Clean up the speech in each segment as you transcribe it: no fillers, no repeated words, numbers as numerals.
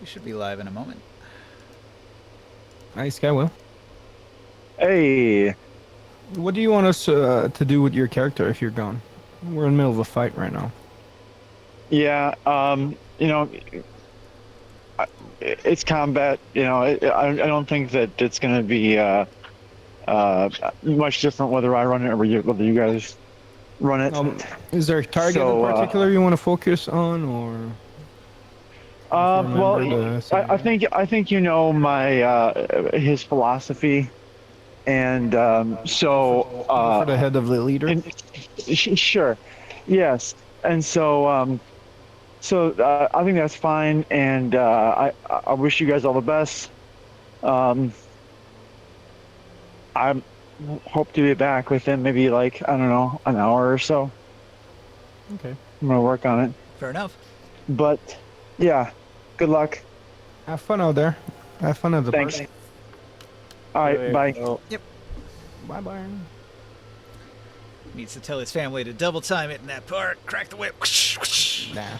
You should be live in a moment. Nice guy, Will. Hey, What do you want us to do with your character if you're gone? We're in the middle of a fight right now. yeah, I- it's combat. I don't think that it's going to be uh, much different whether I run it or whether you guys run it. Is there a target in So, particular you want to focus on, or if you well, remember the I scenario? think you know my his philosophy, and Go for the head of the leader. and sure, yes, and so I think that's fine, and I wish you guys all the best. Um, I hope to be back within maybe like I don't know an hour or so. Okay. I'm gonna work on it, Fair enough. but yeah, good luck. Have fun out there. Have fun at the Thanks. party. All right, bye. Yep. Bye bye. Needs to tell his family to double time it in that part. Crack the whip. Nah.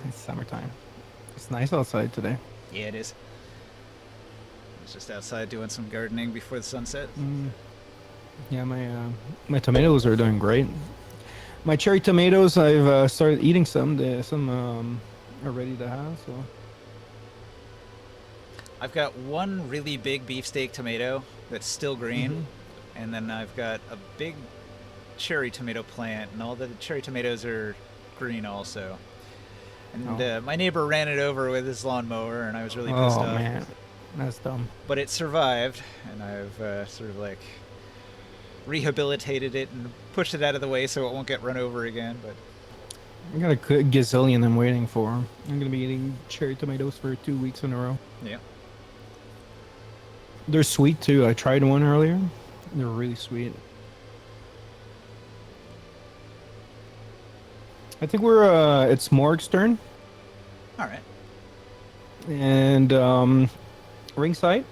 It's summertime. It's nice outside today. Yeah, it is. I was just outside doing some gardening before the sunset. Yeah, my tomatoes are doing great. My cherry tomatoes, I've started eating some. Some are ready to have. So I've got one really big beefsteak tomato that's still green, Mm-hmm. and then I've got a big cherry tomato plant, and all the cherry tomatoes are green also. And my neighbor ran it over with his lawnmower, and I was really pissed oh off. man, that's dumb. But it survived, and I've sort of like rehabilitated it and pushed it out of the way so it won't get run over again. But I got a gazillion I'm waiting for. I'm gonna be eating cherry tomatoes for 2 weeks in a row. yeah, They're sweet too. I tried one earlier. They're really sweet. I think we're it's Morg's turn all right. and ringside.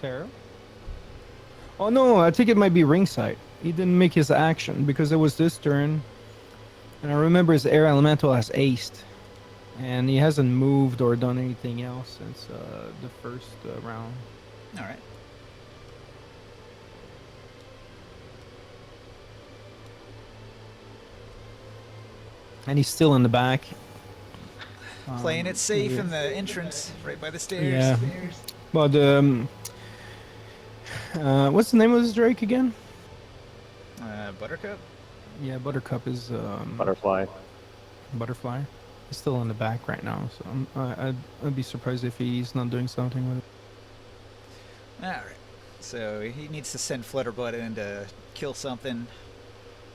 Tara. Oh no, I think it might be ringside. He didn't make his action because it was this turn. And I remember his air elemental has aced. And he hasn't moved or done anything else since the first round. All right. And he's still in the back. Playing it safe yeah. in the entrance, right by the stairs. Yeah. But what's the name of this Drake again? Buttercup. Yeah, Buttercup is Butterfly. Butterfly. He's still in the back right now, so I'd be surprised if he's not doing something with it. All right. So he needs to send Flutterbud in to kill something,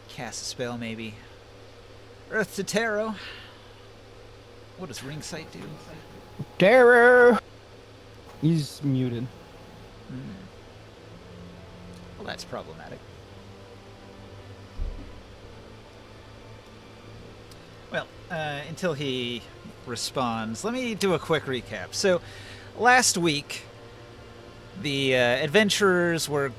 cast a spell maybe. Earth to Tarot. What does Ring Sight do? Terror. He's muted. Well, that's problematic. Well, until he responds, let me do a quick recap. So, last week, the adventurers were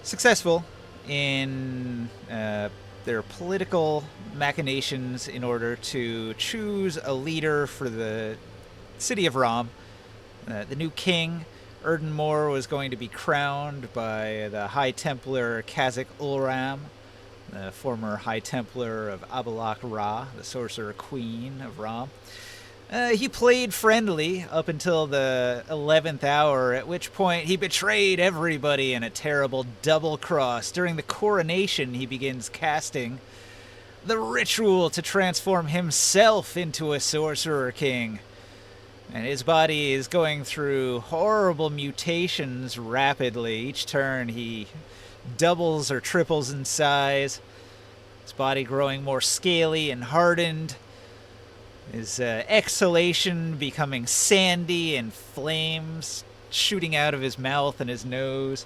successful in their political machinations in order to choose a leader for the city of Rom. The new king, Erdenmore, was going to be crowned by the High Templar Kazakh Ulram, the former High Templar of Abalak Ra, the Sorcerer Queen of Rom. He played friendly up until the 11th hour, at which point he betrayed everybody in a terrible double cross. During the coronation, he begins casting the ritual to transform himself into a Sorcerer King. And his body is going through horrible mutations rapidly. Each turn he doubles or triples in size. His body growing more scaly and hardened. His exhalation becoming sandy and flames shooting out of his mouth and his nose.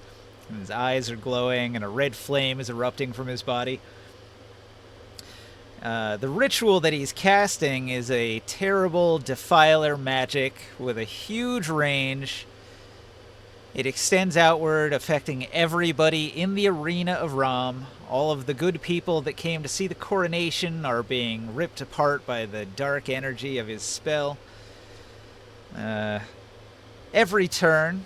And his eyes are glowing and a red flame is erupting from his body. The ritual that he's casting is a terrible defiler magic with a huge range. It extends outward, affecting everybody in the arena of Rom, All of the good people that came to see the coronation are being ripped apart by the dark energy of his spell. Every turn,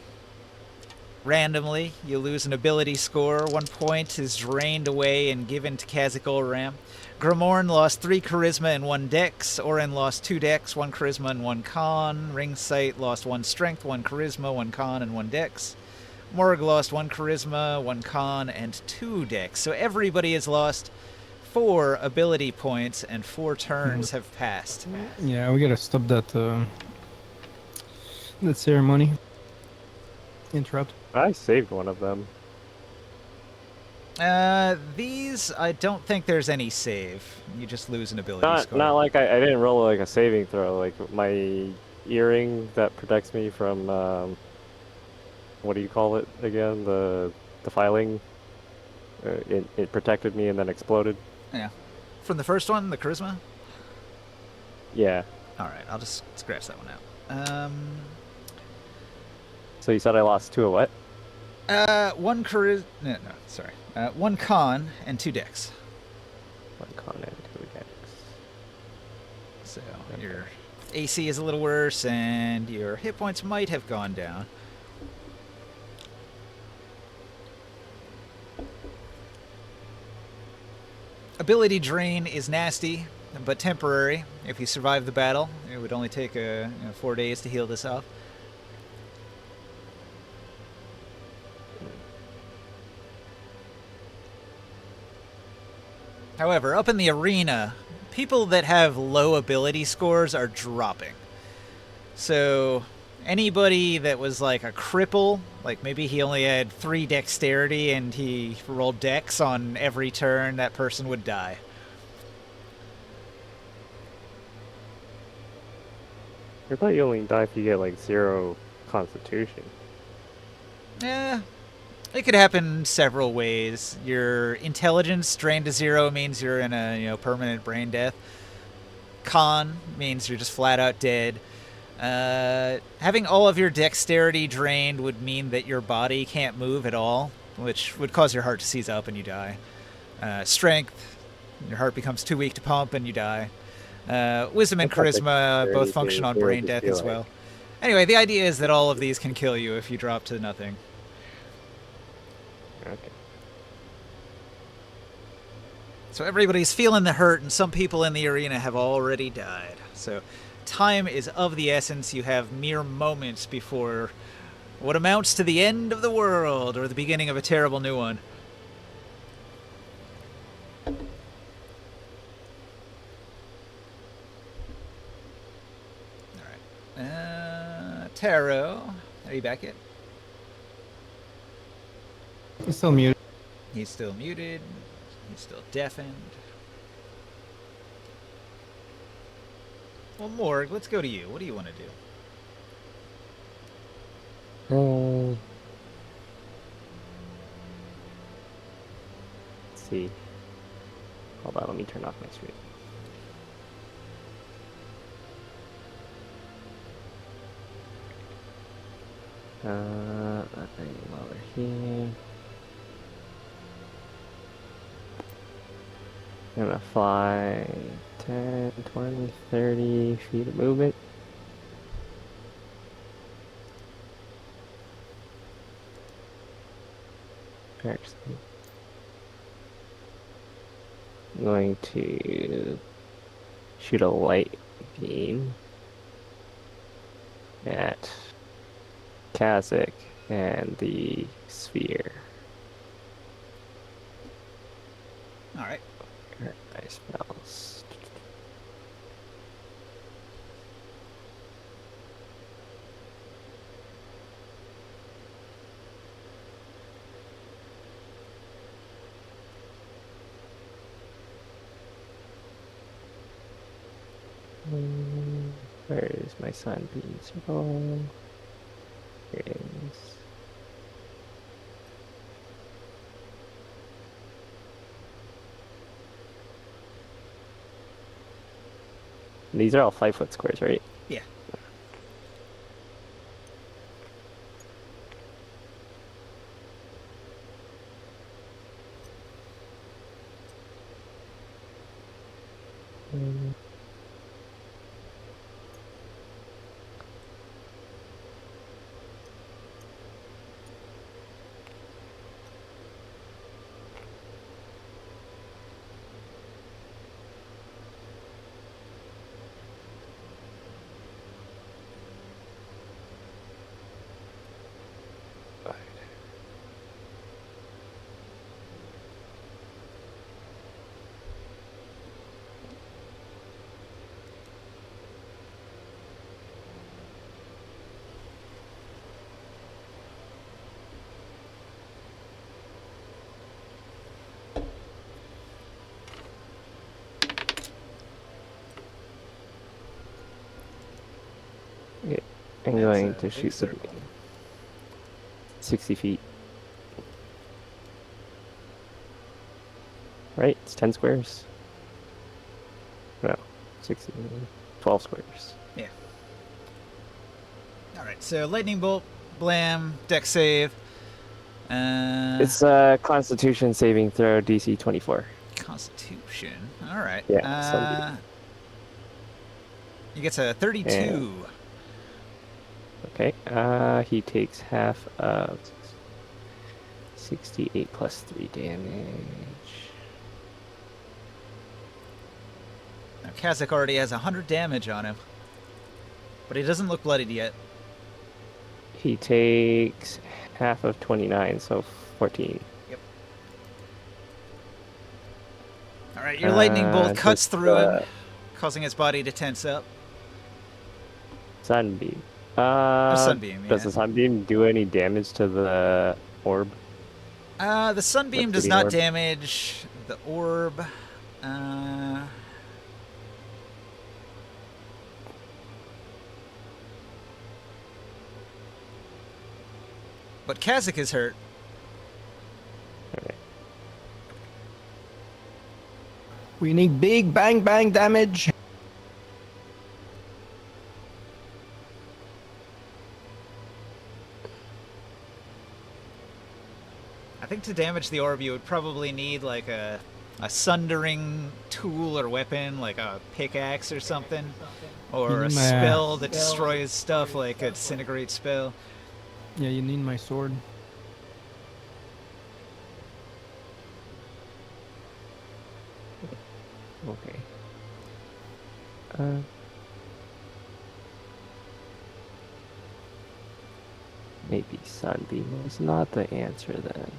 randomly, you lose an ability score. 1 point is drained away and given to Kazakh Olram. Grimorn lost 3 charisma and 1 dex. Orin lost 2 dex, 1 charisma and 1 con. Ringsight lost 1 strength, 1 charisma, 1 con, and 1 dex. Morg lost 1 charisma, 1 con, and 2 dex. So everybody has lost 4 ability points, and 4 turns have passed. Yeah, we gotta stop that that ceremony. Interrupt. I saved one of them. These, I don't think there's any save. You just lose an ability score. Not like I didn't roll like a saving throw. Like my earring that protects me from what do you call it again? The defiling. It protected me and then exploded. Yeah. From the first one, the charisma? Yeah. Alright, I'll just scratch that one out. So you said I lost 2 of what? 1 charisma... No, sorry. 1 con and 2 dex. 1 con and 2 dex. So your AC is a little worse, and your hit points might have gone down. Ability drain is nasty, but temporary. If you survive the battle, it would only take 4 days to heal this off. However, up in the arena, people that have low ability scores are dropping. So anybody that was like a cripple, like maybe he only had 3 dexterity and he rolled dex on every turn, that person would die. I thought you only die if you get like 0 constitution. It could happen several ways. Your intelligence drained to 0 means you're in a permanent brain death. Con means you're just flat out dead. Having all of your dexterity drained would mean that your body can't move at all, which would cause your heart to seize up and you die. Strength, your heart becomes too weak to pump and you die. Wisdom and charisma both function on brain death as well. Anyway, the idea is that all of these can kill you if you drop to nothing. Okay. So everybody's feeling the hurt, and some people in the arena have already died. So time is of the essence. You have mere moments before what amounts to the end of the world or the beginning of a terrible new one. Alright. Taro, are you back yet? He's still muted. He's still muted. He's still deafened. Well, Morg, let's go to you. What do you want to do? Let's see. Hold on, let me turn off my screen. While we're here, I'm gonna fly 10, 20, 30 feet of movement. Actually, I'm going to shoot a light beam at Kazakh and the sphere. Alright. My spells. Where is my sunbeam circle? Here it is. These are all 5-foot squares, right? Yeah. Okay, I'm That's going a to big shoot the circle. 60 feet. Right? It's 10 squares. No, 60, 12 squares. Yeah. All right. So lightning bolt, blam, deck save. It's Constitution saving throw DC 24. Constitution. All right. Yeah, Sunbeam. He gets a 32. Okay, he takes half of 68 plus 3 damage. Now Kazakh already has 100 damage on him, but he doesn't look bloodied yet. He takes half of 29, so 14. Yep. All right, your lightning bolt cuts through him, causing his body to tense up. Sunbeam. Sunbeam, Does yeah. the Sunbeam do any damage to the orb? The sunbeam does Obsidian not orb? damage the orb. But Kazakh is hurt. Okay. We need big bang bang damage. I think to damage the orb, you would probably need like a sundering tool or weapon, like a pickaxe or something, or a Nah. spell that destroys stuff, like a disintegrate spell. Yeah, you need my sword. Okay. Maybe Sunbeam is not the answer then.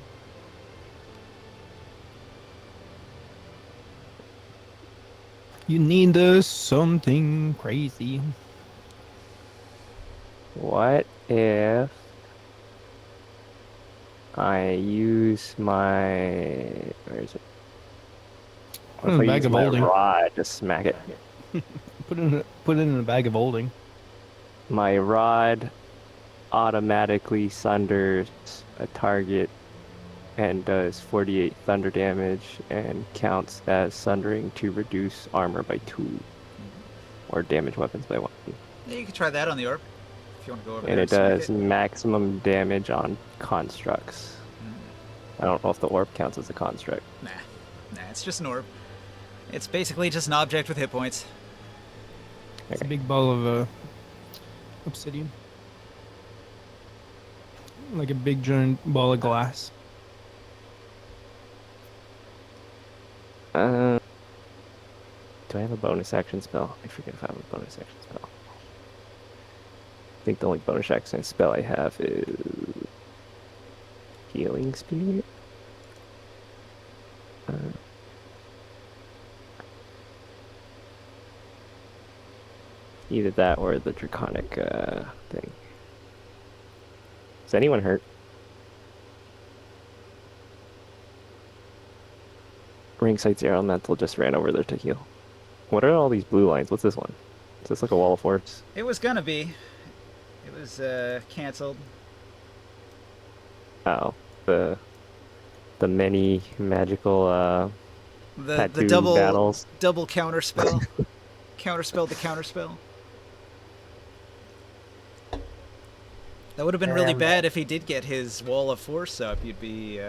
You need something crazy. What if I use my... Where is it? What if I Bag use of my holding. rod to smack it? Put it in a bag of holding. My rod automatically sunders a target and does 48 thunder damage and counts as sundering to reduce armor by 2 or damage weapons by 1. Yeah, you could try that on the orb if you want to go over And there it and does smack maximum damage on constructs. it. I don't know if the orb counts as a construct. Nah, it's just an orb. It's basically just an object with hit points. It's a big ball of obsidian. Like a big giant ball of glass. Do I have a bonus action spell? I forget if I have a bonus action spell. I think the only bonus action spell I have is Healing Speed. Either that or the Draconic thing. Is anyone hurt? Ringsight's Elemental just ran over there to heal. What are all these blue lines? What's this one? Is this like a wall of force? It was gonna be. It was canceled. Oh, the many magical The tattoo double battles. double counter spell. Counterspell to counterspell. That would have been really bad if he did get his wall of force up. You'd be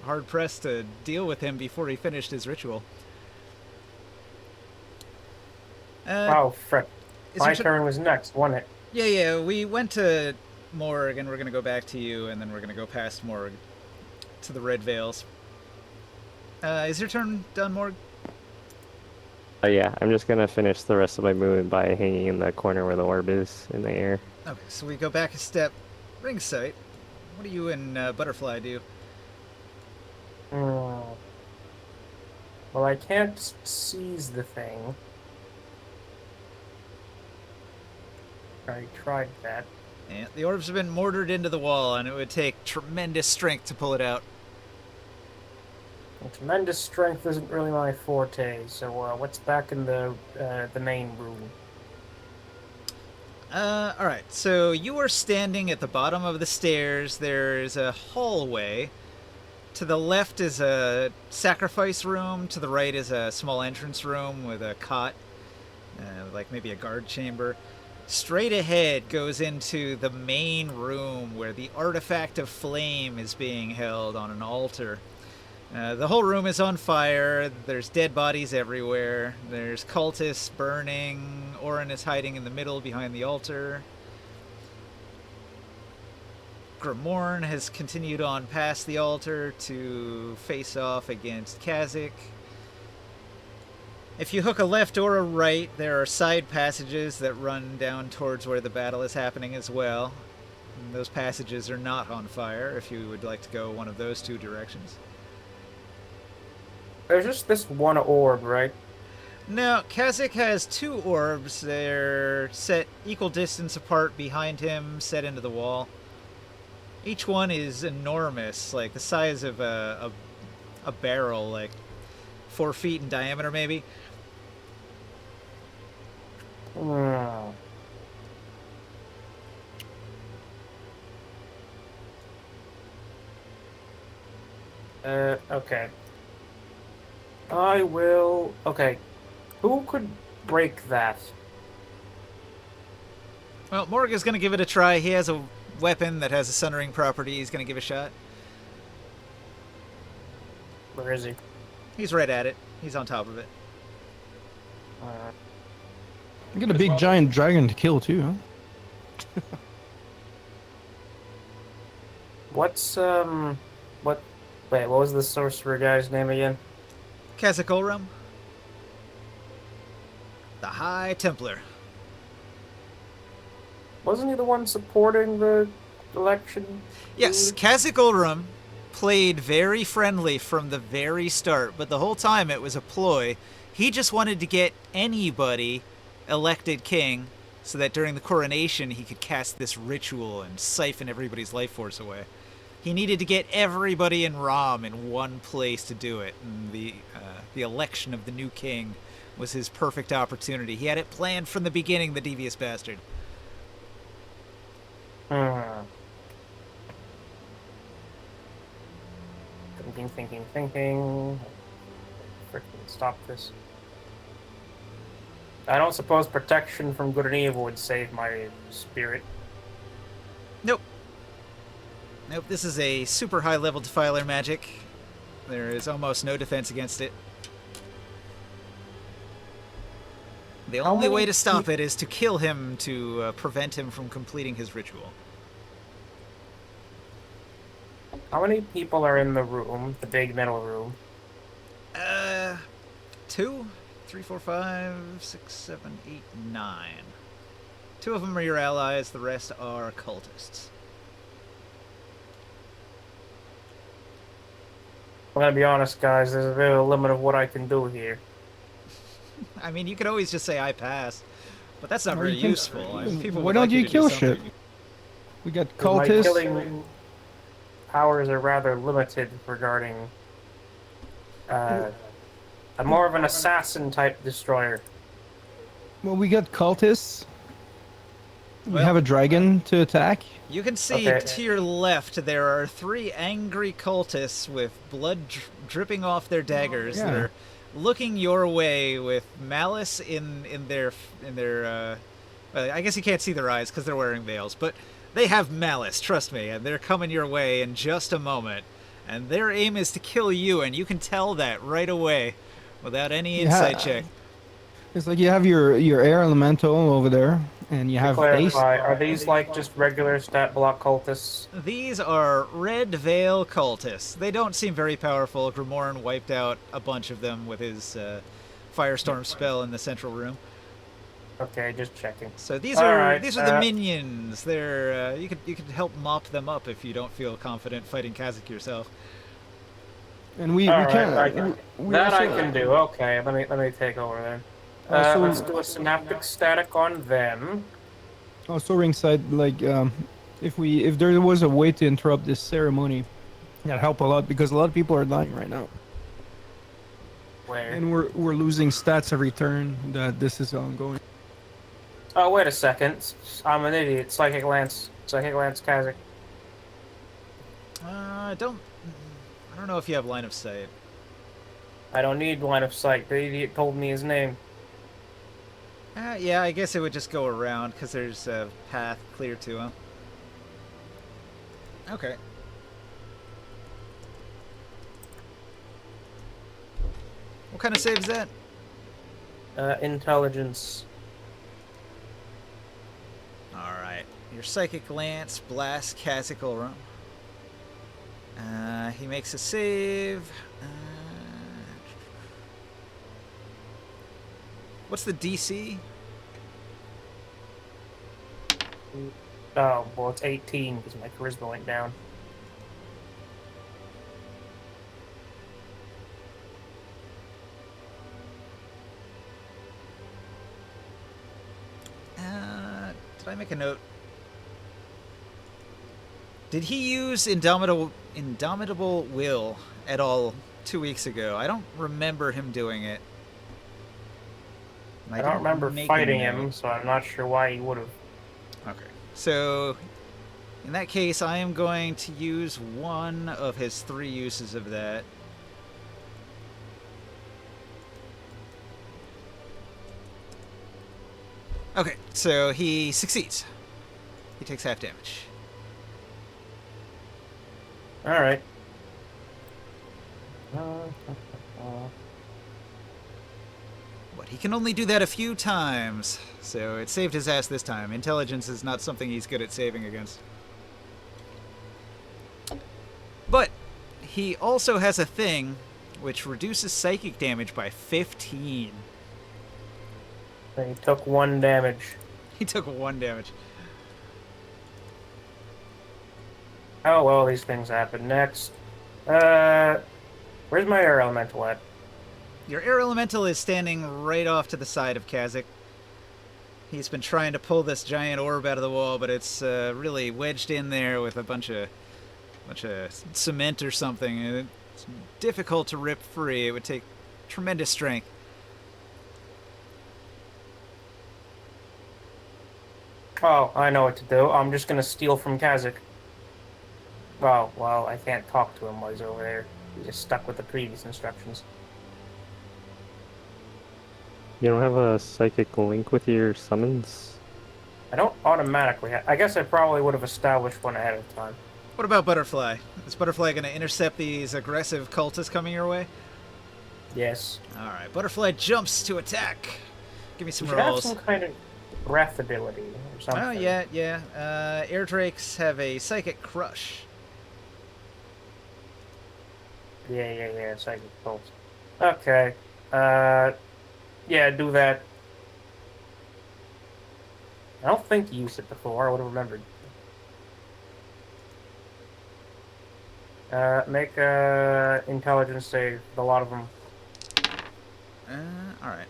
hard pressed to deal with him before he finished his ritual. Oh, frick. Is My your turn was next, wasn't it? Yeah, we went to Morg, and we're gonna go back to you, and then we're gonna go past Morg to the Red Veils. Is your turn done, Morg? Yeah, I'm just gonna finish the rest of my movement by hanging in the corner where the orb is in the air. Okay, so we go back a step. Ring sight. What do you and Butterfly do? Hmm. Well, I can't seize the thing. I tried that. Yeah, the orbs have been mortared into the wall, and it would take tremendous strength to pull it out. And tremendous strength isn't really my forte, so what's back in the main room? Alright, so you are standing at the bottom of the stairs. There's a hallway. To the left is a sacrifice room. To the right is a small entrance room with a cot, like maybe a guard chamber. Straight ahead goes into the main room where the artifact of flame is being held on an altar. The whole room is on fire. There's dead bodies everywhere. There's cultists burning. Orin is hiding in the middle behind the altar. Grimorn has continued on past the altar to face off against Kazik. If you hook a left or a right, there are side passages that run down towards where the battle is happening as well. And those passages are not on fire if you would like to go one of those two directions. There's just this one orb, right? Now, Kazik has two orbs. They're set equal distance apart behind him, set into the wall. Each one is enormous, like the size of a barrel, like 4 feet in diameter, maybe. Hmm. Okay. I will... Okay. Who could break that? Well, Morg is going to give it a try. He has a weapon that has a sundering property. He's going to give a shot. Where is he? He's right at it. He's on top of it. You got a big giant dragon to kill too, huh? What's, what... Wait, what was the sorcerer guy's name again? Kazik Olram. The High Templar. Wasn't he the one supporting the election? Yes, Kazik Olram played very friendly from the very start, but the whole time it was a ploy. He just wanted to get anybody elected king so that during the coronation he could cast this ritual and siphon everybody's life force away. He needed to get everybody in Rom in one place to do it, and the election of the new king was his perfect opportunity. He had it planned from the beginning, the devious bastard. Thinking. Frickin' stop this. I don't suppose protection from good and evil would save my spirit. Nope. Nope, this is a super high level defiler magic. There is almost no defense against it. The only way to stop it is to kill him to prevent him from completing his ritual. How many people are in the room, the big metal room? 2, 3, 4, 5, 6, 7, 8, 9. 2 of them are your allies, the rest are cultists. I'm gonna be honest, guys, there's a bit of a limit of what I can do here. I mean, you could always just say I pass, but that's not very useful. I mean, people Why would don't like you to do kill something. shit? We got My cultists. killing powers are rather limited regarding... I'm more of an assassin-type destroyer. Well, we got cultists. We Well- have a dragon to attack. You can see Okay. to your left there are 3 angry cultists with blood dripping off their daggers that Yeah. are looking your way with malice in their I guess you can't see their eyes because they're wearing veils, but they have malice, trust me, and they're coming your way in just a moment. And their aim is to kill you, and you can tell that right away without any insight check. It's like you have your air elemental over there, and you To have ace. clarify, are these like just regular stat block cultists? These are Red Veil cultists. They don't seem very powerful. Grimoren wiped out a bunch of them with his Firestorm spell in the central room. Okay, just checking. So these All are right, the minions. They're you could help mop them up if you don't feel confident fighting Kha'Zix yourself. And we All right, can't. that I can do. Okay, let me take over then. Also, Let's do a synaptic static on them. also ringside, like if there was a way to interrupt this ceremony, that'd help a lot because a lot of people are dying right now, Where? and we're losing stats every turn that this is ongoing. Oh, wait a second. I'm an idiot. Psychic Lance Kha'Zix. I don't know if you have line of sight. I don't need line of sight. The idiot told me his name. Yeah, I guess it would just go around because there's a path clear to him. Okay. What kind of save is that? Intelligence. Alright. Your Psychic Lance blasts Kha'Zix Olram. He makes a save. What's the DC? Oh, well, it's 18 because my charisma went down. Did I make a note? Did he use Indomitable Will at all 2 weeks ago? I don't remember him doing it. I don't remember fighting him, so I'm not sure why he would have. Okay. So, in that case, I am going to use one of his 3 uses of that. Okay, so he succeeds. He takes half damage. Alright. But he can only do that a few times, so it saved his ass this time. Intelligence is not something he's good at saving against. But he also has a thing which reduces psychic damage by 15. He took 1 damage. He took 1 damage. Oh, well, these things happen. Next. Where's my air elemental at? Your air elemental is standing right off to the side of Kha'Zix. He's been trying to pull this giant orb out of the wall, but it's really wedged in there with a bunch of cement or something, and it's difficult to rip free. It would take tremendous strength. Oh, I know what to do. I'm just gonna steal from Kha'Zix. Oh, well, I can't talk to him while he's over there. He's just stuck with the previous instructions. You don't have a psychic link with your summons? I don't automatically I guess I probably would have established one ahead of time. What about Butterfly? Is Butterfly going to intercept these aggressive cultists coming your way? Yes. Alright, Butterfly jumps to attack. Give me some You should have rolls. some kind of breath ability or something. Oh, yeah. Air Drakes have a Psychic Crush. Yeah, psychic pulse. Okay. Yeah, do that. I don't think you used it before. I would have remembered. Make a intelligence save. A lot of them. Alright.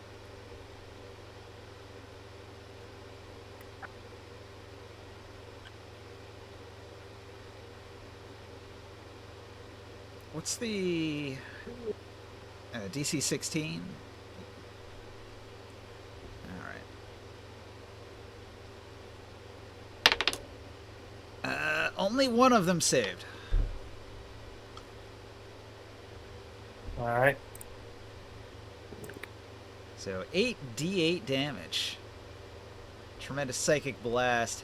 What's the DC 16? Alright. Only one of them saved. Alright. So 8d8 damage. Tremendous Psychic Blast.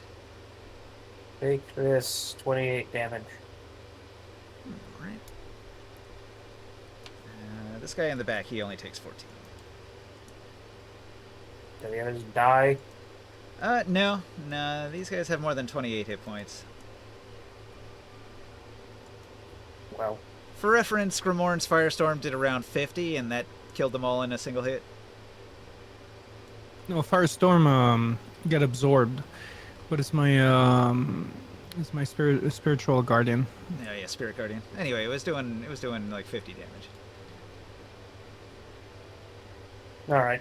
Take this 28 damage. Alright. This guy in the back, he only takes 14. Do the others die? No. These guys have more than 28 hit points. Well, For reference, Grimorn's Firestorm did around 50, and that killed them all in a single hit. No, Firestorm got absorbed, but it's my spiritual guardian. Oh yeah, Spirit Guardian. Anyway, it was doing like 50 damage. alright.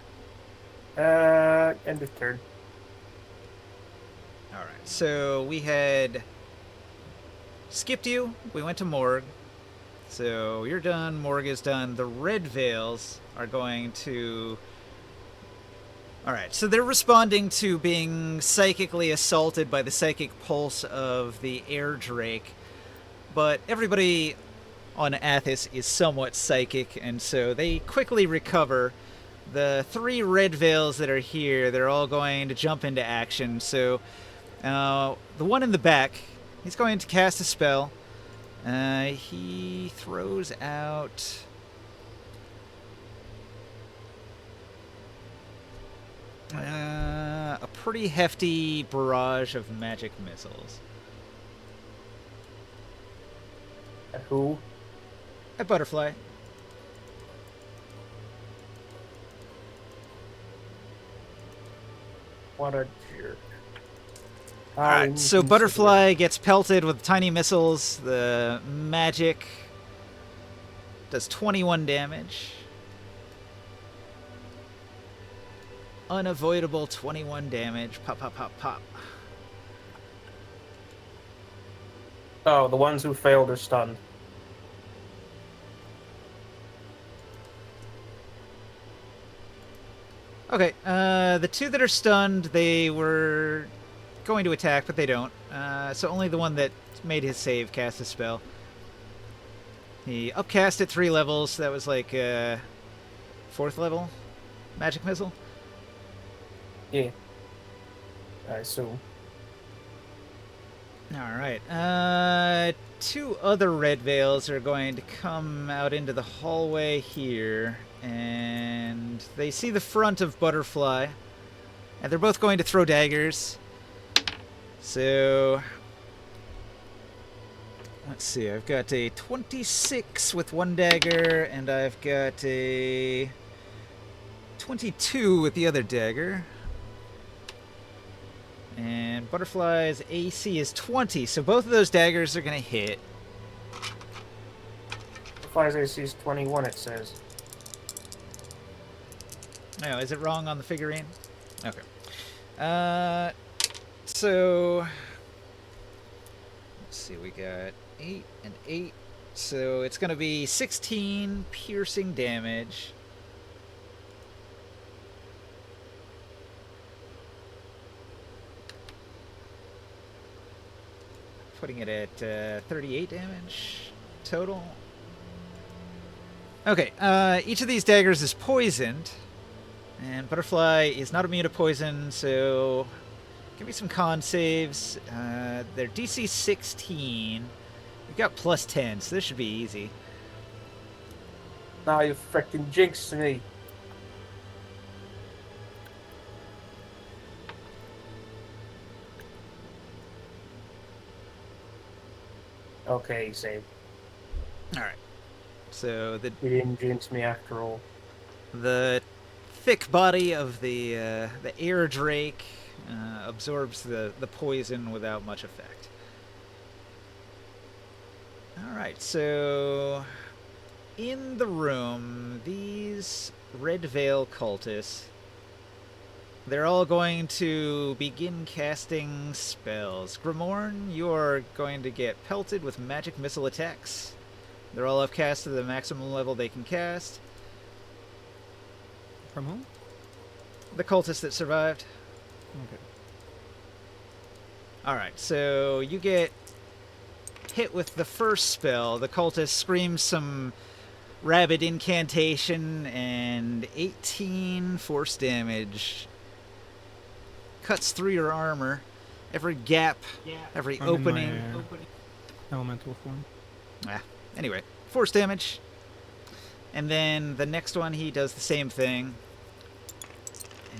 End of turn. All right, so we had skipped you. We went to Morgue. So you're done. Morgue is done. The Red Veils are going to. All right, so they're responding to being psychically assaulted by the psychic pulse of the Air Drake, but everybody on Athos is somewhat psychic, and so they quickly recover. The 3 Red Veils that are here, they're all going to jump into action. So the one in the back, he's going to cast a spell. He throws out a pretty hefty barrage of magic missiles. Who? A butterfly. What a jerk. Alright, so Butterfly gets pelted with tiny missiles. The magic does 21 damage. Unavoidable 21 damage. Pop, pop, pop, pop. Oh, the ones who failed are stunned. Okay, the 2 that are stunned, they were going to attack, but they don't. So only the one that made his save cast a spell. He upcast at 3 levels, so that was like 4th level magic missile. Yeah. I assume. Alright, 2 other Red Veils are going to come out into the hallway here, and they see the front of Butterfly, and they're both going to throw daggers. So, let's see, I've got a 26 with 1 dagger, and I've got a 22 with the other dagger. And Butterfly's AC is 20, so both of those daggers are going to hit. Butterfly's AC is 21, it says. Oh, is it wrong on the figurine? Okay. So, let's see, we got 8 and 8. So it's going to be 16 piercing damage. Putting it at 38 damage total. Okay, each of these daggers is poisoned, and Butterfly is not immune to poison, so give me some con saves. They're DC 16. We've got plus 10, so this should be easy. Now you frickin' jinxed me. Okay, save. Alright. So You didn't jinx me after all. the thick body of the air drake absorbs the poison without much effect. Alright, so in the room, these Red Veil cultists, they're all going to begin casting spells. Grimorn, you're going to get pelted with magic missile attacks. They're all upcast to the maximum level they can cast. From whom? The cultists that survived. Okay. Alright, so you get hit with the first spell. The cultist screams some rabid incantation, and 18 force damage. Cuts through your armor. Every gap, every I'm in opening. my elemental form. Anyway, force damage. And then the next one, he does the same thing.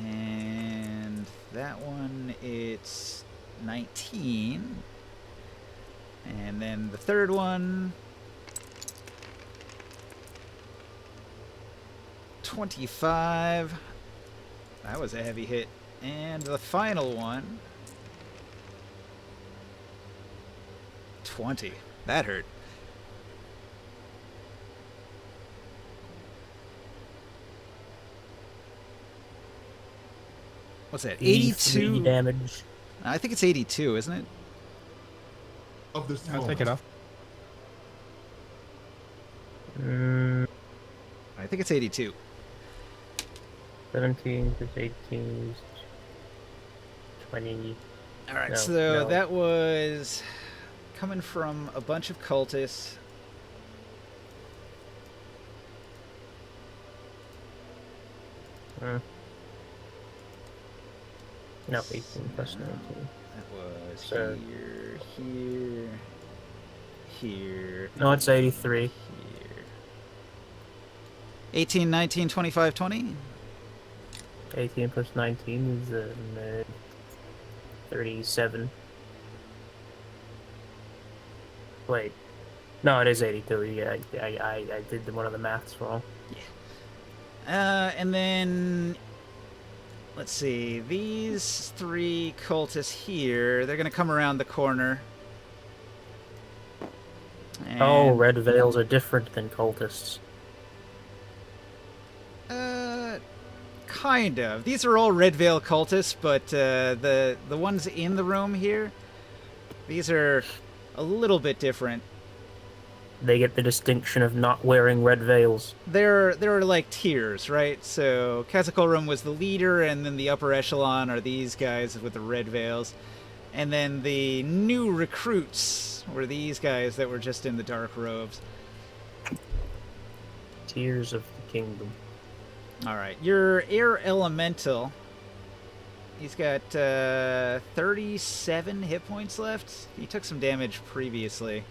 And that one, it's 19. And then the third one, 25. That was a heavy hit. And the final one, 20. That hurt. What's that? 82 damage. I think it's 82, isn't it? Of this I'll take it off. I think it's 82. 17 plus 18 is 20. All right, No, so no. that was coming from a bunch of cultists. No, 18 plus 19. That was So- here, No, it's 83. here. 18, 19, 25, 20. 18 plus 19 is 37. Wait. No, it is 82. Yeah, I did one of the maths wrong. And then let's see. These three cultists here, they're gonna come around the corner. Oh, And, red veils are different than cultists. Kind of. These are all Red Veil cultists, but the ones in the room here, these are a little bit different. They get the distinction of not wearing red veils. There are like tiers, right? So Kazakorum was the leader, and then the upper echelon are these guys with the red veils, and then the new recruits were these guys that were just in the dark robes. Tears of the kingdom. All right, your air elemental. He's got 37 hit points left. He took some damage previously.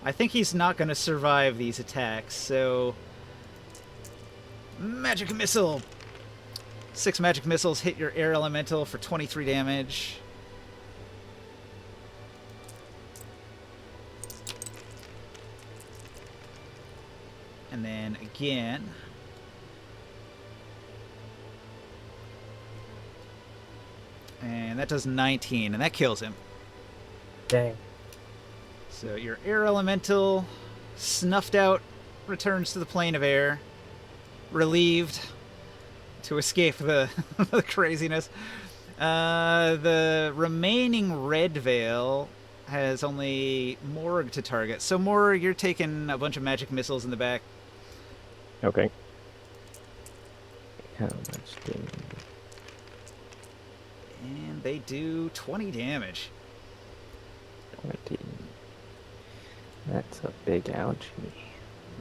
I think he's not going to survive these attacks, so... Magic missile! 6 magic missiles hit your air elemental for 23 damage. And then again... And that does 19, and that kills him. Dang. So your air elemental, snuffed out, returns to the plane of air, relieved to escape the, the craziness. The remaining red veil has only Morg to target. So Morg, you're taking a bunch of magic missiles in the back. Okay. How much damage? And they do 20 damage. 20. That's a big ouchie.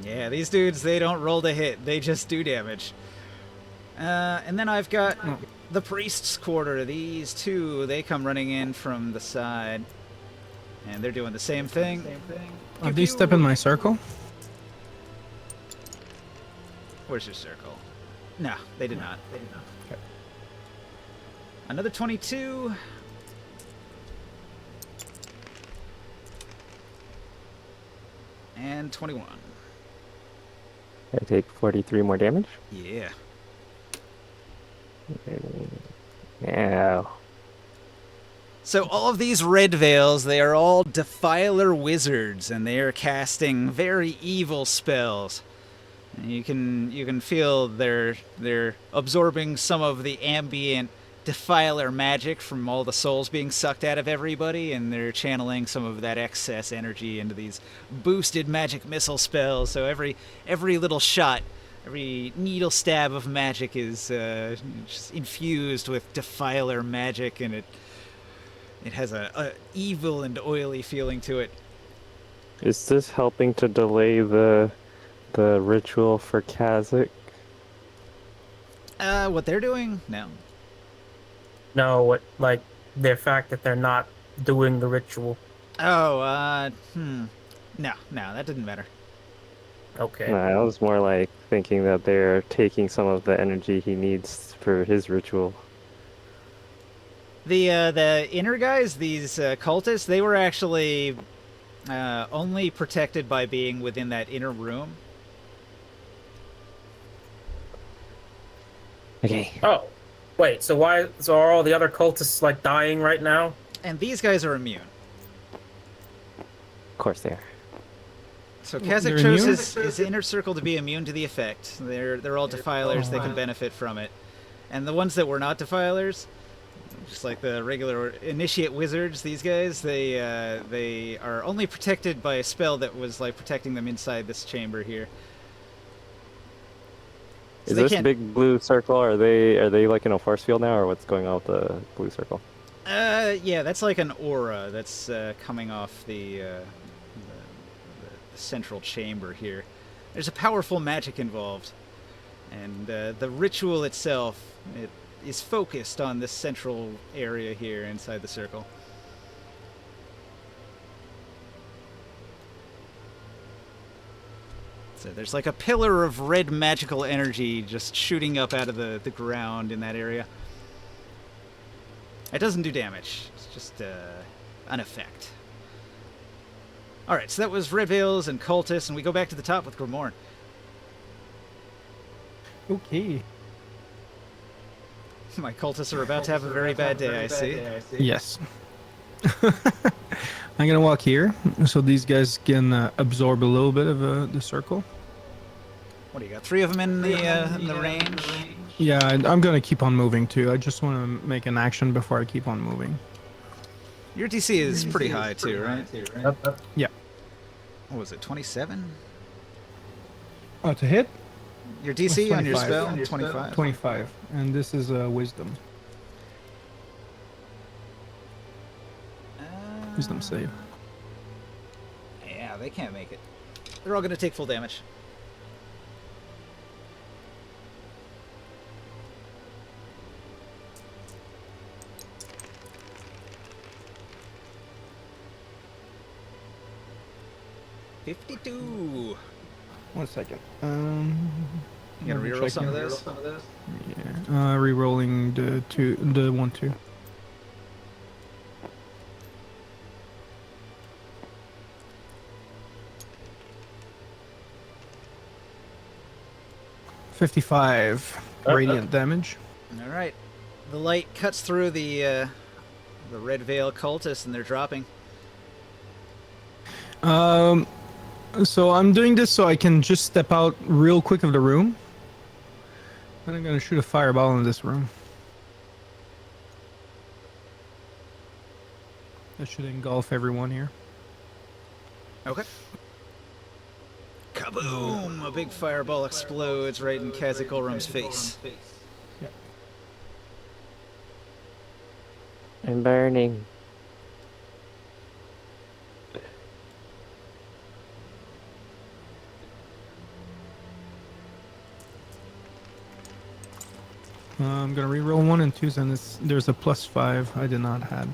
Yeah, these dudes, they don't roll to hit. They just do damage. And then I've got the Priest's Quarter. These two, they come running in from the side. And they're doing the same thing. Did they step in my circle? Where's your circle? No, they did not. Okay. Another 22. And 21. I take 43 more damage? Yeah. Yeah. So all of these red veils, they are all defiler wizards, and they are casting very evil spells. And you can feel they're absorbing some of the ambient defiler magic from all the souls being sucked out of everybody, and they're channeling some of that excess energy into these boosted magic missile spells. So every little shot, every needle stab of magic is just infused with defiler magic, and it has a evil and oily feeling to it. Is this helping to delay the ritual for Kazakh? What they're doing? No. No, what, like, the fact that they're not doing the ritual. Oh, no, that didn't matter. Okay. I was more like thinking that they're taking some of the energy he needs for his ritual. The inner guys, these cultists, they were actually only protected by being within that inner room. Okay. Oh, wait. So why? So are all the other cultists like dying right now? And these guys are immune. Of course they are. So They're Kazakh chose immune? his inner circle to be immune to the effect. They're all defilers. They can benefit from it. And the ones that were not defilers, just like the regular initiate wizards, these guys, they are only protected by a spell that was like protecting them inside this chamber here. So Is they this can't- big blue circle? Are they like in a force field now, or what's going on with the blue circle? Yeah, that's like an aura that's coming off the central chamber here. There's a powerful magic involved, and the ritual itself it is focused on this central area here inside the circle. So there's like a pillar of red magical energy just shooting up out of the ground in that area. It doesn't do damage. It's just an effect. Alright, so that was Red Veils and Cultists, and we go back to the top with Grimorn. Okay. My cultists are about to have a very bad day, I see. Yes. I'm gonna walk here so these guys can absorb a little bit of the circle. What do you got? 3 of them in the range? Yeah, I'm gonna keep on moving too. I just want to make an action before I keep on moving. Your DC is pretty high too, right? Yeah. What was it, 27? Oh, to hit? Your DC on your 25. spell? 25? 25. And this is wisdom. Wisdom save. Yeah, they can't make it. They're all going to take full damage. $52. 1 second. You gotta let me reroll check some of here. those? Yeah. Rerolling the 1, 2. $55 radiant damage. Alright. The light cuts through the Red Veil cultists and they're dropping. So I'm doing this so I can just step out real quick of the room. And I'm gonna shoot a fireball in this room. That should engulf everyone here. Okay. Kaboom! A big fireball explodes right in Kazakh Ulrum's face. I'm burning. I'm gonna reroll 1 and 2s, and there's a +5 I did not have.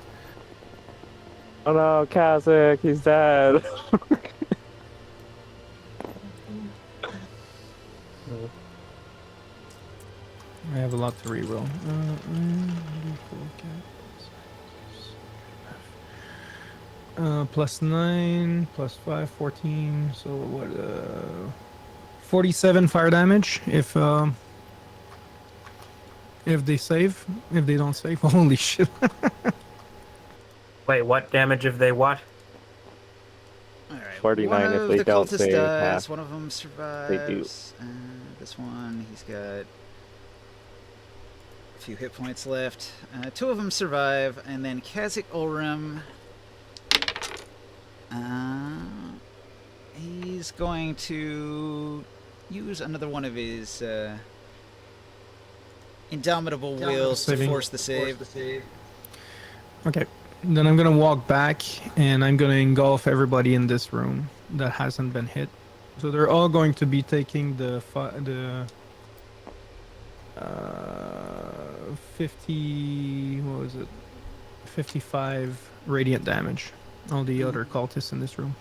Oh no, Kazakh, he's dead. I have a lot to reroll. +9, +5, 14. So what? 47 fire damage if they save. If they don't save, holy shit! Wait, what damage if they what? Alright. 49 one if of they the don't cultists save dies, half. one of them survives. They do. This one, he's got a few hit points left. 2 of them survive, and then Kazakh Ulrum. He's going to use another one of his indomitable wills to Saving. force the save. Okay, then I'm gonna walk back and I'm gonna engulf everybody in this room that hasn't been hit. So they're all going to be taking the 50. What was it? 55 radiant damage. All the other cultists in this room.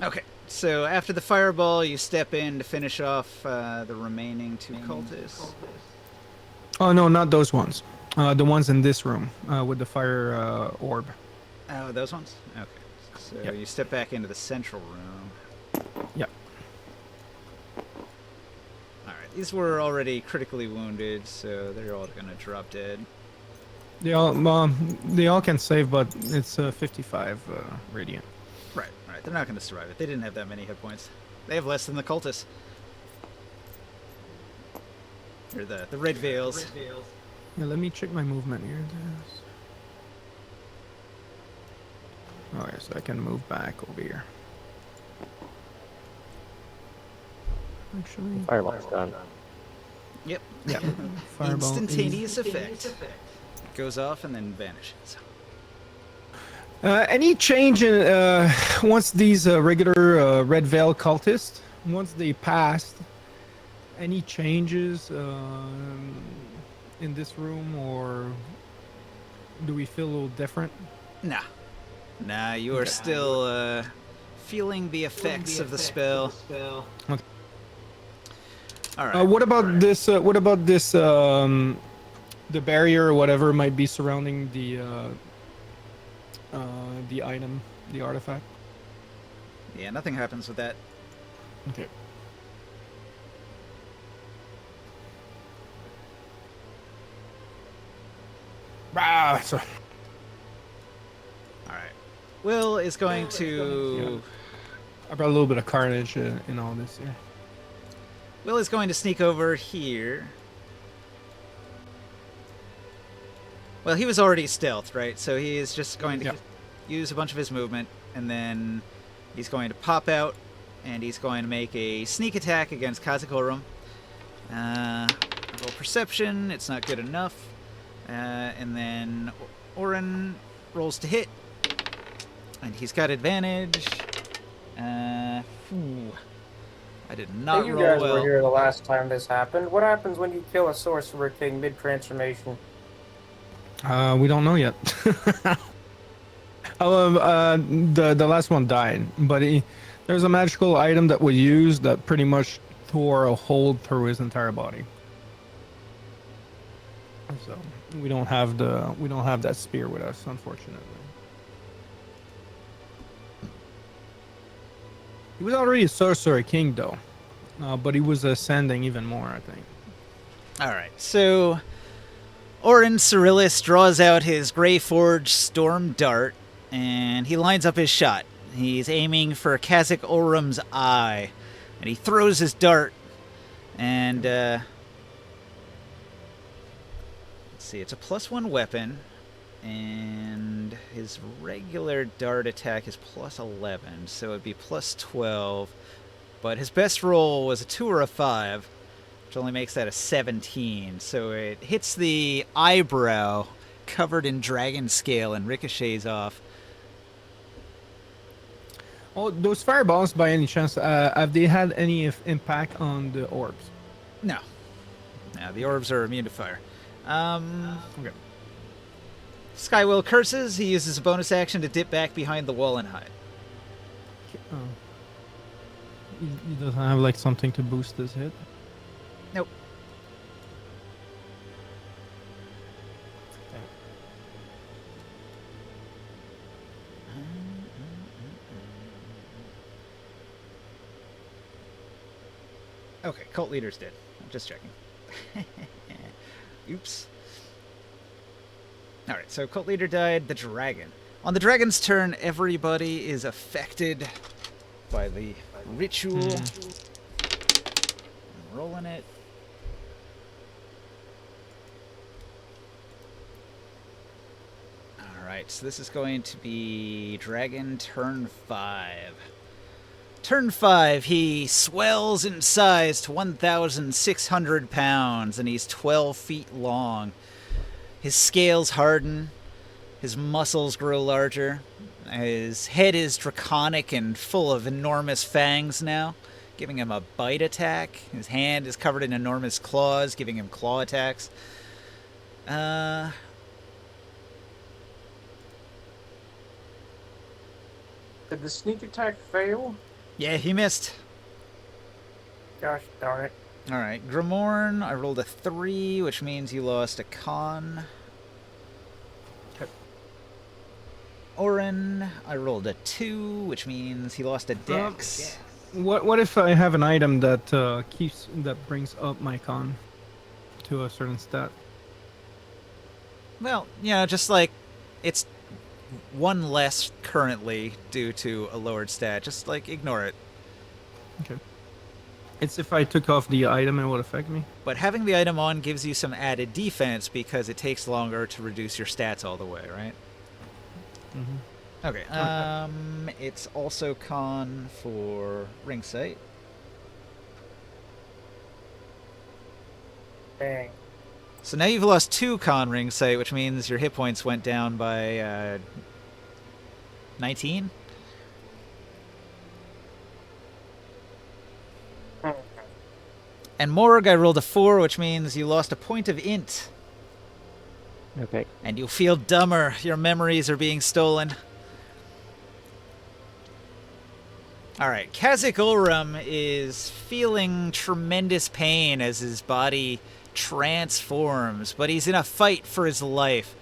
Okay, so after the fireball, you step in to finish off the remaining 2 cultists. Oh no, not those ones. The ones in this room with the fire orb. Oh, those ones? Okay. So Yep. you step back into the central room. Yep. Alright, these were already critically wounded, so they're all gonna drop dead. They all can save, but it's 55 radiant. Right. They're not gonna survive it. They didn't have that many hit points. They have less than the cultists. Or the red veils. Yeah, let me check my movement here. Alright, so I can move back over here. Actually, Fireball's gone. Yep. yeah. Fireball Instantaneous effect. Goes off and then vanishes. Any change in once these regular red veil cultists, once they passed, any changes in this room, or do we feel a little different? Nah, you are still feeling the effects of the spell. Okay. All right. What about this? The barrier or whatever might be surrounding the item, the artifact. Yeah, nothing happens with that. Okay. Sorry. All right. Will is going to. I brought a little bit of carnage in all this here. Will is going to sneak over here. Well, he was already stealthed, right? So he is just going to use a bunch of his movement, and then he's going to pop out, and he's going to make a sneak attack against Kazakorum. Roll perception, it's not good enough. And then Orin rolls to hit, and he's got advantage. I did not You roll guys well. were here the last time this happened. What happens when you kill a sorcerer king mid-transformation? We don't know yet. The last one died, but there's a magical item that we used that pretty much tore a hole through his entire body. So we don't have that spear with us, unfortunately. He was already a sorcerer king though, but he was ascending even more, I think. All right, so Orin Cyrillis draws out his Grey Forge Storm Dart, and he lines up his shot. He's aiming for Kazakh Orum's eye, and he throws his dart, and let's see, it's a +1 weapon, and his regular dart attack is +11, so it'd be +12, but his best roll was a 2 or a 5, which only makes that a 17, so it hits the eyebrow covered in dragon scale and ricochets off. Oh, those fireballs, by any chance, have they had any impact on the orbs? No, the orbs are immune to fire. Okay. Skywill curses. He uses a bonus action to dip back behind the wall and hide. He doesn't have like something to boost his hit. Nope. Okay, cult leader's dead. I'm just checking. Oops. Alright, so cult leader died, the dragon. On the dragon's turn, everybody is affected by the ritual. I'm rolling it. Alright, so this is going to be dragon turn 5. Turn 5, he swells in size to 1,600 pounds, and he's 12 feet long. His scales harden, his muscles grow larger, his head is draconic and full of enormous fangs now, giving him a bite attack. His hand is covered in enormous claws, giving him claw attacks. Did the sneak attack fail? Yeah, he missed. Gosh darn it. Alright, Grimorn, I rolled a 3, which means you lost a con. Oren, I rolled a 2, which means he lost a dex. What if I have an item that that brings up my con to a certain stat? Well, just like it's one less currently due to a lowered stat. Just like ignore it. Okay. It's if I took off the item, it would affect me. But having the item on gives you some added defense because it takes longer to reduce your stats all the way, right? Mm-hmm. Okay. It's also con for ring sight. Dang. So now you've lost 2 con ring sight, which means your hit points went down by 19. And Morg, I rolled a 4, which means you lost a point of int. Okay. And you feel dumber. Your memories are being stolen. Alright, Kazakh Ulram is feeling tremendous pain as his body transforms, but he's in a fight for his life.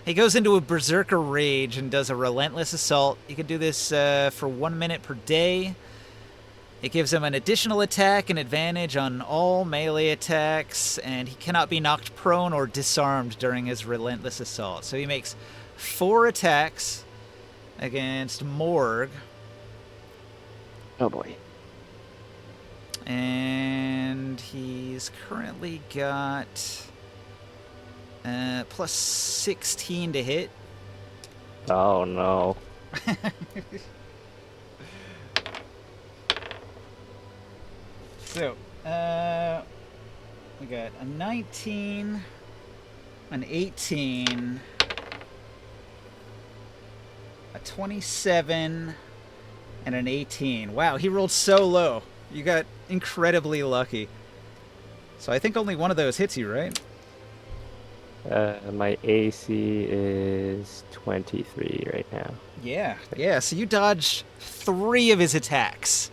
He goes into a berserker rage and does a relentless assault. He can do this for 1 minute per day. It gives him an additional attack and advantage on all melee attacks, and he cannot be knocked prone or disarmed during his relentless assault. So he makes 4 attacks against Morg. Oh boy. And he's currently got plus 16 to hit. Oh no. So, we got a 19, an 18, a 27, and an 18. Wow, he rolled so low. You got incredibly lucky. So I think only one of those hits you, right? My AC is 23 right now. Yeah, so you dodged 3 of his attacks.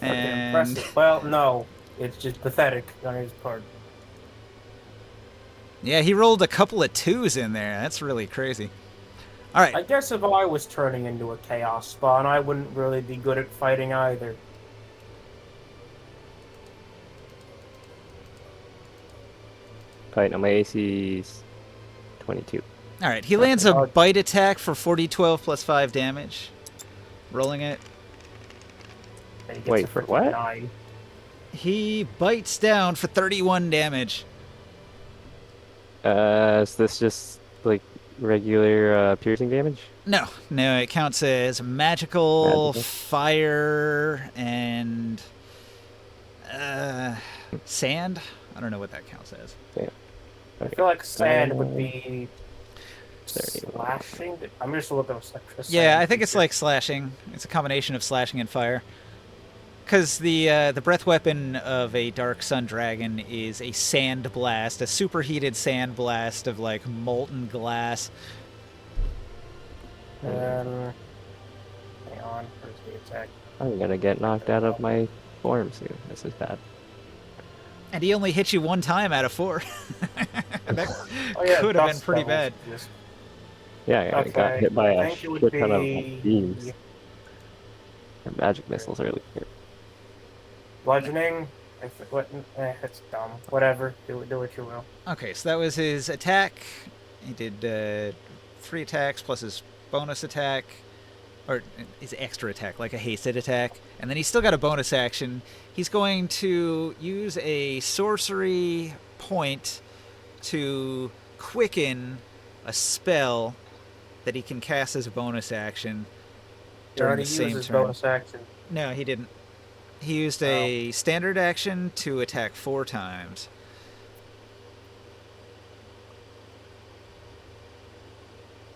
Okay, And impressive. Well, no. It's just pathetic on his part. yeah, he rolled a couple of 2s in there. That's really crazy. All right. I guess if I was turning into a chaos spawn, I wouldn't really be good at fighting either. Right now my AC is 22. All right, he lands a bite attack for 40-12 plus 5 damage. Rolling it. And he gets Wait, a for freaking what? 9. He bites down for 31 damage. Is this just like regular piercing damage? No, it counts as magical, Magical? fire, and sand. I don't know what that counts as. Yeah. I feel like sand would Uh, be 31. slashing. I'm just looking at extra sand. Yeah, I think it's like slashing. It's a combination of slashing and fire. Because the breath weapon of a Dark Sun Dragon is a sand blast, a superheated sand blast of like molten glass. Hang on, where's the attack? I'm gonna get knocked out of my form soon. This is bad. And he only hit you 1 time out of 4. That Oh yeah, could have been dust pretty devils bad. exist. Yeah, I got Okay, hit by I a think it would shit ton of be beams. And magic missiles earlier. bludgeoning. That's dumb. Whatever. Do what you will. Okay, so that was his attack. He did 3 attacks plus his bonus attack, or his extra attack, like a hasted attack. And then he's still got a bonus action. He's going to use a sorcery point to quicken a spell that he can cast as a bonus action He during already the used same his turn. bonus action. No, he didn't. He used a standard action to attack 4 times.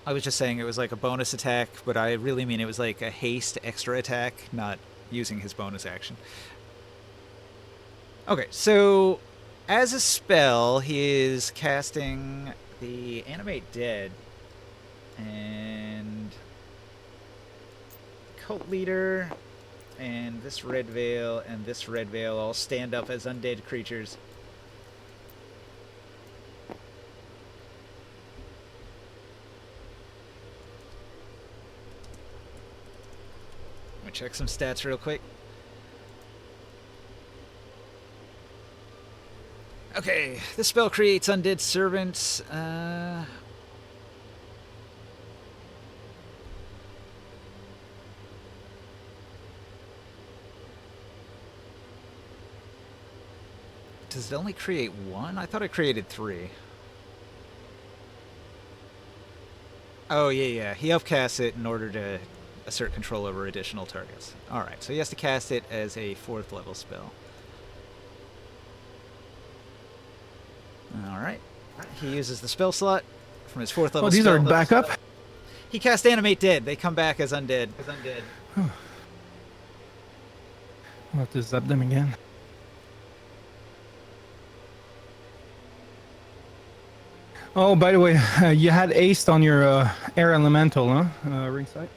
I was just saying it was like a bonus attack, but I really mean it was like a haste extra attack, not using his bonus action. Okay, so as a spell, he is casting the Animate Dead. And Cult Leader and this Red Veil and this Red Veil all stand up as undead creatures. check some stats real quick. Okay, this spell creates undead servants. Does it only create one? I thought it created 3. Oh, yeah. He upcasts it in order to assert control over additional targets. Alright, so he has to cast it as a 4th level spell. Alright. He uses the spell slot from his 4th level Oh, these spell. are backup? He cast Animate Dead. They come back as undead. I'll have to zap them again. Oh, by the way, you had aced on your air elemental, huh? Ringside?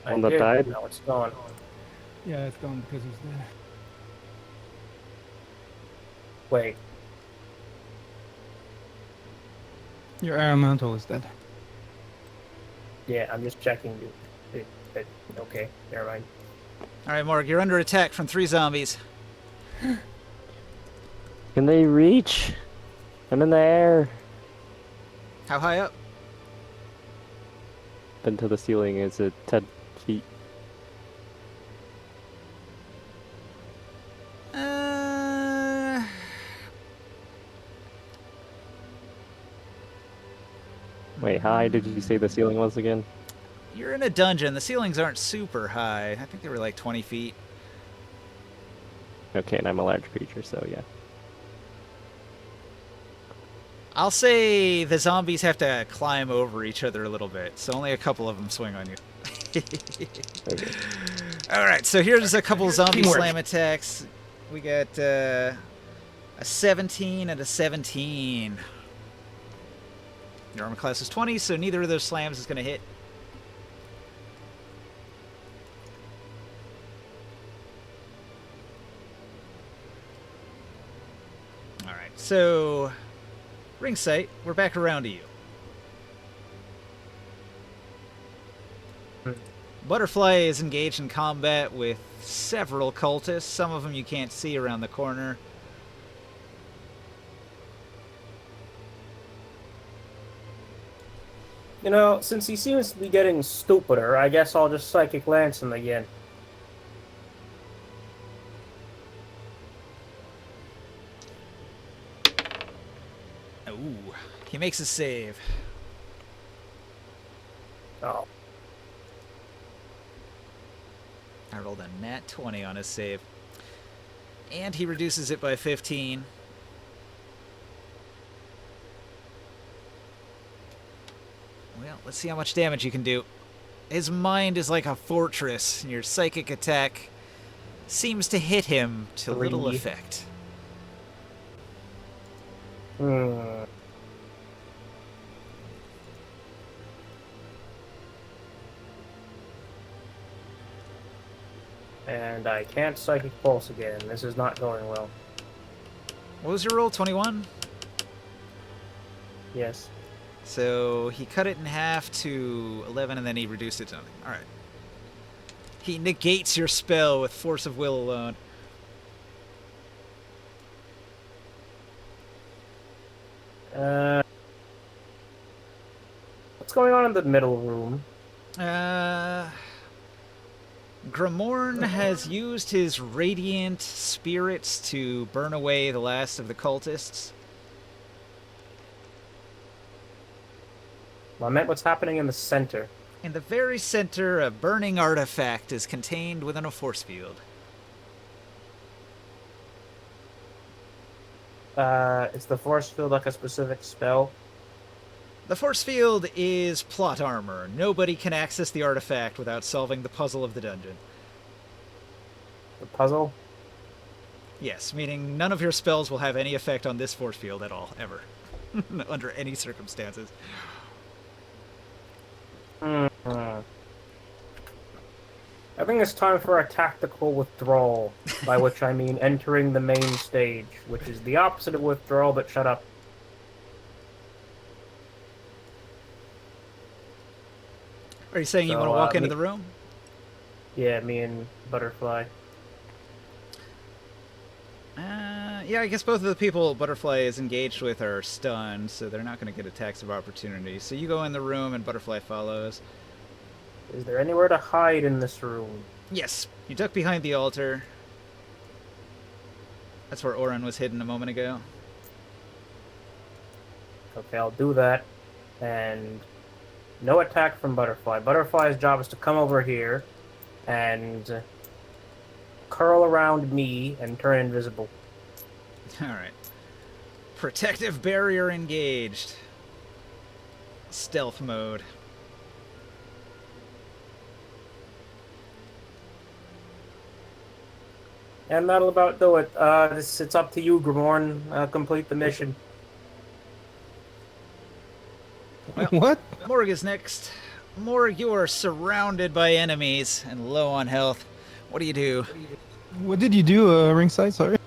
On the tide? Now it's gone. Yeah, it's gone because he's dead. Wait. Your air elemental is dead. Yeah, I'm just checking. Okay, never mind. Alright, Morg, you're under attack from 3 zombies. Can they reach? I'm in the air. How high up? Into the ceiling is it 10 feet? Wait, how high did you say the ceiling was again? You're in a dungeon. The ceilings aren't super high. I think they were like 20 feet. Okay, and I'm a large creature, so yeah. I'll say the zombies have to climb over each other a little bit, so only a couple of them swing on you. Okay. Alright, so here's a couple zombie Teamwork. slam attacks. We got a 17 and a 17. Your armor class is 20, so neither of those slams is going to hit. Alright, so ring sight, we're back around to you. Butterfly is engaged in combat with several cultists. Some of them you can't see around the corner. You know, since he seems to be getting stupider, I guess I'll just Psychic Lance him again. Ooh, he makes a save. Oh. I rolled a nat 20 on his save. And he reduces it by 15. Well, let's see how much damage you can do. His mind is like a fortress, and your psychic attack seems to hit him to little 3. effect. And I can't Psychic Pulse again. This is not going well. What was your roll? 21? Yes. So he cut it in half to 11, and then he reduced it to nothing. Alright. He negates your spell with force of will alone. What's going on in the middle room? Grimorn has used his radiant spirits to burn away the last of the cultists. Well, I meant what's happening in the center. In the very center, a burning artifact is contained within a force field. Is the force field like a specific spell? The force field is plot armor. Nobody can access the artifact without solving the puzzle of the dungeon. The puzzle? Yes, meaning none of your spells will have any effect on this force field at all, ever. Under any circumstances. I think it's time for a tactical withdrawal, by which I mean entering the main stage, which is the opposite of withdrawal, but shut up. Are you saying you So, want to walk into me- the room? Yeah, me and Butterfly. Yeah, I guess both of the people Butterfly is engaged with are stunned, so they're not going to get attacks of opportunity. So you go in the room and Butterfly follows. Is there anywhere to hide in this room? Yes, you duck behind the altar. That's where Orin was hidden a moment ago. Okay, I'll do that. And no attack from Butterfly. Butterfly's job is to come over here and curl around me and turn invisible. Alright. Protective barrier engaged. Stealth mode. And that'll about do it. It's up to you, Grimorn. Complete the mission. Well, What? Morg is next. Morg, you are surrounded by enemies and low on health. What do you do? What did you do, ringside? Sorry.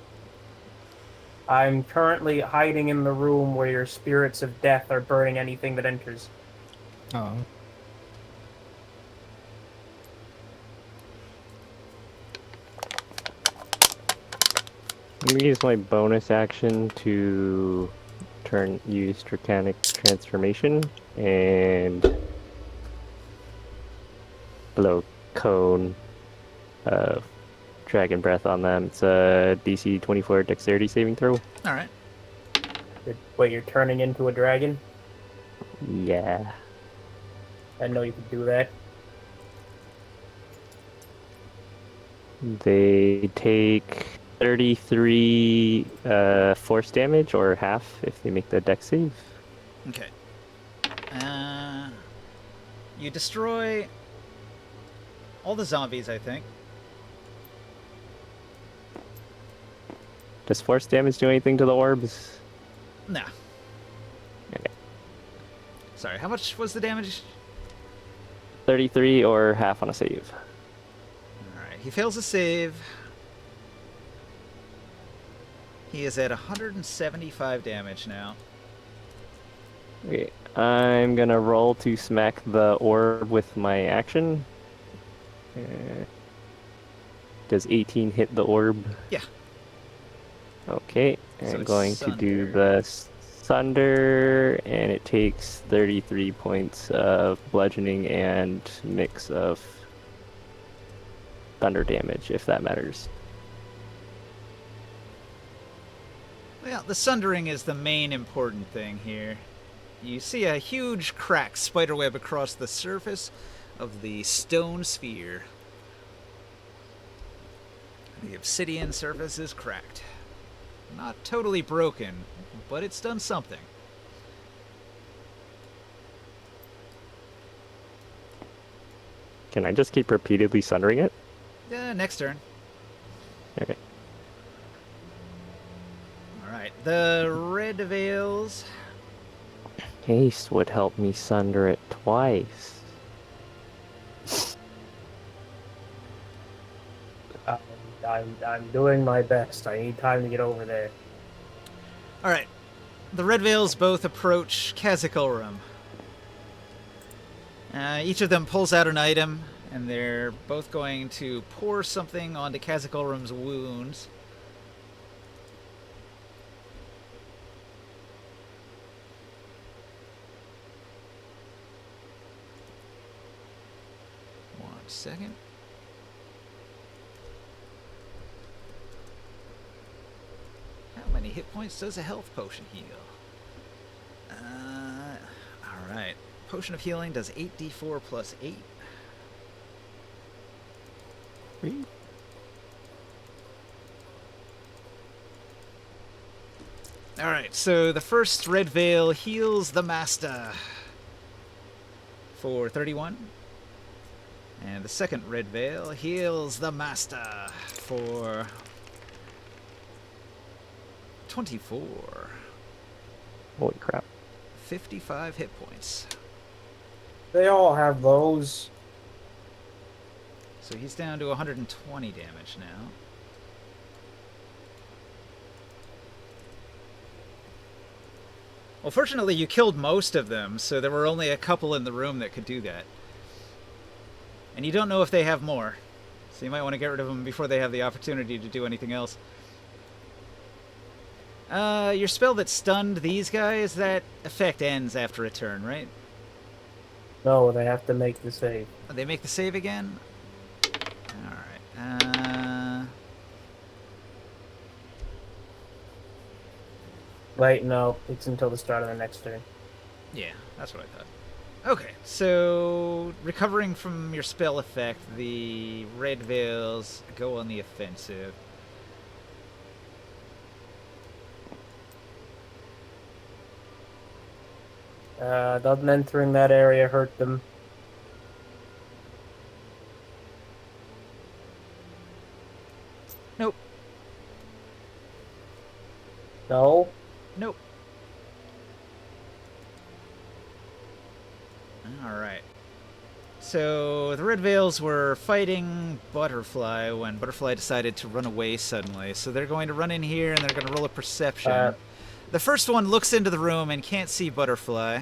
I'm currently hiding in the room where your spirits of death are burning anything that enters. Oh. I'm gonna use my bonus action to use Draconic Transformation and blow cone Dragon Breath on them. It's a DC 24 Dexterity saving throw. Alright. Wait, you're turning into a dragon? Yeah. I didn't know you could do that. They take 33 force damage, or half if they make the dex save. Okay. You destroy all the zombies, I think. Does force damage do anything to the orbs? No. Okay. Sorry, how much was the damage? 33 or half on a save. Alright, he fails a save. He is at 175 damage now. Okay, I'm gonna roll to smack the orb with my action. Does 18 hit the orb? Yeah. Okay, So I'm it's going to do Sunder. the Sunder, and it takes 33 points of bludgeoning and mix of thunder damage, if that matters. Well, the sundering is the main important thing here. You see a huge crack spiderweb across the surface of the stone sphere. The obsidian surface is cracked. Not totally broken, but it's done something. Can I just keep repeatedly sundering it? Next turn. Okay. Alright, the red veils. Haste would help me sunder it twice. I'm doing my best. I need time to get over there. Alright, the red veils both approach Kazakulrum. Each of them pulls out an item, and they're both going to pour something onto Kazakulrum's wounds. One second. How many hit points does a health potion heal? Alright. Potion of healing does 8d4 plus 8. Alright, so the first red veil heals the master for 31. And the second red veil heals the master for 24. Holy crap. 55 hit points. They all have those. So he's down to 120 damage now. Well, fortunately, you killed most of them, so there were only a couple in the room that could do that. And you don't know if they have more. So you might want to get rid of them before they have the opportunity to do anything else. Your spell that stunned these guys, that effect ends after a turn, right? No, they have to make the save. They make the save again? Alright. Wait, no, it's until the start of the next turn. Yeah, that's what I thought. Okay, so recovering from your spell effect, the red veils go on the offensive. Doesn't entering that area hurt them? Nope. No? Nope. Alright. So the red veils were fighting Butterfly when Butterfly decided to run away suddenly. So they're going to run in here and they're going to roll a perception. The first one looks into the room and can't see Butterfly.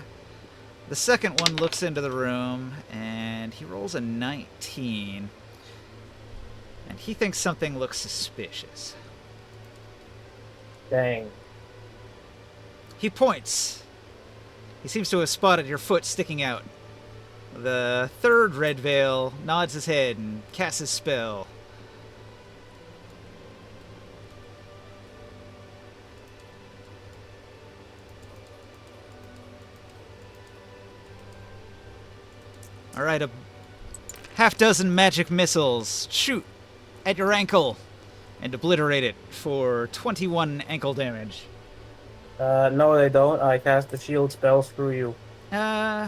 The second one looks into the room and he rolls a 19. And he thinks something looks suspicious. Dang. He points. He seems to have spotted your foot sticking out. The third red veil nods his head and casts his spell. Alright, a half-dozen magic missiles shoot at your ankle and obliterate it for 21 ankle damage. No they don't. I cast the shield spell, screw you.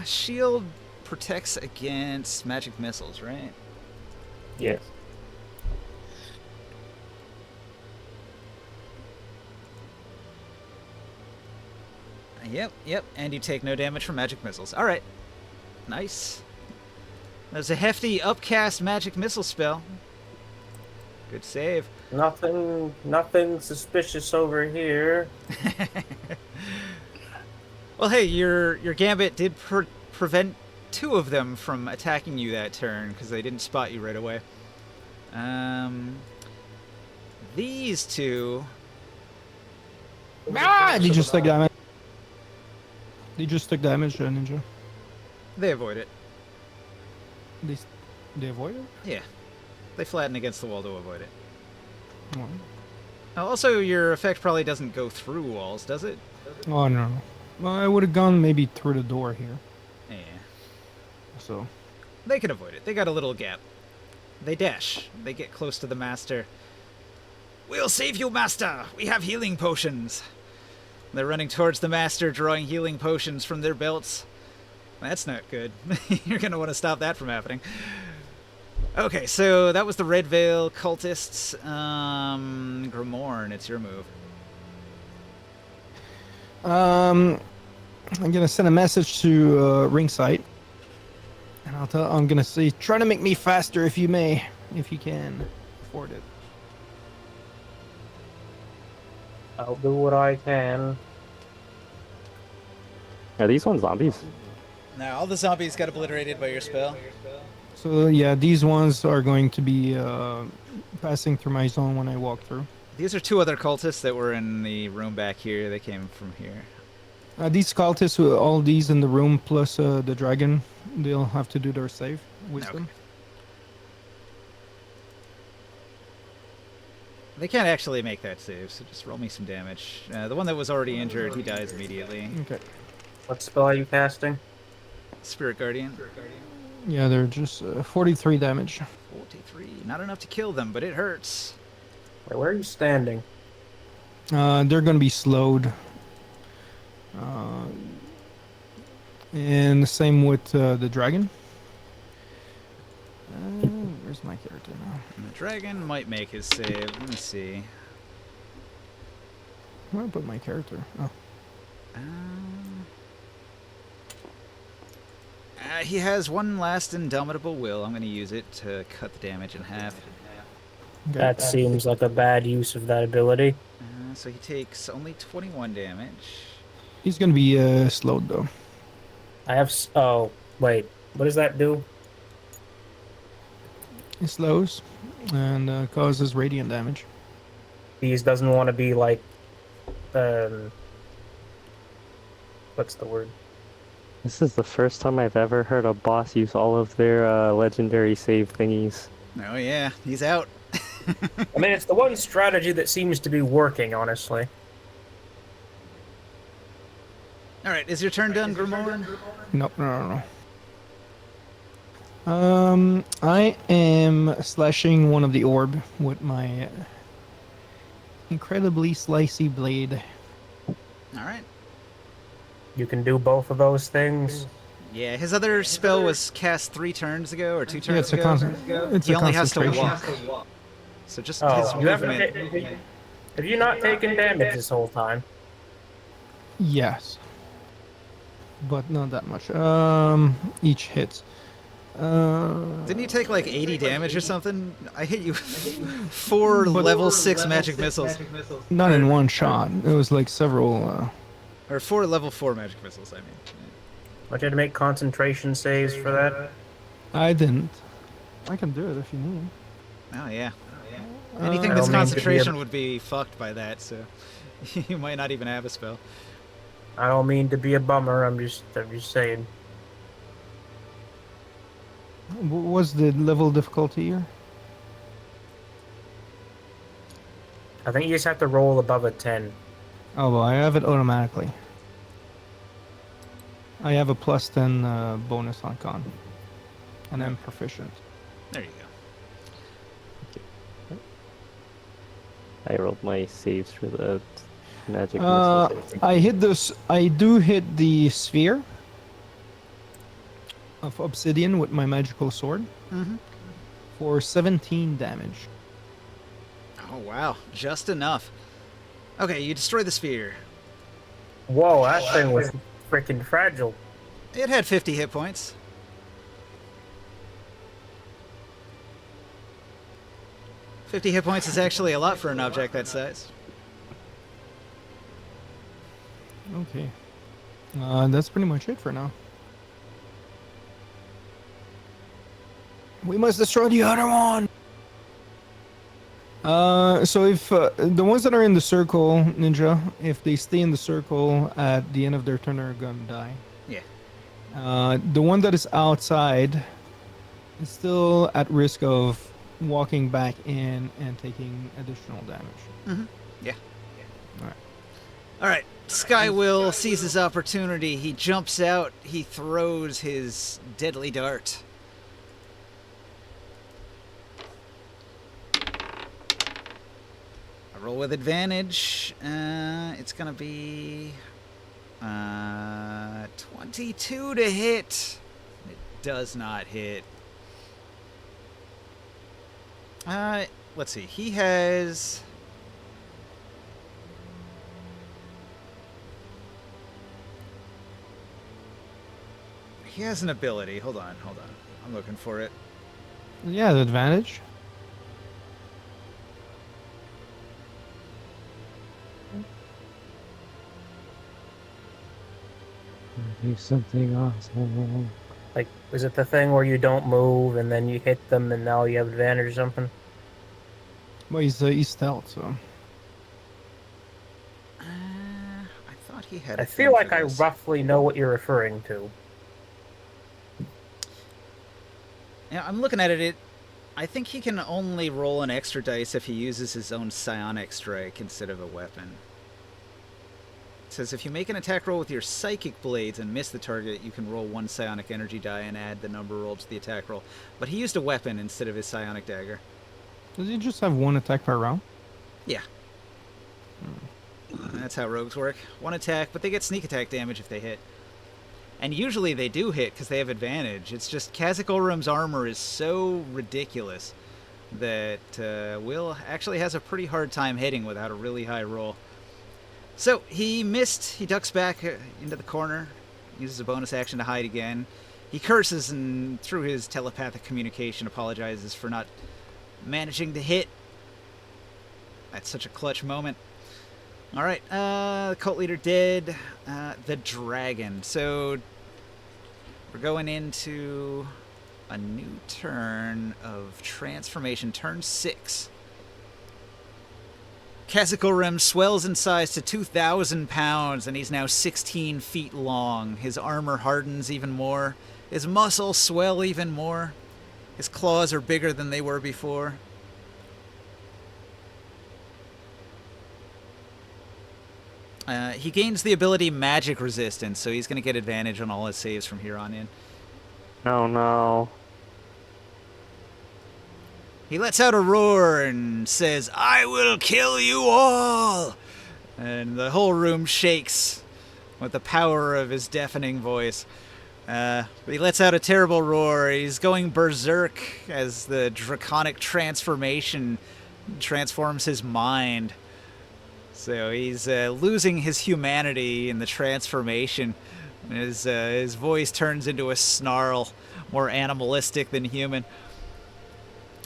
Shield protects against magic missiles, right? Yes. Yep, and you take no damage from magic missiles. Alright. Nice. There's a hefty upcast magic missile spell. Good save. Nothing suspicious over here. Well, hey, your gambit did prevent two of them from attacking you that turn because they didn't spot you right away. These two. Ah! They just took damage. They just took damage, Ninja. They avoid it. They avoid it? Yeah. They flatten against the wall to avoid it. Oh. Also, your effect probably doesn't go through walls, does it? Oh, no. Well, I would have gone maybe through the door here. Yeah. So. They can avoid it. They got a little gap. They dash. They get close to the master. We'll save you, master! We have healing potions! They're running towards the master, drawing healing potions from their belts. That's not good. You're gonna want to stop that from happening. Okay, so that was the Red Veil cultists. Grimorn, it's your move. I'm gonna send a message to Ringside, and I'm gonna say, try to make me faster if you may, if you can afford it. I'll do what I can. Are these ones zombies? Now, all the zombies got obliterated by your spell. So yeah, these ones are going to be passing through my zone when I walk through. These are two other cultists that were in the room back here. They came from here. These cultists, all these in the room, plus the dragon, they'll have to do their save. Wisdom. Okay. They can't actually make that save, so just roll me some damage. The one that was already injured, he dies immediately. Okay. What spell are you casting? Spirit Guardian. Yeah, they're just 43 damage. 43. Not enough to kill them, but it hurts. Wait, where are you standing? They're going to be slowed. And the same with the dragon. Where's my character now? And the dragon might make his save. Let me see. Where did I put my character? Oh. He has one last indomitable will. I'm going to use it to cut the damage in half. Okay. That seems like a bad use of that ability. So he takes only 21 damage. He's going to be slowed though. I have. Oh, wait. What does that do? It slows and causes radiant damage. These doesn't want to be like, what's the word? This is the first time I've ever heard a boss use all of their legendary save thingies. Oh yeah, he's out. I mean, it's the one strategy that seems to be working, honestly. All right, is your turn done, Grimoire? Nope, no. I am slashing one of the orb with my incredibly slicey blade. All right. You can do both of those things. Yeah, his other spell was cast 3 turns ago or 2 turns Yeah, it's a ago. it's He a only has to concentration. walk. So just Oh, his you haven't movement. have you not taken damage this whole time? Yes, but not that much. Each hit. Didn't you take like 80 damage or something? I hit you with 4 level 6 magic missiles. Not in one shot. It was like several. Or 4 level 4 magic missiles, I mean. Want you to make concentration saves for that? I didn't. I can do it if you need. Oh, yeah. Anything I that's don't mean to be concentration a- would be fucked by that, so you might not even have a spell. I don't mean to be a bummer. I'm just saying. What's the level difficulty here? I think you just have to roll above a 10. Oh, well, I have it automatically. I have a plus 10 bonus on con. And I'm proficient. There you go. I rolled my saves for the magic missiles. I hit this. I do hit the sphere of obsidian with my magical sword Mm-hmm. for 17 damage. Oh, wow. Just enough. Okay, you destroy the sphere. Whoa, that thing was freaking fragile. It had 50 hit points. "50 hit points is actually a lot for an object that size. Okay. That's pretty much it for now. We must destroy the other one! So if the ones that are in the circle, Ninja, if they stay in the circle at the end of their turn are gonna die. Yeah. The one that is outside is still at risk of walking back in and taking additional damage. Yeah. Alright. All right. Skywill sees his opportunity. He jumps out. He throws his deadly dart. I roll with advantage. It's going to be 22 to hit. It does not hit. Let's see. He has... He has an ability. Hold on. I'm looking for it. Yeah, the advantage. Do something awesome. Like, is it the thing where you don't move and then you hit them and now you have advantage or something? Well, he's stealth, so. I thought he had. I a feel thing like for I this. roughly know what you're referring to. Yeah, I'm looking at it. I think he can only roll an extra dice if he uses his own psionic strike instead of a weapon. It says if you make an attack roll with your psychic blades and miss the target, you can roll 1 psionic energy die and add the number rolled to the attack roll. But he used a weapon instead of his psionic dagger. Does he just have one attack per round? Yeah. That's how rogues work. 1 attack, but they get sneak attack damage if they hit. And usually they do hit because they have advantage. It's just Kazakh Olram's armor is so ridiculous that Will actually has a pretty hard time hitting without a really high roll. So he missed. He ducks back into the corner, uses a bonus action to hide again. He curses and through his telepathic communication apologizes for not managing to hit. That's such a clutch moment. All right, the cult leader dead. The dragon. So we're going into a new turn of transformation, turn 6. Kazikorim swells in size to 2,000 pounds, and he's now 16 feet long. His armor hardens even more. His muscles swell even more. His claws are bigger than they were before. He gains the ability Magic Resistance, so he's going to get advantage on all his saves from here on in. Oh no. He lets out a roar and says, "I will kill you all!" And the whole room shakes with the power of his deafening voice. He lets out a terrible roar. He's going berserk as the draconic transformation transforms his mind. So he's losing his humanity in the transformation. His voice turns into a snarl, more animalistic than human.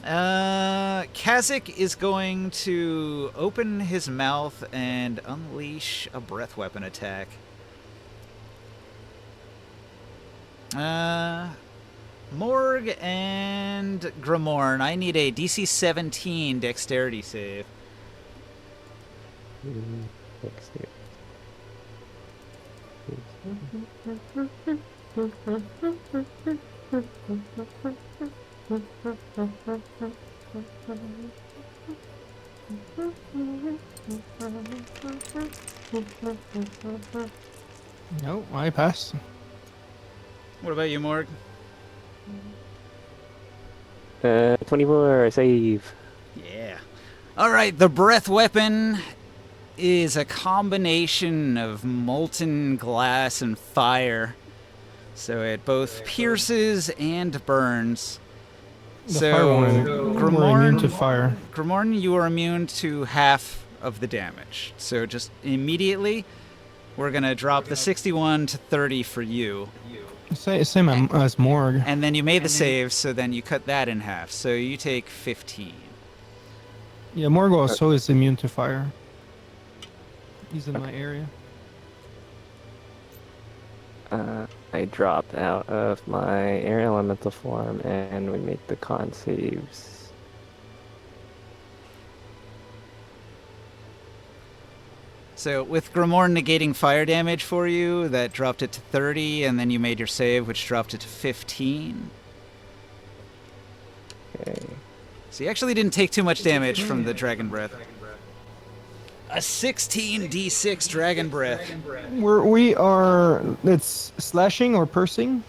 Kazik is going to open his mouth and unleash a breath weapon attack. Morg and Grimorn, I need a DC 17 dexterity save. Let's see. No, I pass. What about you, Morg? 24, I save. Yeah. Alright, the breath weapon is a combination of molten glass and fire. So it both pierces and burns. The So, fire one, we're immune to fire. Grimorn, you are immune to half of the damage. So just immediately, we're going to drop the 61 to 30 for you. Same as Morg. And then you made the save, so then you cut that in half. So you take 15. Yeah, Morg also is immune to fire. He's in my area. I drop out of my air elemental form and we make the con saves. So with Grimorn negating fire damage for you, that dropped it to 30, and then you made your save, which dropped it to 15. Okay. So you actually didn't take too much damage from the Dragon Breath. A 16d6 Dragon Breath. It's slashing or piercing?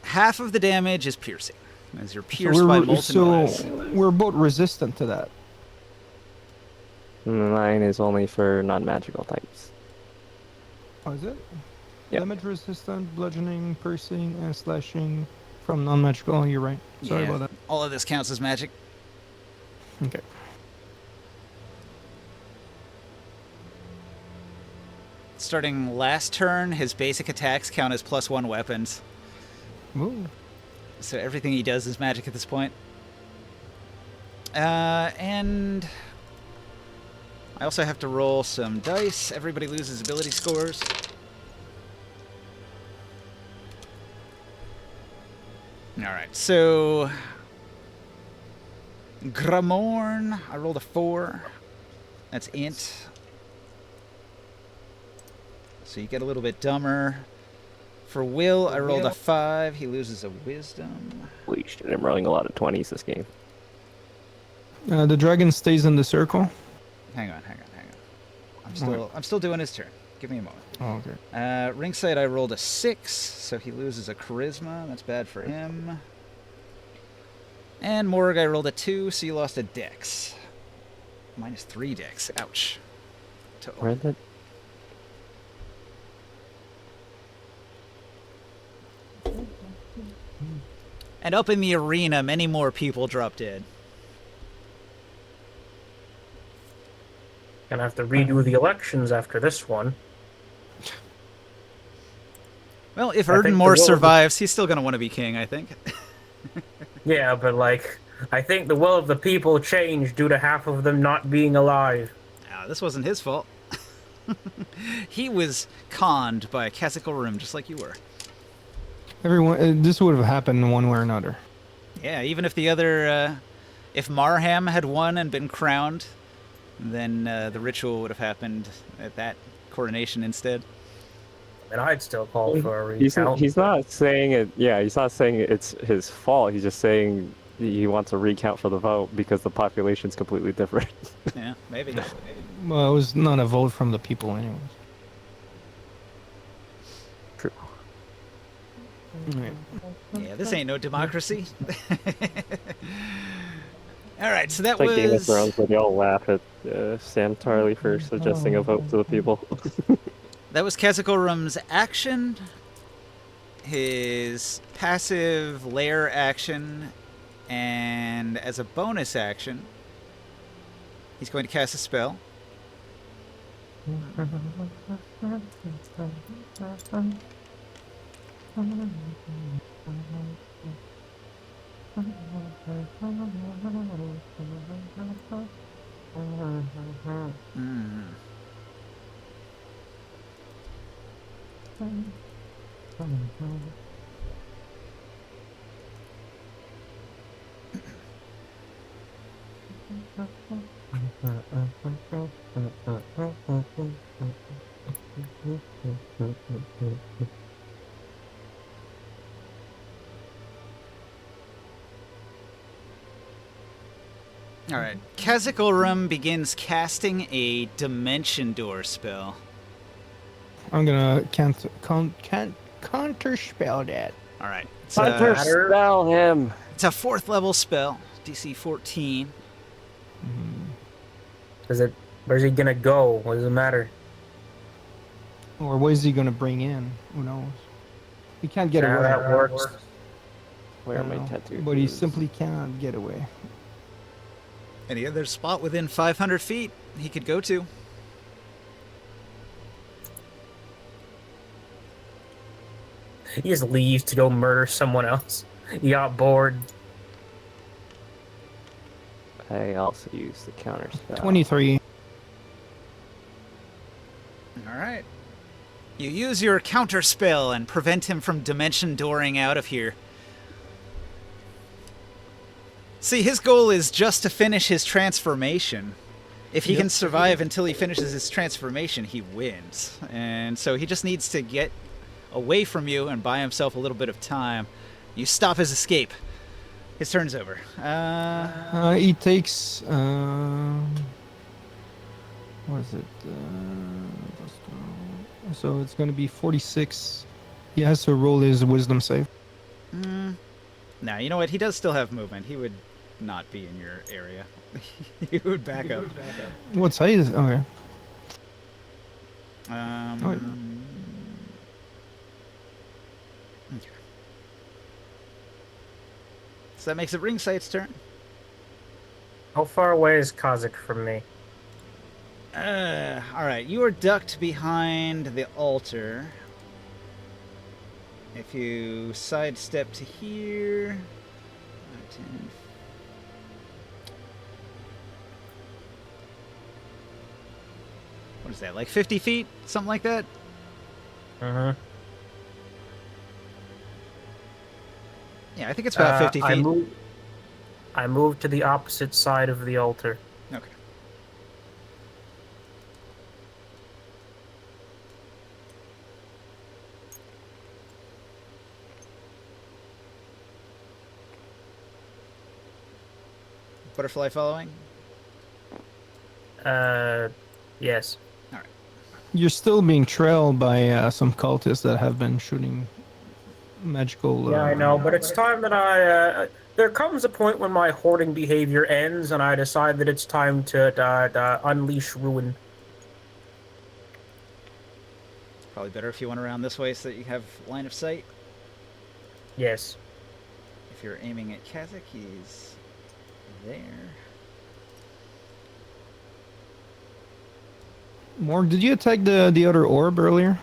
Half of the damage is piercing, as you're So pierced by molten glass. we're both resistant to that. Mine is only for non-magical types. Oh, is it? Yep. Damage resistant, bludgeoning, piercing, and slashing from non-magical. Oh, you're right. Sorry about that. All of this counts as magic. Okay. Starting last turn, his basic attacks count as +1 weapons. Ooh. So everything he does is magic at this point. And I also have to roll some dice. Everybody loses ability scores. Alright, so Grimorn, I rolled a 4. That's int. So you get a little bit dumber. For Will, I rolled a 5. He loses a wisdom. Holy shit, I'm rolling a lot of 20s this game. The dragon stays in the circle. Hang on. I'm still doing his turn. Give me a moment. Oh, okay. Ringside, I rolled a 6, so he loses a charisma. That's bad for him. And Morg, I rolled a 2, so you lost a dex. -3 dex. Ouch. Where the... And up in the arena, many more people dropped dead. Gonna have to redo the elections after this one. Well, if I think Erdenmore the will- survives, he's still going to want to be king, I think. Yeah, but like, I think the will of the people changed due to half of them not being alive. This wasn't his fault. He was conned by a Kazikorim, just like you were. Everyone, this would have happened one way or another. Yeah, even if the other, if Marham had won and been crowned, then the ritual would have happened at that coronation instead. And I'd still call for a He's recount. he's not saying it. Yeah, he's not saying it's his fault. He's just saying he wants a recount for the vote because the population's completely different. Yeah, maybe. Well, it was not a vote from the people, anyways. True. Right. Yeah, this ain't no democracy. All right, so that It's like Game of was Thrones where they all laugh at Sam Tarley for suggesting a vote to the people. that was Kazakorum's action. His passive lair action, and as a bonus action, he's going to cast a spell. Mm. All right, Kazakorum begins casting a Dimension Door spell. I'm gonna counterspell that. All right, it's Hunter, a, spell him. it's a 4th level spell, DC 14. Where's he gonna go? What does it matter? Or what is he gonna bring in? Who knows? He can't get How away. that works. Where I are my know, tattoos? but he simply cannot get away. Any other spot within 500 feet he could go to? He just leaves to go murder someone else. He got bored. I also use the counter spell. 23. All right. You use your counter spell and prevent him from dimension dooring out of here. See, his goal is just to finish his transformation. If he can survive until he finishes his transformation, he wins. And so he just needs to get away from you and buy himself a little bit of time. You stop his escape. His turn's over. He takes. What is it? So it's going to be 46. He has to roll his wisdom save. Now, you know what? He does still have movement. He would not be in your area. He would back up. What size? Okay. Okay. So that makes it Ringsight's turn. How far away is Kazakh from me? All right, you are ducked behind the altar. If you sidestep to here, 10. What is that? Like 50 feet, something like that. Mm-hmm. Yeah, I think it's about 50 feet. I moved to the opposite side of the altar. Okay. Butterfly following? Yes. You're still being trailed by some cultists that have been shooting magical. Yeah, I know, but it's time that I. There comes a point when my hoarding behavior ends, and I decide that it's time to unleash ruin. Probably better if you went around this way so that you have line of sight. Yes. If you're aiming at Kazakh, he's there. Morg, did you attack the other orb earlier?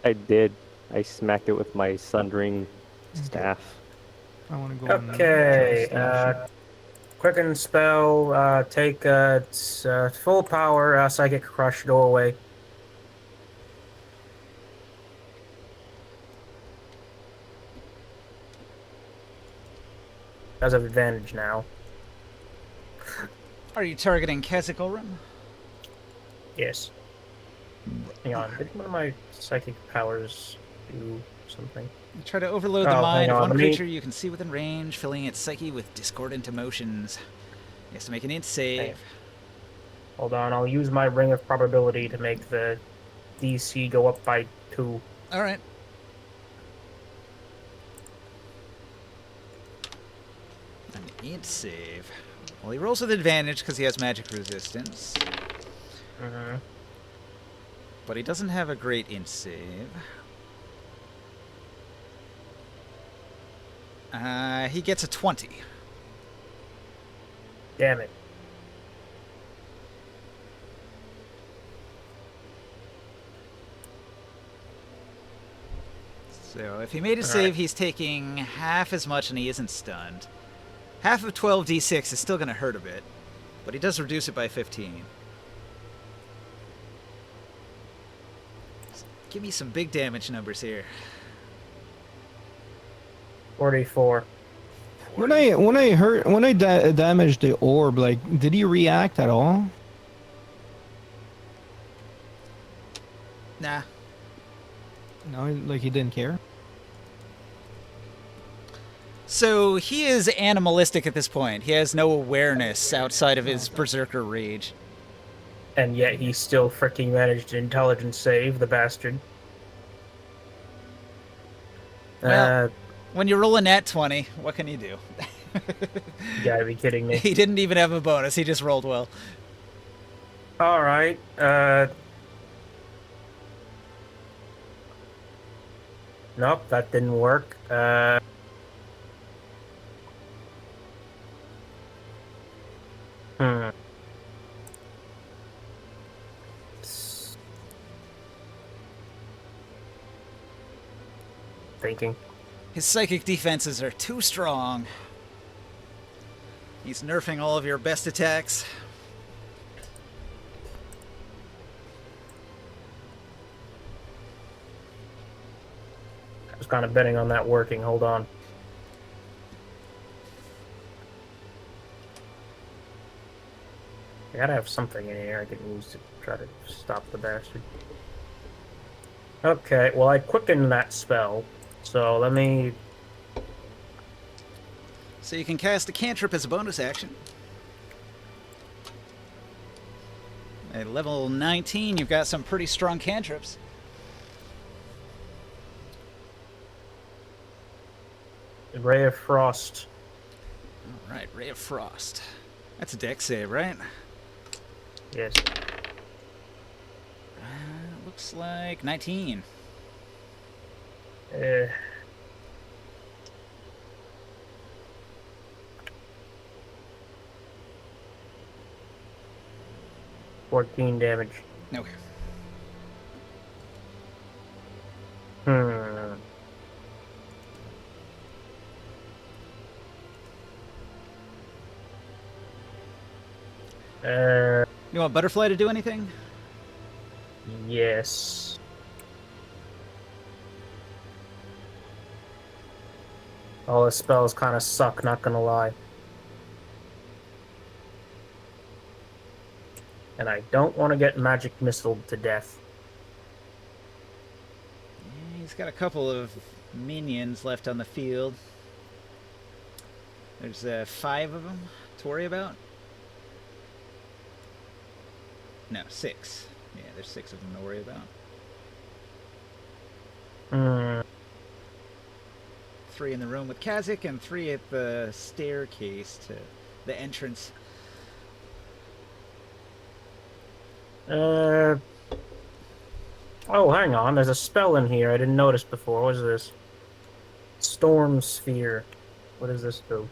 I did. I smacked it with my sundering staff. I want to go. Okay. Quicken spell. Take its full power. Psychic crush. Go away. Does have advantage now. Are you targeting Kazikorum? Yes. Hang on. Did one of my psychic powers do something? You try to overload the Oh, hang mind of on, one let me- creature you can see within range, filling its psyche with discordant emotions. He has to make an int save. Hold on, I'll use my ring of probability to make the DC go up by 2. All right. An int save. Well, he rolls with advantage because he has magic resistance, Mm-hmm. but he doesn't have a great int save. He gets a 20. Damn it. So if he made a All save, right. he's taking half as much and he isn't stunned. Half of 12d6 is still going to hurt a bit, but he does reduce it by 15. Give me some big damage numbers here. 44. When I damaged the orb, like, did he react at all? Nah. No, like he didn't care. So he is animalistic at this point. He has no awareness outside of his berserker rage. And yet he still freaking managed an intelligence save, the bastard. Well- When you roll a nat 20, what can you do? You gotta be kidding me. He didn't even have a bonus. He just rolled well. Alright, nope, that didn't work. Hmm. Thinking. His psychic defenses are too strong. He's nerfing all of your best attacks. I was kind of betting on that working. Hold on. I gotta have something in here I can use to try to stop the bastard. Okay, well I quickened that spell, so let me... So you can cast a cantrip as a bonus action. At level 19, you've got some pretty strong cantrips. Ray of Frost. All right, Ray of Frost. That's a dex save, right? Yes. Looks like 19. Uh, $14 damage. Okay. Hmm. You want Butterfly to do anything? Yes. All the spells kind of suck, not gonna lie. And I don't want to get magic missiled to death. Yeah, he's got a couple of minions left on the field. There's 5 of them to worry about. No, 6. Yeah, there's 6 of them to worry about. Hmm. 3 in the room with Kazik and 3 at the staircase to the entrance. Oh, hang on. There's a spell in here I didn't notice before. What is this? Storm Sphere. What does this do?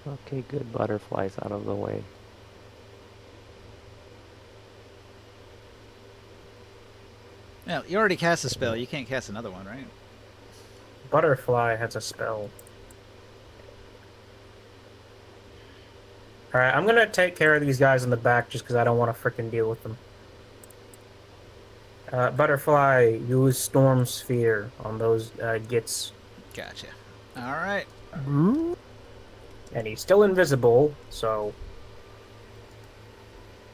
Okay, good. Butterflies out of the way. Well, you already cast a spell. You can't cast another one, right? Butterfly has a spell. Alright, I'm gonna take care of these guys in the back just because I don't want to frickin' deal with them. Butterfly, use Storm Sphere on those gits. Gotcha. All right. And he's still invisible, so...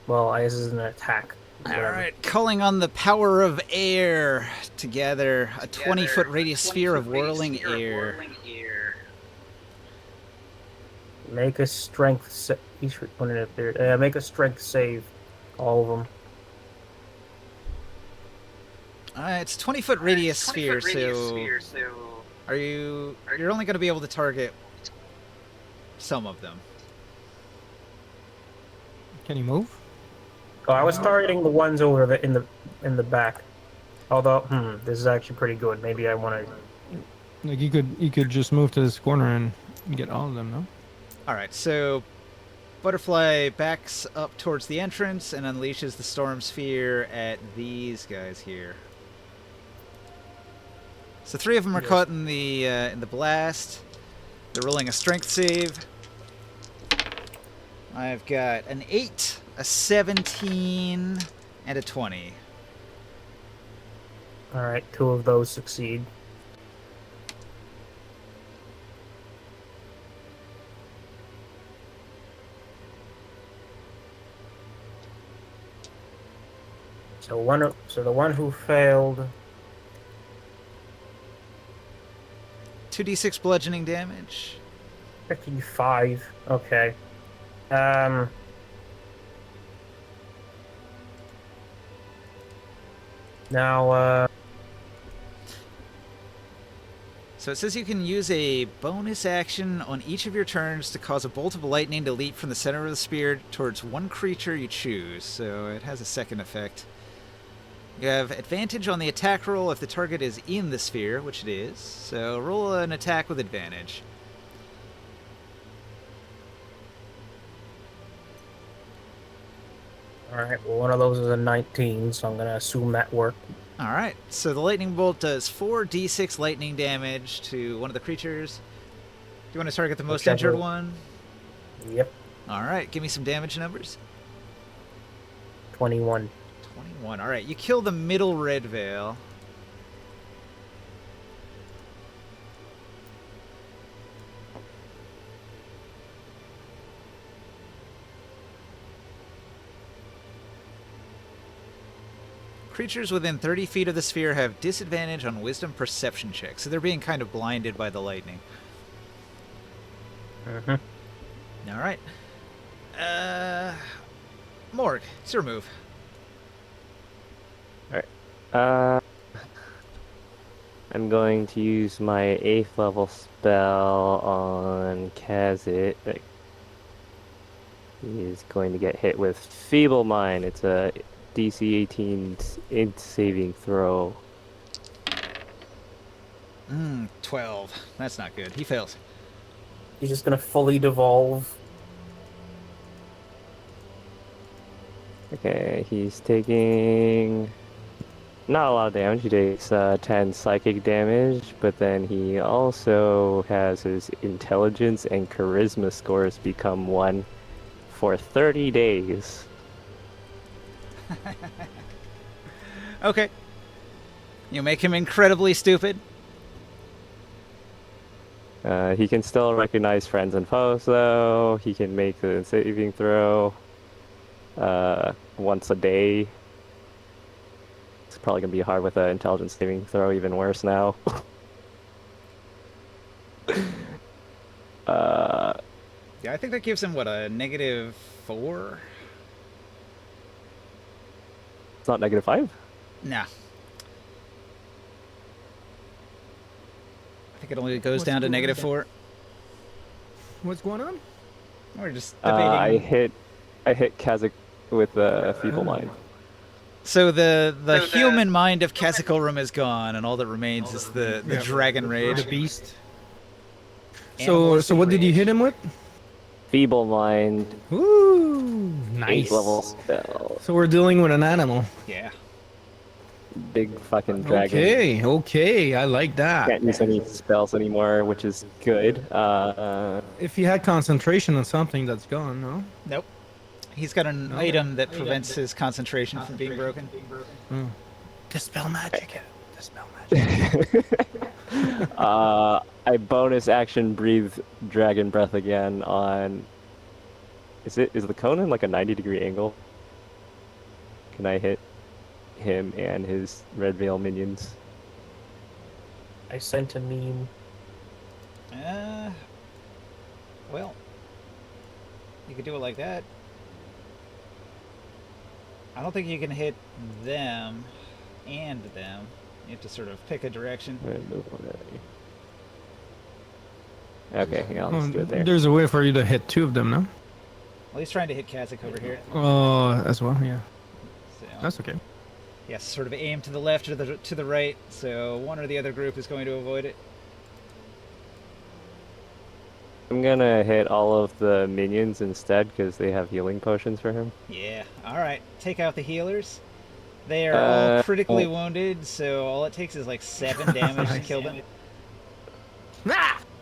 Well, I guess this is an attack. All Whatever. right. Calling on the power of air to gather a 20-foot radius sphere of whirling air. Make a strength each when it appeared. Make a strength save, all of them. It's a 20-foot radius sphere, so you're only going to be able to target some of them. Can he move? Oh, I was targeting the ones over in the back. Although, this is actually pretty good. Maybe I want to. Like you could just move to this corner and get all of them, no? All right, so Butterfly backs up towards the entrance and unleashes the Storm Sphere at these guys here. So 3 of them are caught in the blast. They're rolling a strength save. I've got an 8, a 17, and a 20. Alright, 2 of those succeed. So the one who failed... 2d6 bludgeoning damage. 55. Okay. Now, So it says you can use a bonus action on each of your turns to cause a bolt of lightning to leap from the center of the spear towards one creature you choose. So it has a second effect. You have advantage on the attack roll if the target is in the sphere, which it is. So roll an attack with advantage. alright, well, one of those is a 19, so I'm going to assume that worked. Alright, so the lightning bolt does 4d6 lightning damage to one of the creatures. Do you want to target the most injured one? Yep, Alright, give me some damage numbers. 21. 21. Alright, you kill the middle red veil. Creatures within 30 feet of the sphere have disadvantage on wisdom perception checks, so they're being kind of blinded by the lightning. Alright. Morg, it's your move. I'm going to use my 8th level spell on Kazit. He's going to get hit with Feeble Mind. It's a DC 18 int saving throw. 12. That's not good. He fails. He's just going to fully devolve. Okay, he's taking not a lot of damage. He takes 10 psychic damage, but then he also has his intelligence and charisma scores become 1 for 30 days. Okay. You make him incredibly stupid. He can still recognize friends and foes, though. He can make the saving throw once a day. It's probably going to be hard with an intelligence saving throw, even worse now. Yeah, I think that gives him, what, a -4? It's not -5? Nah. I think it only goes down to -4. What's going on? We're just debating. I hit Kazakh with a Feeble Mind. So the human mind of Kazakhorum is gone, and all that remains is the dragon rage. The beast. So what did you hit him with? Feeble Mind. Ooh, 8th nice. level spell. So we're dealing with an animal. Yeah. Big fucking dragon. Okay, I like that. Can't use any spells anymore, which is good. If he had concentration on something, that's gone, no? Nope. He's got an item that prevents his concentration from being broken. Dispel magic. Dispel magic. I bonus action breathe dragon breath again on. Is the Conan like a 90-degree angle? Can I hit him and his red veil minions? I sent a meme. Well, you could do it like that. I don't think you can hit them and them. You have to sort of pick a direction. Okay, yeah, let's do it there. There's a way for you to hit 2 of them, no? Well, he's trying to hit Kazik over here. Oh, as well, yeah. So, That's okay. yes, sort of aim to the left or to the right, so one or the other group is going to avoid it. I'm gonna hit all of the minions instead because they have healing potions for him. Yeah, alright. Take out the healers. They are all critically well- wounded, so all it takes is like 7 damage to kill them.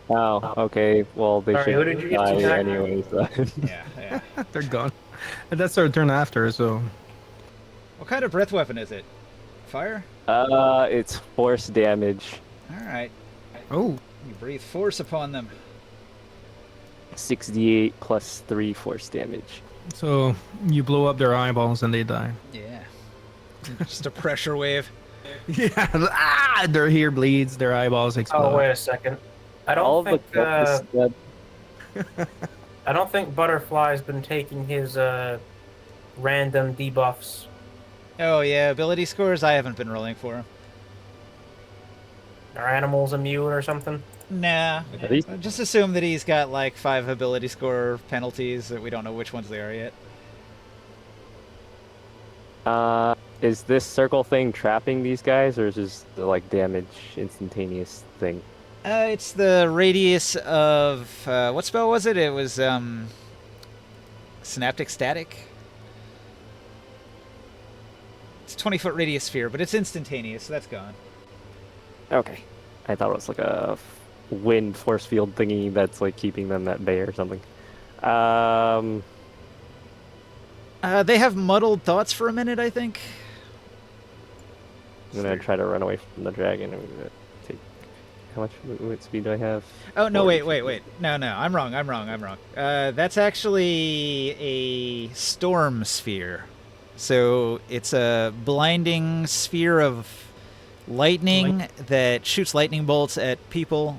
Oh, okay. Well, they Sorry, who should did you get die to attack? anyways. Then. Yeah. They're gone. And that's our turn after, so... What kind of breath weapon is it? Fire? It's force damage. Alright. Oh. You breathe force upon them. 68 plus 3 force damage. So, you blow up their eyeballs and they die. Yeah. Just a pressure wave. Yeah, their ear bleeds, their eyeballs explode. Oh, wait a second. I All don't of the think. I don't think Butterfly's been taking his random debuffs. Oh yeah, ability scores? I haven't been rolling for him. Are animals immune or something? Nah. Are these- Just assume that he's got like 5 ability score penalties that we don't know which ones they are yet. Is this circle thing trapping these guys, or is this the like damage instantaneous thing? It's the radius of what spell was it? It was Synaptic Static. It's 20-foot radius sphere, but it's instantaneous, so that's gone. Okay, I thought it was like a wind force field thingy that's like keeping them at bay or something. They have muddled thoughts for a minute, I think. I'm gonna try to run away from the dragon. I'm gonna take. How much movement speed do I have? Oh no! 40. Wait! No, I'm wrong. That's actually a storm sphere. So it's a blinding sphere of lightning that shoots lightning bolts at people.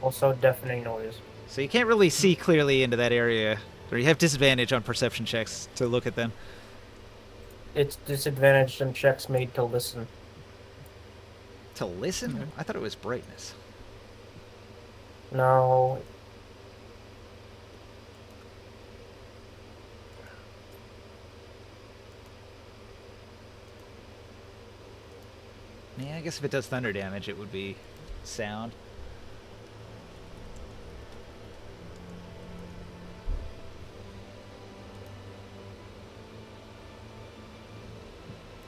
Also, deafening noise. So you can't really see clearly into that area, or you have disadvantage on perception checks to look at them. It's disadvantaged in checks made to listen. To listen? I thought it was brightness. No. Yeah, I guess if it does thunder damage, it would be sound.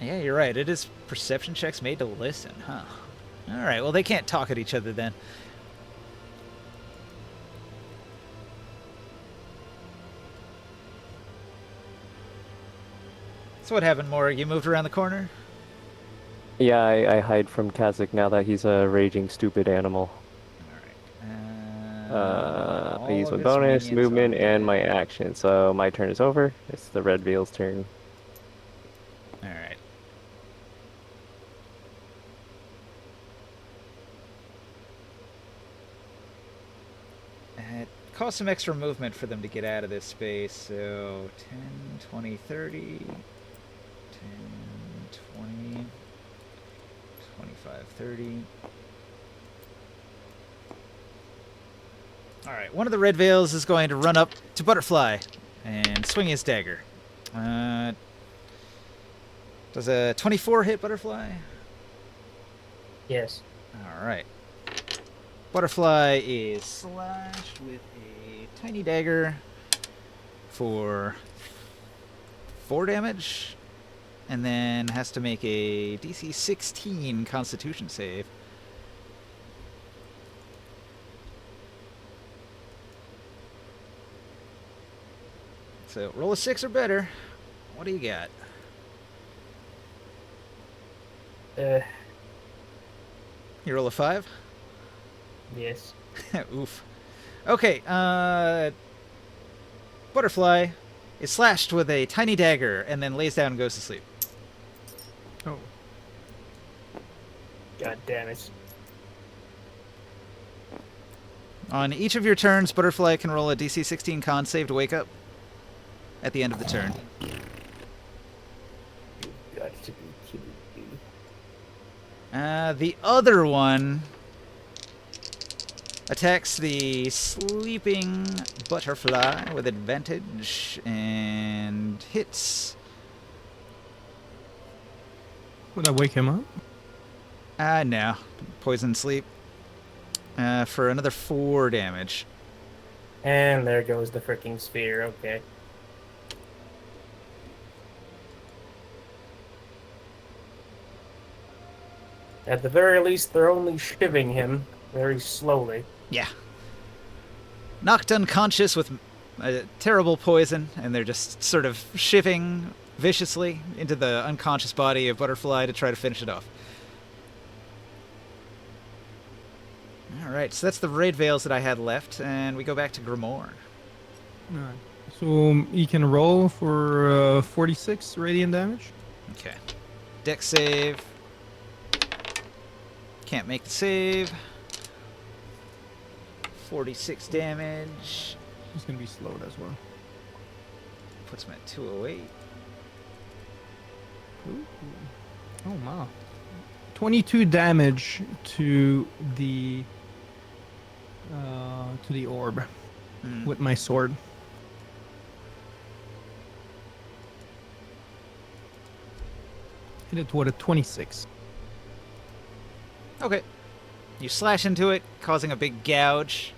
Yeah, you're right. It is perception checks made to listen, huh? Alright, well, they can't talk at each other then. So what happened, Morg? You moved around the corner? Yeah, I hide from Kazik now that he's a raging stupid animal. Alright. I use my bonus, movement, and my action. So my turn is over. It's the Red Veil's turn. Alright. It costs some extra movement for them to get out of this space, so 10, 20, 30, 10, 20, 25, 30. Alright, one of the Red Veils is going to run up to Butterfly and swing his dagger. Does a 24 hit Butterfly? Yes. Alright. Butterfly is slashed with a tiny dagger for 4 damage, and then has to make a DC 16 Constitution save. So roll a 6 or better. What do you got? Uh, You roll a 5? yes. Oof. Okay, Butterfly is slashed with a tiny dagger and then lays down and goes to sleep. Oh. God damn it. On each of your turns, Butterfly can roll a DC 16 con save to wake up at the end of the turn. Got to be kidding me. The other one attacks the sleeping butterfly with advantage and hits. Would I wake him up? No. Poison sleep. For another 4 damage. And there goes the freaking sphere. Okay. At the very least, they're only shivving him very slowly. Yeah. Knocked unconscious with a terrible poison, and they're just sort of shivving viciously into the unconscious body of Butterfly to try to finish it off. Alright, so that's the raid veils that I had left, and we go back to Grimoire. Alright. So he can roll for 46 radiant damage. Okay. Dex save. Can't make the save. 46 damage. He's gonna be slowed as well. Puts him at 208. Ooh. Oh wow. 22 damage to the orb with my sword. Hit it with a 26. Okay. You slash into it, causing a big gouge.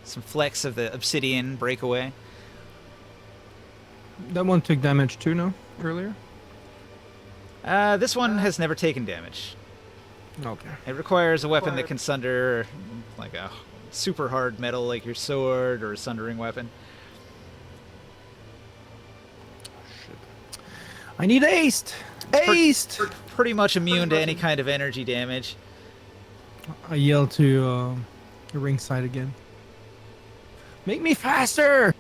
Some flecks of the obsidian break away. That one took damage too, no? Earlier? This one has never taken damage. Okay. It requires a weapon that can sunder, like a super hard metal like your sword or a sundering weapon. Shit. I need aced! Aced! Pretty much immune to any kind of energy damage. I yell to ringside again. Make me faster!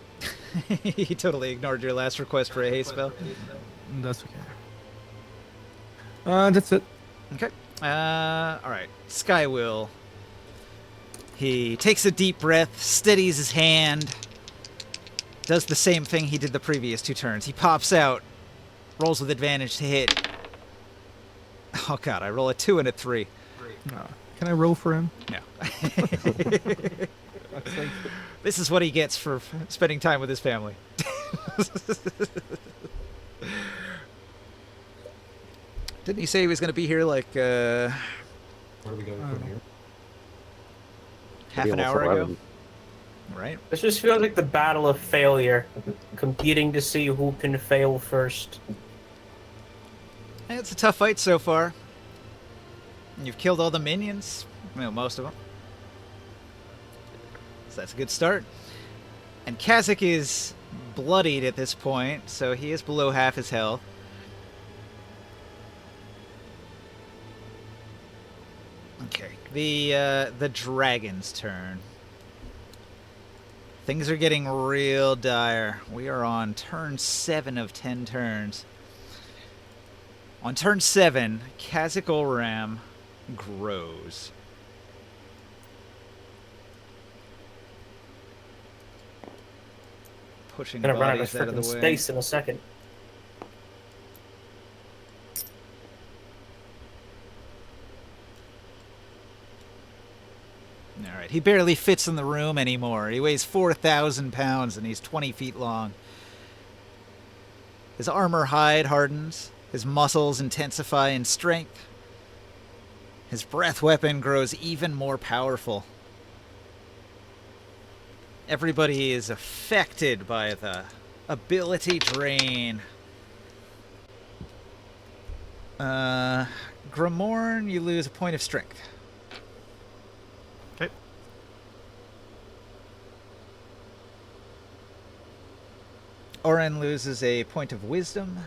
He totally ignored your last request for a haste spell. That's okay. That's it. Okay. Alright. Skywill. He takes a deep breath, steadies his hand, does the same thing he did the previous 2 turns. He pops out, rolls with advantage to hit. Oh god, I roll a 2 and a 3. Can I roll for him? No. This is what he gets for spending time with his family. Didn't he say he was going to be here like Where are we going from here? half Maybe an almost hour ago? 11. Right? This just feels like the battle of failure, competing to see who can fail first. It's a tough fight so far. You've killed all the minions. Well, most of them. So that's a good start. And Kazakh is bloodied at this point, so he is below half his health. Okay, the dragon's turn. Things are getting real dire. We are on turn 7 of 10 turns. On turn 7, Kazakh Olram grows. Pushing Gonna run out of bodies out of the freaking way. space in a second. Alright, he barely fits in the room anymore. He weighs 4,000 pounds and he's 20 feet long. His armor hide hardens. His muscles intensify in strength. His breath weapon grows even more powerful. Everybody is affected by the ability drain. Grimorn, you lose a point of strength. Okay. Oren loses a point of wisdom.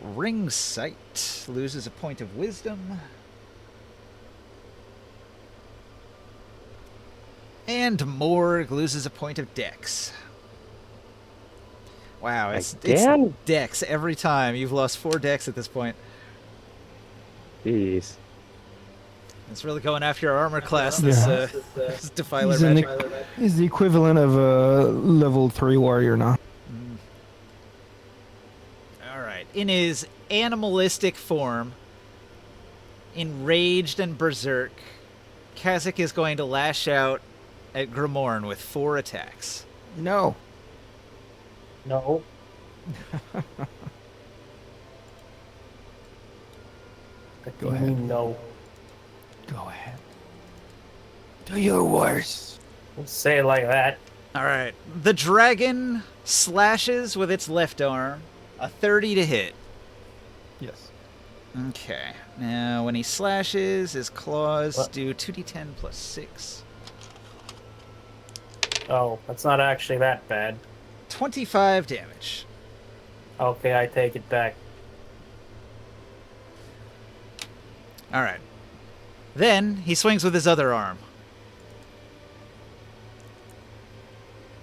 Ring Sight loses a point of wisdom. And Morg loses a point of dex. Wow, it's Again? dex every time. You've lost 4 dex at this point. Jeez. It's really going after your armor class, Yeah. this Defiler He's, magic. he's the equivalent of a level 3 warrior now. Alright. In his animalistic form, enraged and berserk, Kazakh is going to lash out at Grimorn with 4 attacks. No. No. Go ahead. No. Go ahead. Do your worst. Don't say it like that. Alright. The dragon slashes with its left arm. A 30 to hit. Yes. Okay. Now, when he slashes, his claws What? do 2d10 plus 6. Oh, that's not actually that bad. 25 damage. Okay, I take it back. Alright. Then, he swings with his other arm.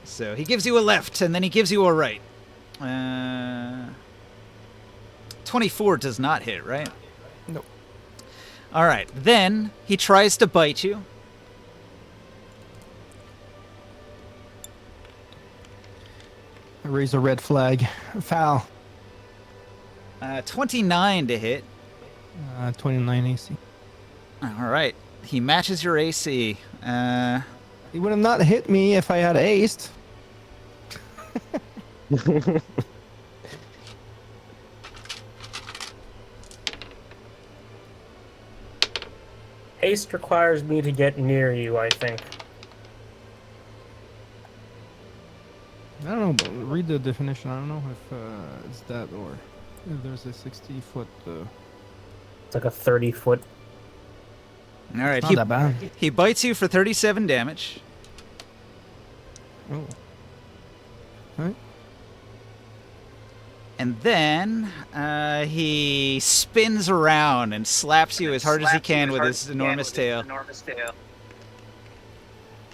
So, he gives you a left, and then he gives you a right. 24 does not hit, right? Nope. Alright, then, he tries to bite you. I raise a red flag. Foul. 29 to hit. 29 AC. Alright, he matches your AC. He would have not hit me if I had aced. Haste requires me to get near you, I think. I don't know, but read the definition. I don't know if it's that or if there's a 60-foot. It's like a 30-foot. Alright, Not that bad. he bites you for 37 damage. Oh. Alright. And then he spins around and slaps you as hard as he can with his enormous tail.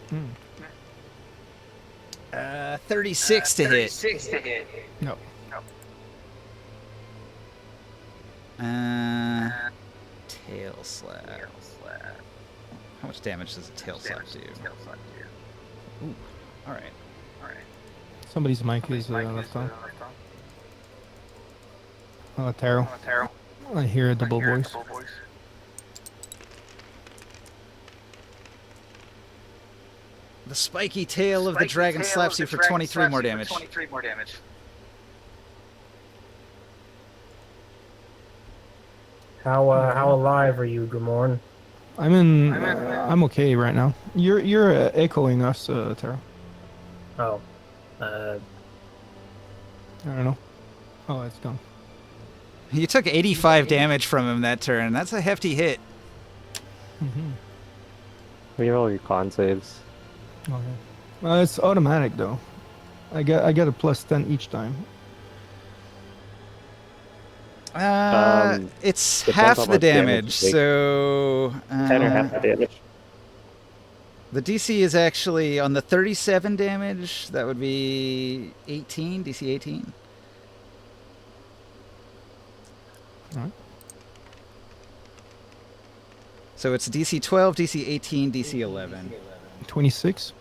Hmm. 36 to hit. No. Tail slap. How much damage does a tail slap do? Ooh, alright. Somebody's mic is left on. Oh, Taro. I hear a double voice. The spiky tail of the dragon slaps you for 23 more damage. How alive are you, Grimorn? I'm okay right now. You're echoing us, Taro. Oh. I don't know. Oh, it's gone. You took 85 damage from him that turn. That's a hefty hit. Mm-hmm. We have all your con saves. Okay. It's automatic though. I get a plus 10 each time. It's depends half how the much damage damage, you take. so 10 or half the damage. the DC is actually on the 37 damage. That would be 18, DC 18. Alright. So it's DC 12, DC 18, DC 11. 26.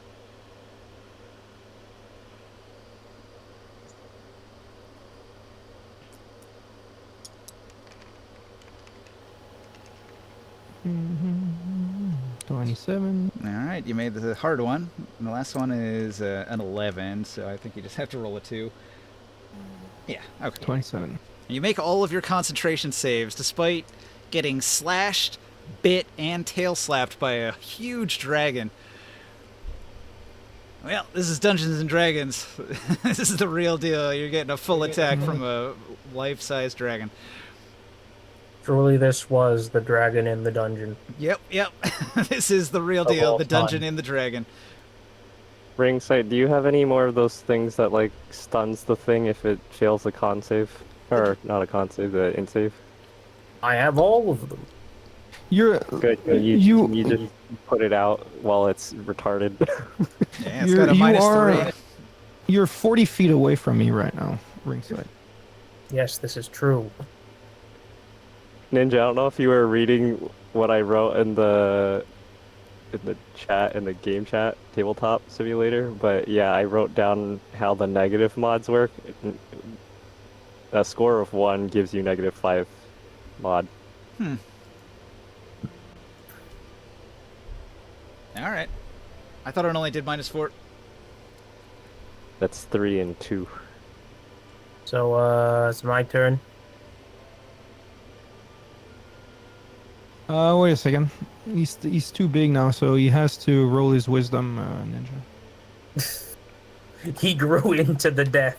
Mm-hmm. 27. All right, you made the hard one. And the last one is an 11, so I think you just have to roll a 2. Yeah, okay. 27. You make all of your concentration saves despite getting slashed, bit, and tail slapped by a huge dragon. Well, this is Dungeons and Dragons. This is the real deal. You're getting a full attack from a life-size dragon. Truly, this was the dragon in the dungeon. Yep. This is the real Of deal. all The dungeon time. in the dragon. Ring sight, do you have any more of those things that like stuns the thing if it fails a con save? Or not a con save, the int save. I have all of them. You're Good. You just put it out while it's retarded. Yeah, it's got a -3. You're 40 feet away from me right now, ringside. Yes, this is true. Ninja, I don't know if you were reading what I wrote in the chat, in the game chat, tabletop simulator, but yeah, I wrote down how the negative mods work. A score of 1 gives you -5 mod. All right. I thought it only did -4. That's 3 and 2. So, it's my turn. Wait a second. He's too big now, so he has to roll his wisdom, ninja. He grew into the death.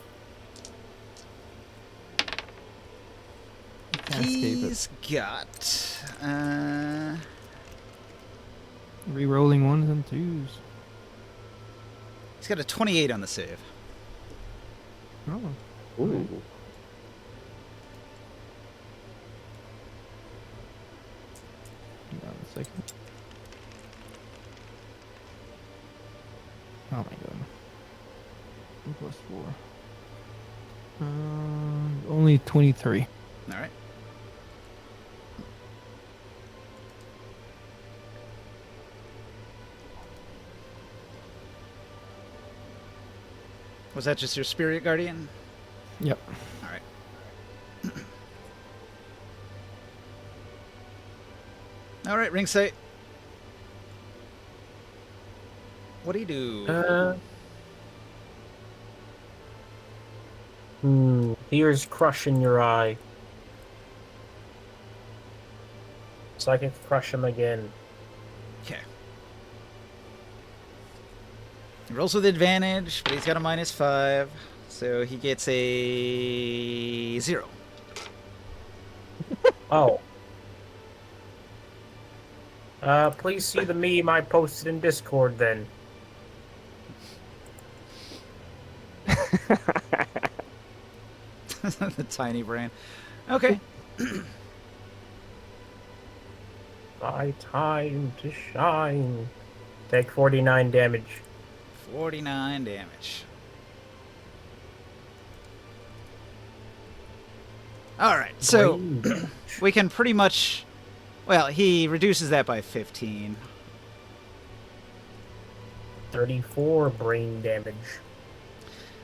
Can't escape it. He's got Re-rolling ones and twos. he's got a 28 on the save. Oh. Ooh. Hang on a second. Oh my god. 2 plus 4. Only 23. All right. Was that just your spirit guardian? Yep. All right. All right, ring sight. What do you do? Here's crush in your eye. So I can crush him again. Okay. He rolls with advantage, but he's got a -5, so he gets a 0. Oh. Please see the meme I posted in Discord then. The tiny brain. Okay. My time to shine. Take 49 damage. 49 damage. All right, so Brain damage. we can pretty much... Well, he reduces that by 15. 34 brain damage.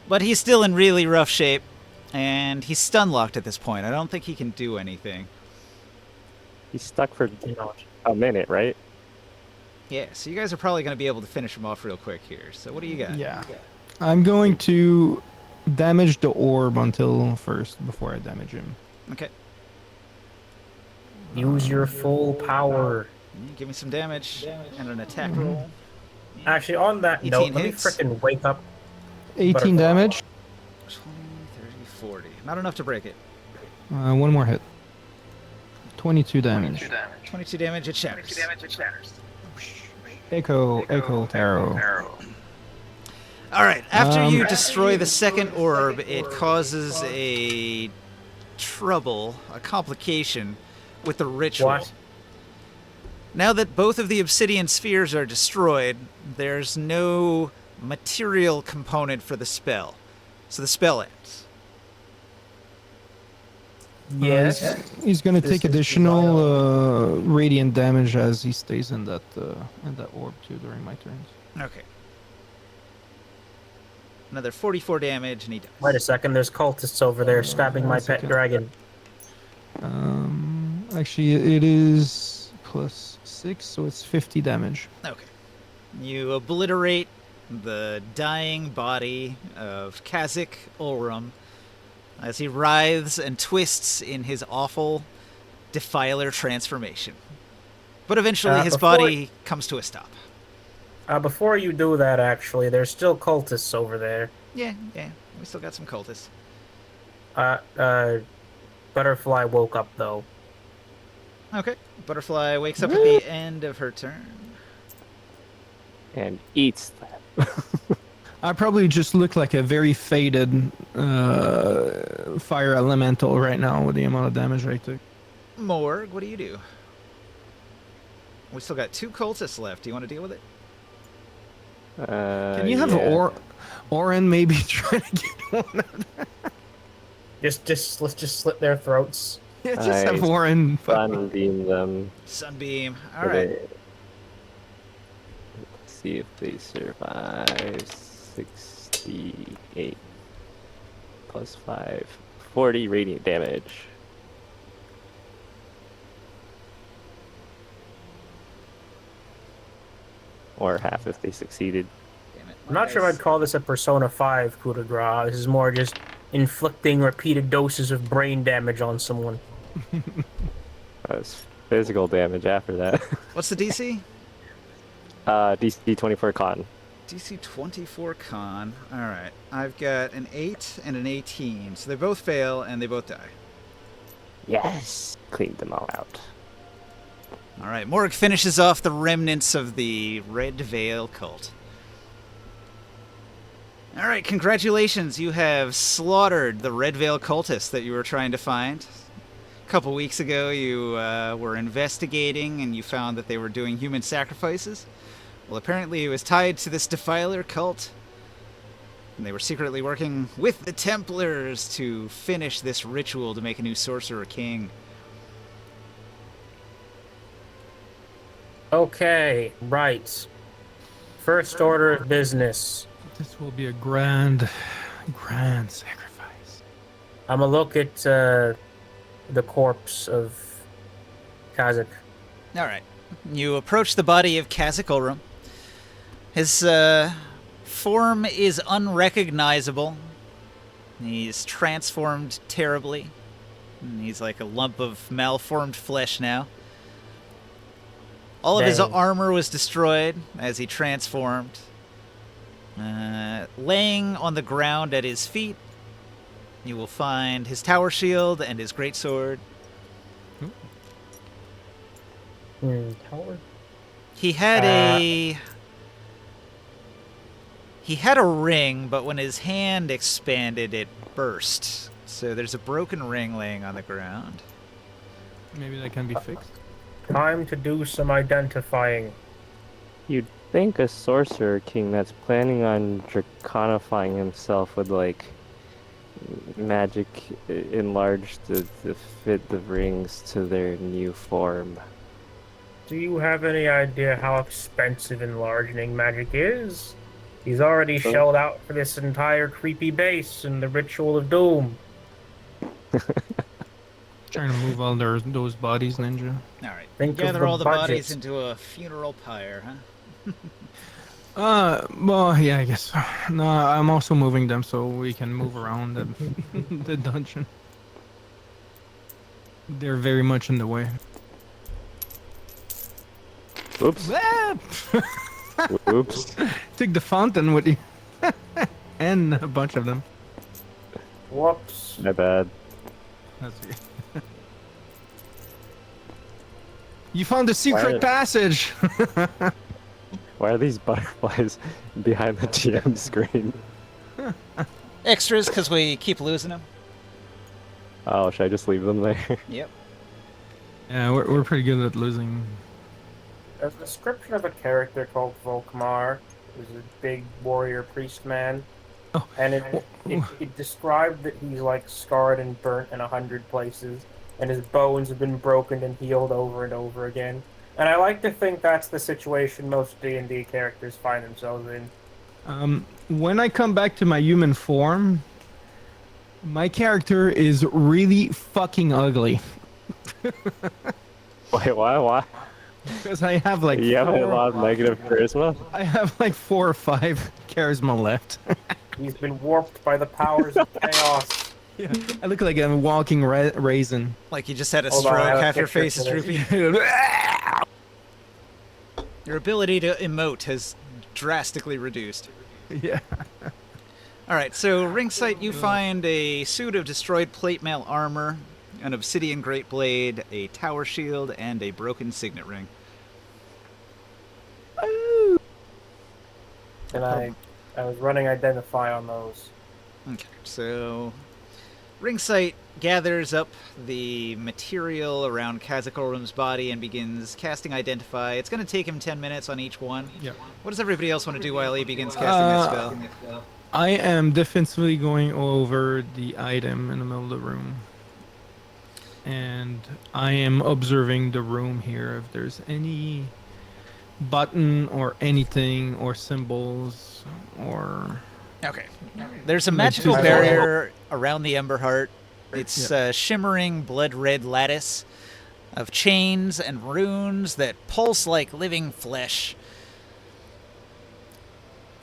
But he's still in really rough shape, and he's stun locked at this point. I don't think he can do anything. He's stuck for Not. a minute, right? Yeah, so you guys are probably going to be able to finish him off real quick here. So what do you got? Yeah. I'm going to damage the orb until first before I damage him. Okay. Use your full power. Give me some damage and an attack roll. Actually, on that 18 note, let me hits. frickin' wake up. 18 Butterfly. damage. 20, 30, 40. Not enough to break it. One more hit. 22 damage. 22 damage, it shatters. Echo Tarot. All right, after you destroy the second orb, it causes a complication with the ritual. What? Now that both of the obsidian spheres are destroyed, there's no material component for the spell. So the spell ends. Yes. He's gonna This take is additional radiant damage as he stays in that orb too during my turns. Okay. Another 44 damage, and he dies. Wait a second, there's cultists over there stabbing my pet okay. dragon. Actually, it is plus 6, so it's 50 damage. Okay. You obliterate the dying body of Kazik Ulrum as he writhes and twists in his awful defiler transformation. But eventually his body comes to a stop. Before you do that, actually, there's still cultists over there. Yeah, we still got some cultists. Butterfly woke up, though. Okay. Butterfly wakes up at the end of her turn. And eats that. I probably just look like a very faded fire elemental right now with the amount of damage I took. Morg, what do you do? We still got 2 cultists left. Do you want to deal with it? Can you have Orin maybe try to get one? Let's just slit their throats. Yeah, just have Orin. Sunbeam them. Sunbeam. All right. Let's see if they survive. 68 plus 5. 40 radiant damage. Or half if they succeeded. Damn it. I'm not sure if I'd call this a Persona 5 coup de grace. This is more just inflicting repeated doses of brain damage on someone. That's physical damage after that. What's the DC? DC 24 con. DC 24 con. All right. I've got an 8 and an 18. So they both fail and they both die. Yes! Cleaned them all out. All right. Morg finishes off the remnants of the Red Veil cult. All right. Congratulations. You have slaughtered the Red Veil cultists that you were trying to find. A couple weeks ago, you were investigating and you found that they were doing human sacrifices. Well, apparently it was tied to this Defiler cult. And they were secretly working with the Templars to finish this ritual to make a new Sorcerer King. Okay, right. First order of business. This will be a grand sacrifice. I'm gonna look at the corpse of Kazakh. All right. You approach the body of Kazakh Ulrum. His form is unrecognizable. He's transformed terribly. And he's like a lump of malformed flesh now. All of his Dang. armor was destroyed as he transformed. Laying on the ground at his feet, you will find his tower shield and his greatsword. Tower? He had a ring, but when his hand expanded, it burst. So there's a broken ring laying on the ground. Maybe that can be fixed. Time to do some identifying. You'd think a sorcerer king that's planning on draconifying himself would like magic enlarge to fit the rings to their new form. Do you have any idea how expensive enlarging magic is? He's already shelled out for this entire creepy base and the Ritual of Doom. Trying to move all those bodies, Ninja. All right. Think of Gather the all the budget. bodies into a funeral pyre, huh? Well, yeah, I guess so. No, I'm also moving them so we can move around the dungeon. They're very much in the way. Oops. Oops. Took the fountain with you. And a bunch of them. Whoops. My bad. That's it. You found the secret Why- passage! Why are these butterflies behind the GM screen? Extras, because we keep losing them. Oh, should I just leave them there? Yep. Yeah, we're pretty good at losing. There's a description of a character called Volkmar, who's a big warrior priest man. Oh. And it described that he's like scarred and burnt in 100 places, and his bones have been broken and healed over and over again. And I like to think that's the situation most D&D characters find themselves in. When I come back to my human form, my character is really fucking ugly. Wait, why? Because I have like You have a lot of negative charisma? I have like 4 or 5 charisma left. He's been warped by the powers of chaos. Yeah, I look like a walking raisin. Like you just had a Hold on, I stroke, have a half your picture face is for droopy. Yeah, Your ability to emote has drastically reduced. All right, so ringside, you find a suit of destroyed plate mail armor, an obsidian great blade, a tower shield, and a broken signet ring. Can I I was running identify on those. Okay, so Ring Sight gathers up the material around Kazakorum's body and begins casting Identify. It's going to take him 10 minutes on each one. Yeah. What does everybody else want to do while he begins casting that spell? I am defensively going over the item in the middle of the room. And I am observing the room here. If there's any button or anything or symbols or... Okay. There's a magical barrier around the Ember Heart. It's a shimmering blood-red lattice of chains and runes that pulse like living flesh.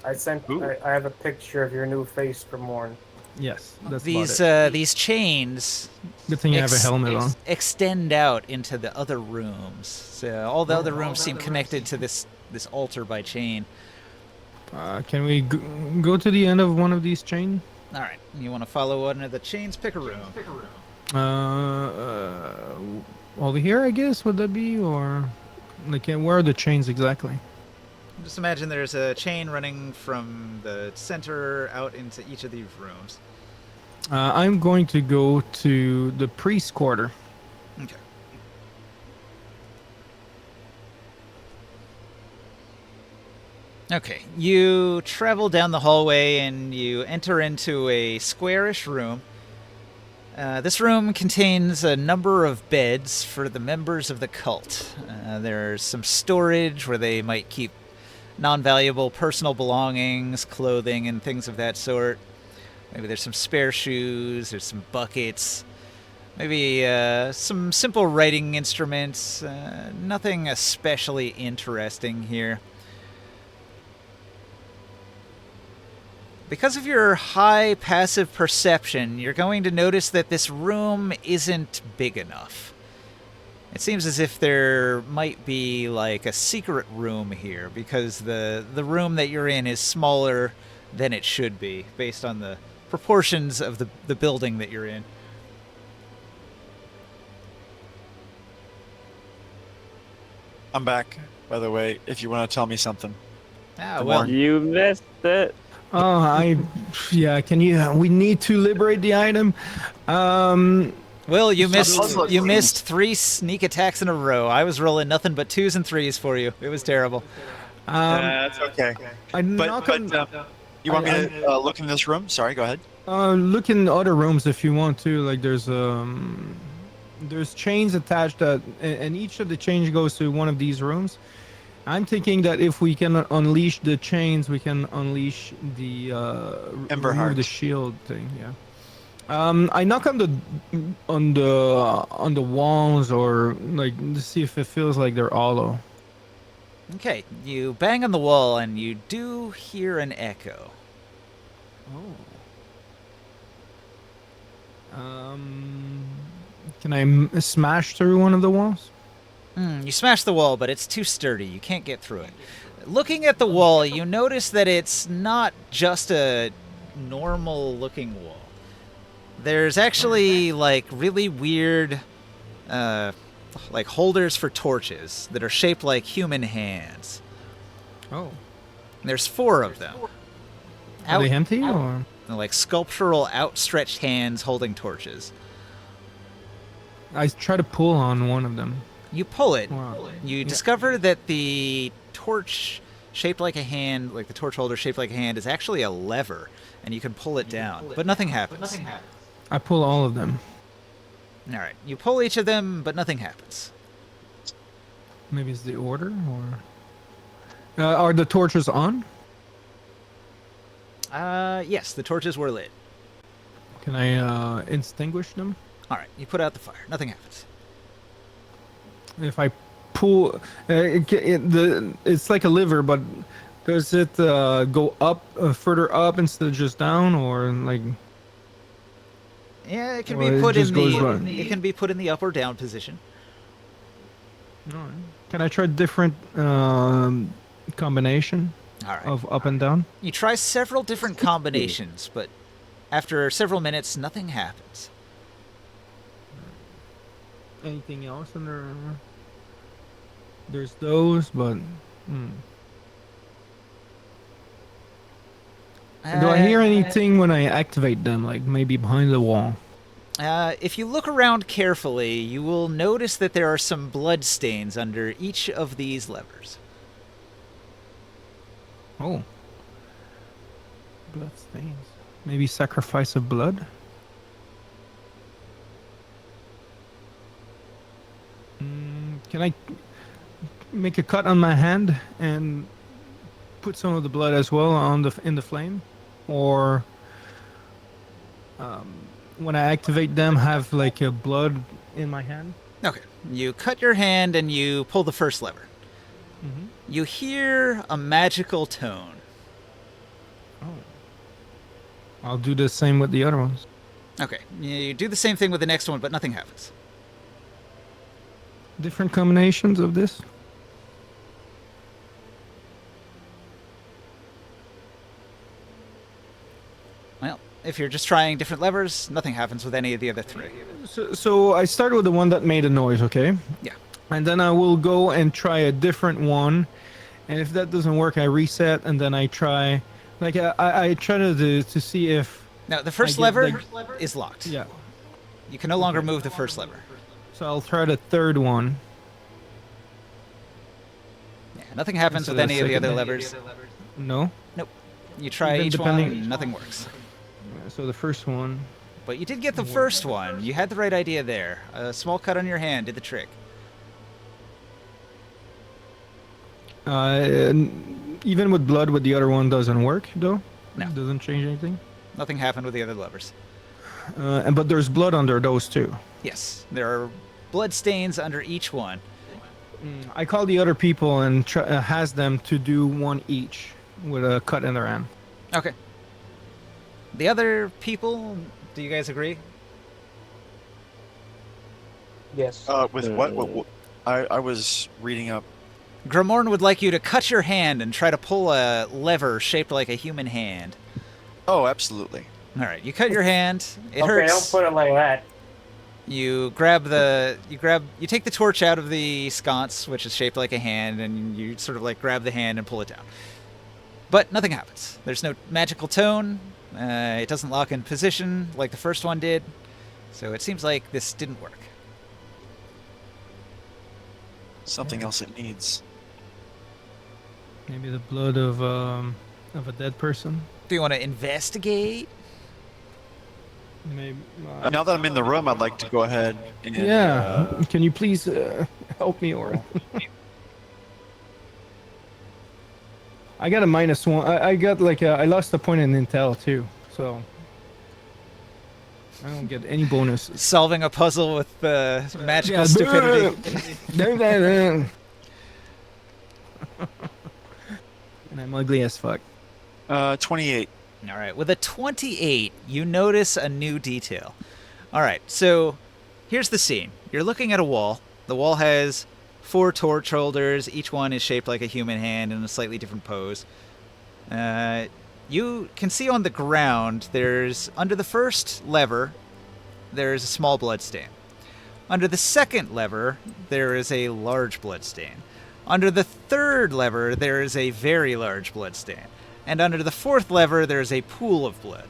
I have a picture of your new face for Morn. Yes, that's These chains good thing you have a helmet on. extend out into the other rooms. So all the other rooms seem connected to this altar by chain. Can we go to the end of one of these chains? All right, you want to follow one of the chains? Pick a room. Over here, I guess. Would that be, or like where are the chains exactly? Just imagine there's a chain running from the center out into each of these rooms. I'm going to go to the priest quarter. Okay. Okay, you travel down the hallway and you enter into a squarish room. This room contains a number of beds for the members of the cult. There's some storage where they might keep non-valuable personal belongings, clothing, and things of that sort. Maybe there's some spare shoes, there's some buckets, maybe some simple writing instruments. Nothing especially interesting here. Because of your high passive perception, you're going to notice that this room isn't big enough. It seems as if there might be like a secret room here, because the room that you're in is smaller than it should be, based on the proportions of the building that you're in. I'm back, by the way, if you want to tell me something. Ah, well, You missed it. Oh, can you? We need to liberate the item. Will, you missed 3 sneak attacks in a row. I was rolling nothing but 2s and 3s for you. It was terrible. That's okay. I knock on. You want me to look in this room? Sorry, go ahead. Look in other rooms if you want to. Like there's chains attached that, and each of the chains goes to one of these rooms. I'm thinking that if we can unleash the chains, we can unleash the Ember remove Heart. the shield thing. Yeah. I knock on the walls or like to see if it feels like they're hollow. Okay, you bang on the wall and you do hear an echo. Oh. Can I smash through one of the walls? You smash the wall, but it's too sturdy. You can't get through it. Looking at the wall, you notice that it's not just a normal-looking wall. There's actually, like, really weird, like, holders for torches that are shaped like human hands. Oh. There's 4 of them. Are they empty or? They're like sculptural, outstretched hands holding torches. I try to pull on one of them. You pull it. Wow. You discover that the torch shaped like a hand, like the torch holder shaped like a hand, is actually a lever, and you can pull it down, but nothing happens. I pull all of them. All right, you pull each of them, but nothing happens. Maybe it's the order, or are the torches on? Yes, the torches were lit. Can I extinguish them? All right, you put out the fire. Nothing happens. If I pull, it's like a lever, but does it go up further up instead of just down, or like? Yeah, it can Or be it put in just goes the. right. It can be put in the up or down position. Alright. Can I try different combination All right. of up and down? You try several different combinations, but after several minutes, nothing happens. Anything else in there? There's those, but Do I hear anything when I activate them, like maybe behind the wall? If you look around carefully, you will notice that there are some blood stains under each of these levers. Oh. Blood stains. Maybe sacrifice of blood? Can I make a cut on my hand and put some of the blood as well on in the flame? Or when I activate them, have like a blood in my hand? Okay. You cut your hand and you pull the first lever. Mm-hmm. You hear a magical tone. Oh. I'll do the same with the other ones. Okay. You do the same thing with the next one, but nothing happens. Different combinations of this? Well, if you're just trying different levers, nothing happens with any of the other three. So I start with the one that made a noise, okay? Yeah. And then I will go and try a different one. And if that doesn't work, I reset and then I try. Like, I try to see if. Now, the first get, lever like- is locked. Yeah. You can no longer move the first lever. So I'll try the third one. Yeah, nothing happens So with the any of the second other one- levers. No? You try Even each depending- one, nothing works. So the first one. But you did get the first one. You had the right idea there. A small cut on your hand did the trick. Even with blood, with the other one doesn't work, though? No. Doesn't change anything? Nothing happened with the other levers. But there's blood under those too. Yes, there are blood stains under each one. I call the other people and has them to do one each with a cut in their hand. Okay. The other people, do you guys agree? Yes. With what? I was reading up. Grimorn would like you to cut your hand and try to pull a lever shaped like a human hand. Oh, absolutely. All right, you cut your hand. It okay, hurts. don't put it like that. You take the torch out of the sconce, which is shaped like a hand, and you sort of like grab the hand and pull it down. But nothing happens. There's no magical tone. It doesn't lock in position like the first one did. So it seems like this didn't work. Something else it needs. Maybe the blood of a dead person. Do you want to investigate? Maybe. Now that I'm in the room, I'd like to go ahead and. Yeah. Can you please help me, Oral? I got a -1. I got like I lost a point in intel too, so I don't get any bonuses. Solving a puzzle with magical stupidity. And I'm ugly as fuck. 28. All right, with a 28, you notice a new detail. All right, so here's the scene. You're looking at a wall. The wall has 4 torch holders. Each one is shaped like a human hand in a slightly different pose. You can see on the ground, under the first lever, there's a small blood stain. Under the second lever, there is a large blood stain. Under the third lever, there is a very large blood stain. And under the fourth lever, there's a pool of blood.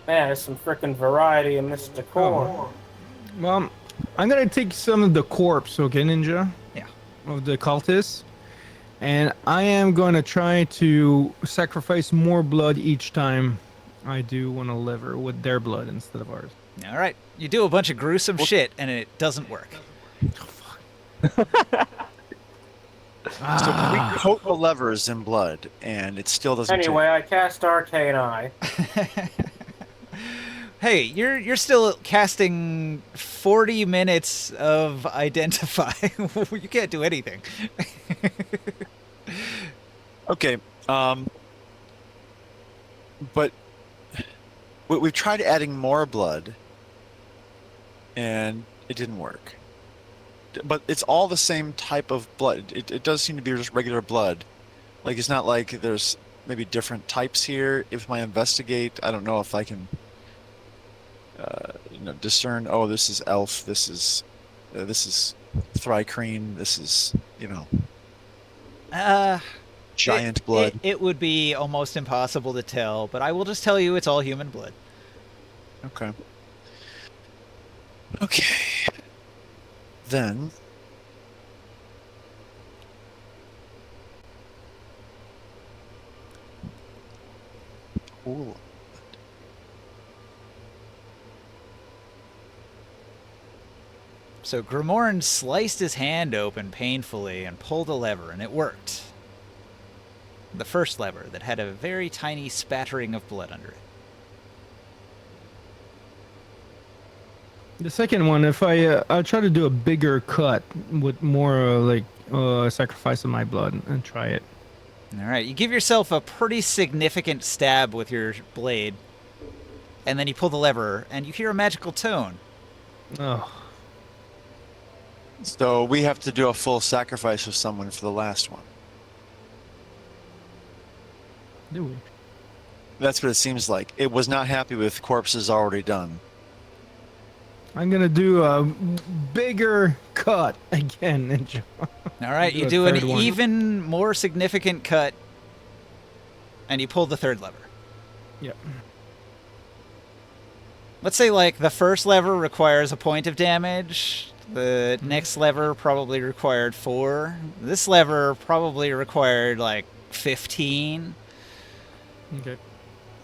Man, there's some freaking variety in this decor. Well, I'm gonna take some of the corpse, okay, Ninja? Yeah. Of the cultists. And I am gonna try to sacrifice more blood each time I do one a lever with their blood instead of ours. All right, you do a bunch of gruesome shit, and it doesn't work. So we coat the levers in blood, and it still doesn't. Anyway, I cast Arcane Eye. Hey, you're still casting 40 minutes of Identify. You can't do anything. Okay. But we've tried adding more blood, and it didn't work. But it's all the same type of blood. It does seem to be just regular blood. Like, it's not like there's maybe different types here. If I investigate, I don't know if I can discern, oh, this is elf, this is Thrycreen, this is, giant blood. It would be almost impossible to tell, but I will just tell you it's all human blood. Okay. Okay. Then. Cool. So Grimorn sliced his hand open painfully and pulled a lever, and it worked. The first lever that had a very tiny spattering of blood under it. The second one, if I try to do a bigger cut with more sacrifice of my blood and try it. All right, you give yourself a pretty significant stab with your blade, and then you pull the lever, and you hear a magical tone. Oh, So we have to do a full sacrifice of someone for the last one. do we? That's what it seems like. It was not happy with corpses already done. I'm gonna do a bigger cut again. Ninja. All right, Do you a do an third one. even more significant cut, and you pull the third lever. Yep. Let's say, like, the first lever requires a point of damage. The next lever probably required 4. This lever probably required, like, 15. Okay.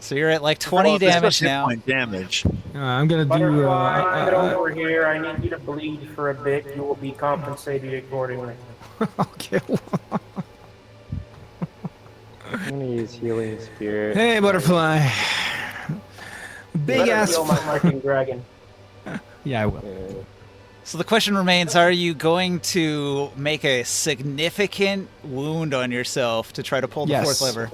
So you're at, like, 20 Well, if it's damage just hit now. point damage. I'm gonna do. Butterfly, get over here. I need you to bleed for a bit. You will be compensated accordingly. Okay. I'm gonna use healing spirit. Hey, butterfly. Big Better ass. heal my fucking dragon. Yeah, I will. Yeah. So the question remains, are you going to make a significant wound on yourself to try to pull the Yes. fourth lever?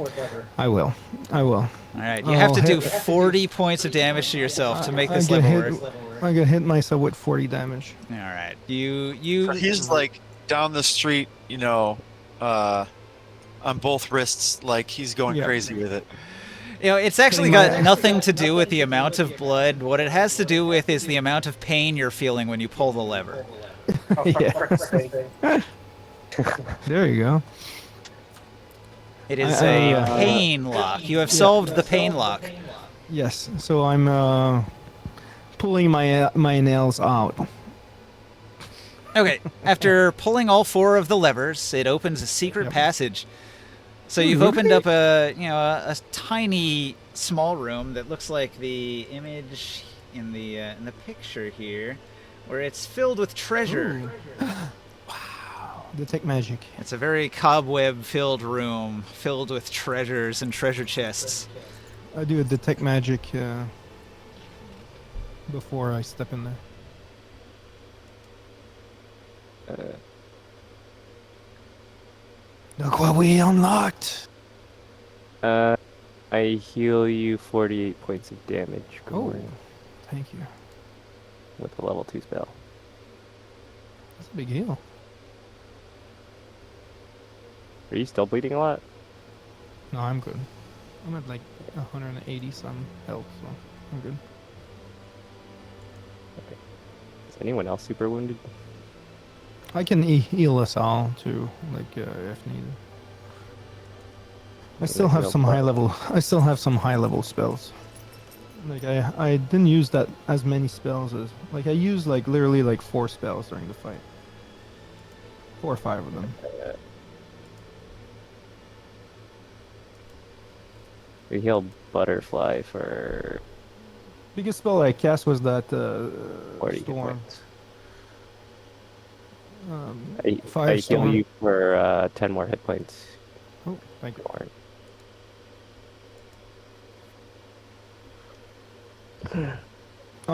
I will. All right, you have to I'll do hit- 40 points of damage to yourself to make this I level get work. I get hit myself with 40 damage. All right, you. So he's like down the street, on both wrists, like he's going Yeah. crazy with it. It's actually Pretty got much. nothing to do with the amount of blood. What it has to do with is the amount of pain you're feeling when you pull the lever. Oh, for Yeah. frick's sake. There you go. It is I- a pain lock. You have solved the pain lock. Yes. So I'm pulling my nails out. Okay, after pulling all 4 of the levers, it opens a secret Yep. passage. So you've opened up a tiny small room that looks like the image in the picture here, where it's filled with treasure. Detect magic. It's a very cobweb-filled room filled with treasures and treasure chests. I do a detect magic before I step in there. Look what we unlocked. I heal you 48 points of damage. Oh, Grimorn, thank you. with a level 2 spell. That's a big heal. Are you still bleeding a lot? No, I'm good. I'm at like 180 some health, so I'm good. Is anyone else super wounded? I can heal us all too, like if needed. I still have heal some part. high level. I still have some high level spells. Like I didn't use that as many spells as like I used like literally like 4 spells during the fight. 4 or 5 of them. We healed Butterfly for Biggest spell I cast was that 40 hit storm. points. I heal Firestorm. you for 10 more hit points. Oh, thank you. Grimorn.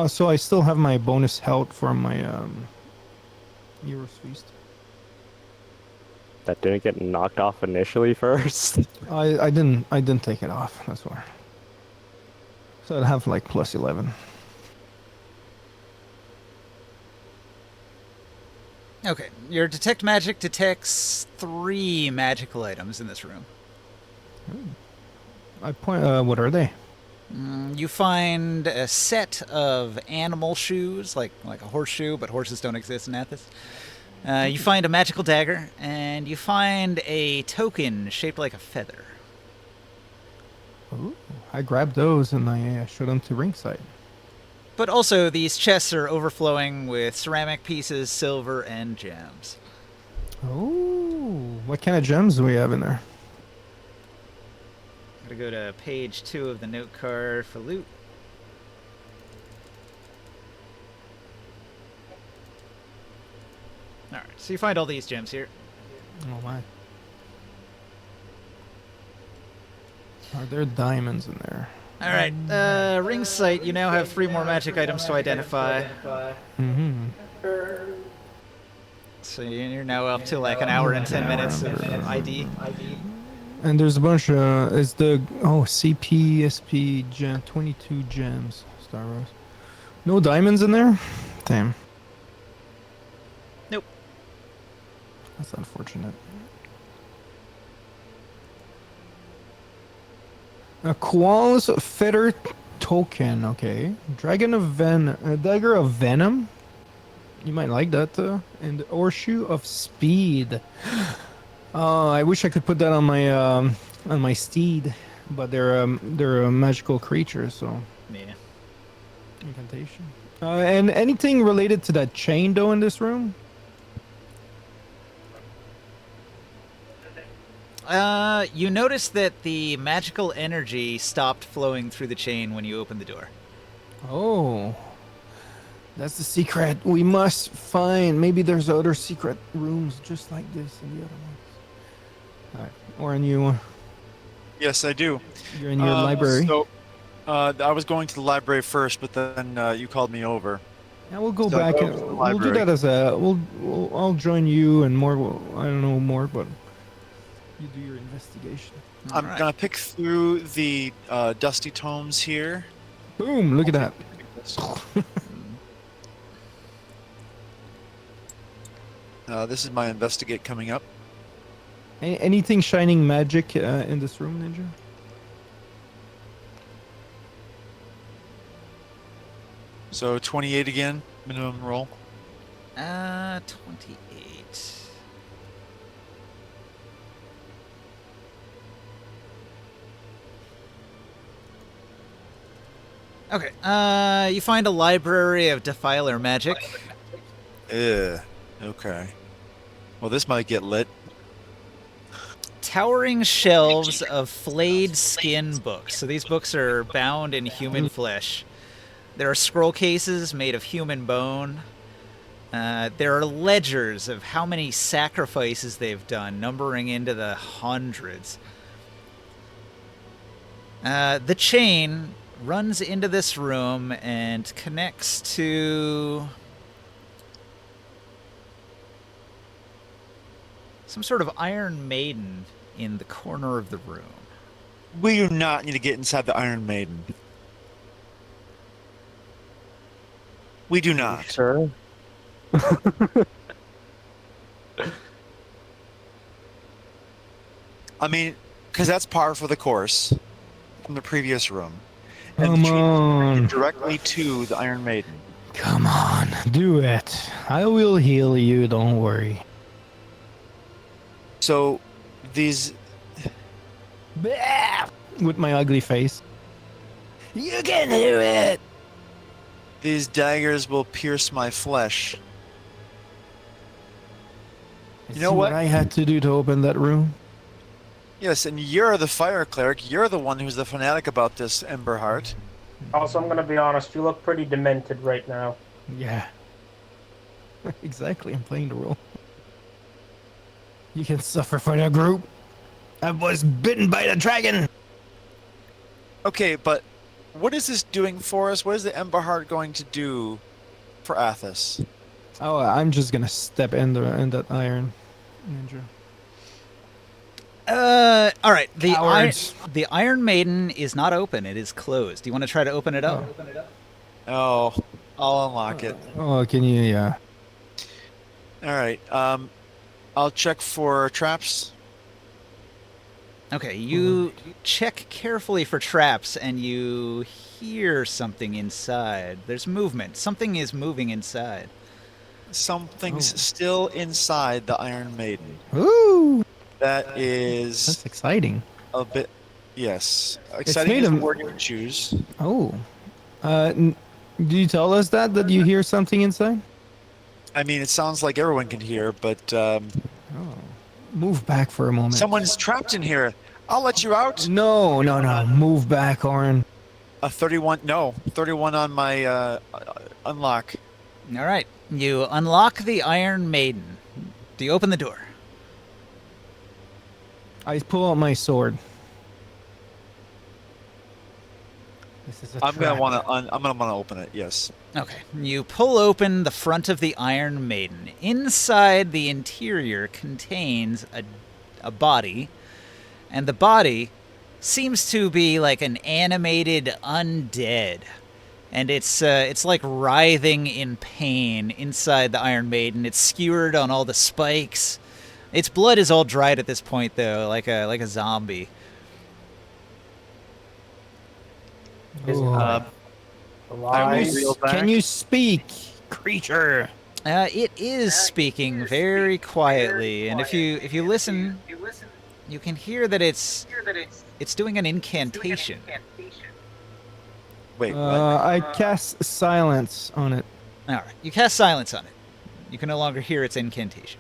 So I still have my bonus health from my Hero's Feast. That didn't get knocked off initially first. I didn't take it off. That's why. So I'd have like plus 11. Okay, your detect magic detects 3 magical items in this room. I point. What are they? You find a set of animal shoes, like a horseshoe, but horses don't exist in Athos. You find a magical dagger, and you find a token shaped like a feather. Ooh, I grabbed those and I showed them to ringside. But also, these chests are overflowing with ceramic pieces, silver, and gems. Oh, what kind of gems do we have in there? Gotta go to page 2 of the note card for loot. Alright, so you find all these gems here. Oh my. Are there diamonds in there? Alright, ring sight, you now have 3 more magic items to identify. Mm-hmm. So you're now up to like an hour and 10 minutes of ID. And there's a bunch of, it's the, CP, SP, gem, 22 gems, Star Rose. No diamonds in there? Damn. Nope. That's unfortunate. A Koala's Feather Token, okay. Dragon of Dagger of Venom. You might like that, and Horseshoe of Speed. Oh, I wish I could put that on my steed, but they're a magical creature, so Yeah. incantation. And anything related to that chain though in this room? You notice that the magical energy stopped flowing through the chain when you opened the door. Oh, that's the secret we must find. Maybe there's other secret rooms just like this in the other ones. All right, Oren, Yes, I do. you're in your library. So, I was going to the library first, but then you called me over. Yeah, we'll go so back go and to the we'll do library. that as I'll join you and more. I don't know more, but you do your investigation. I'm Alright. gonna pick through the dusty tomes here. Boom! Look at that. This is my investigate coming up. Anything shining magic in this room, Ninja? So 28 again, minimum roll. 28. Okay, you find a library of defiler magic. Okay. Well, this might get lit. Towering shelves of flayed skin books. So these books are bound in human flesh. There are scroll cases made of human bone. There are ledgers of how many sacrifices they've done, numbering into the hundreds. The chain runs into this room and connects to some sort of Iron Maiden in the corner of the room. We do not need to get inside the Iron Maiden. We do not. Sure. I mean, because that's par for the course from the previous room. And the Come chain is on. connected directly to the Iron Maiden. Come on, do it. I will heal you, don't worry. So these With my ugly face. You can do it! these daggers will pierce my flesh. You know what? I had to do to open that room? Yes, and you're the fire cleric. You're the one who's the fanatic about this, Emberheart. Also, I'm gonna be honest, you look pretty demented right now. Yeah. Exactly, I'm playing the role. You can suffer for the group. I was bitten by the dragon! Okay, but what is this doing for us? What is the Emberheart going to do for Athos? Oh, I'm just gonna step in that iron. Ninja. All right. Cowards. The Iron Maiden is not open. It is closed. Do you want to try to open it up? Oh, I'll unlock it. Oh, can you, yeah. All right. I'll check for traps. Okay, you check carefully for traps, and you hear something inside. There's movement. Something is moving inside. something's Oh. still inside the Iron Maiden. Ooh, That is that's exciting. a bit. Yes, It's exciting made is the of. word you would choose. Oh, do you tell us that you hear something inside? I mean, it sounds like everyone can hear, but Oh, move back for a moment. someone's trapped in here. I'll let you out. No, no, no. Move back, Orin. A 31. No, 31 on my unlock. All right. You unlock the Iron Maiden. Do you open the door? I pull out my sword. This is a I'm gonna trap. want to. I'm gonna want to open it. Yes. Okay. You pull open the front of the Iron Maiden. Inside, the interior contains a body, and the body seems to be like an animated undead. And it's like writhing in pain inside the Iron Maiden. It's skewered on all the spikes. Its blood is all dried at this point, though, like a zombie. Is it Ooh. I alive? will reel back. Can you speak, creature? It is speaking very quietly, and if you listen, you can hear that it's doing an incantation. Wait. What? I cast silence on it. All right, you cast silence on it. You can no longer hear its incantation.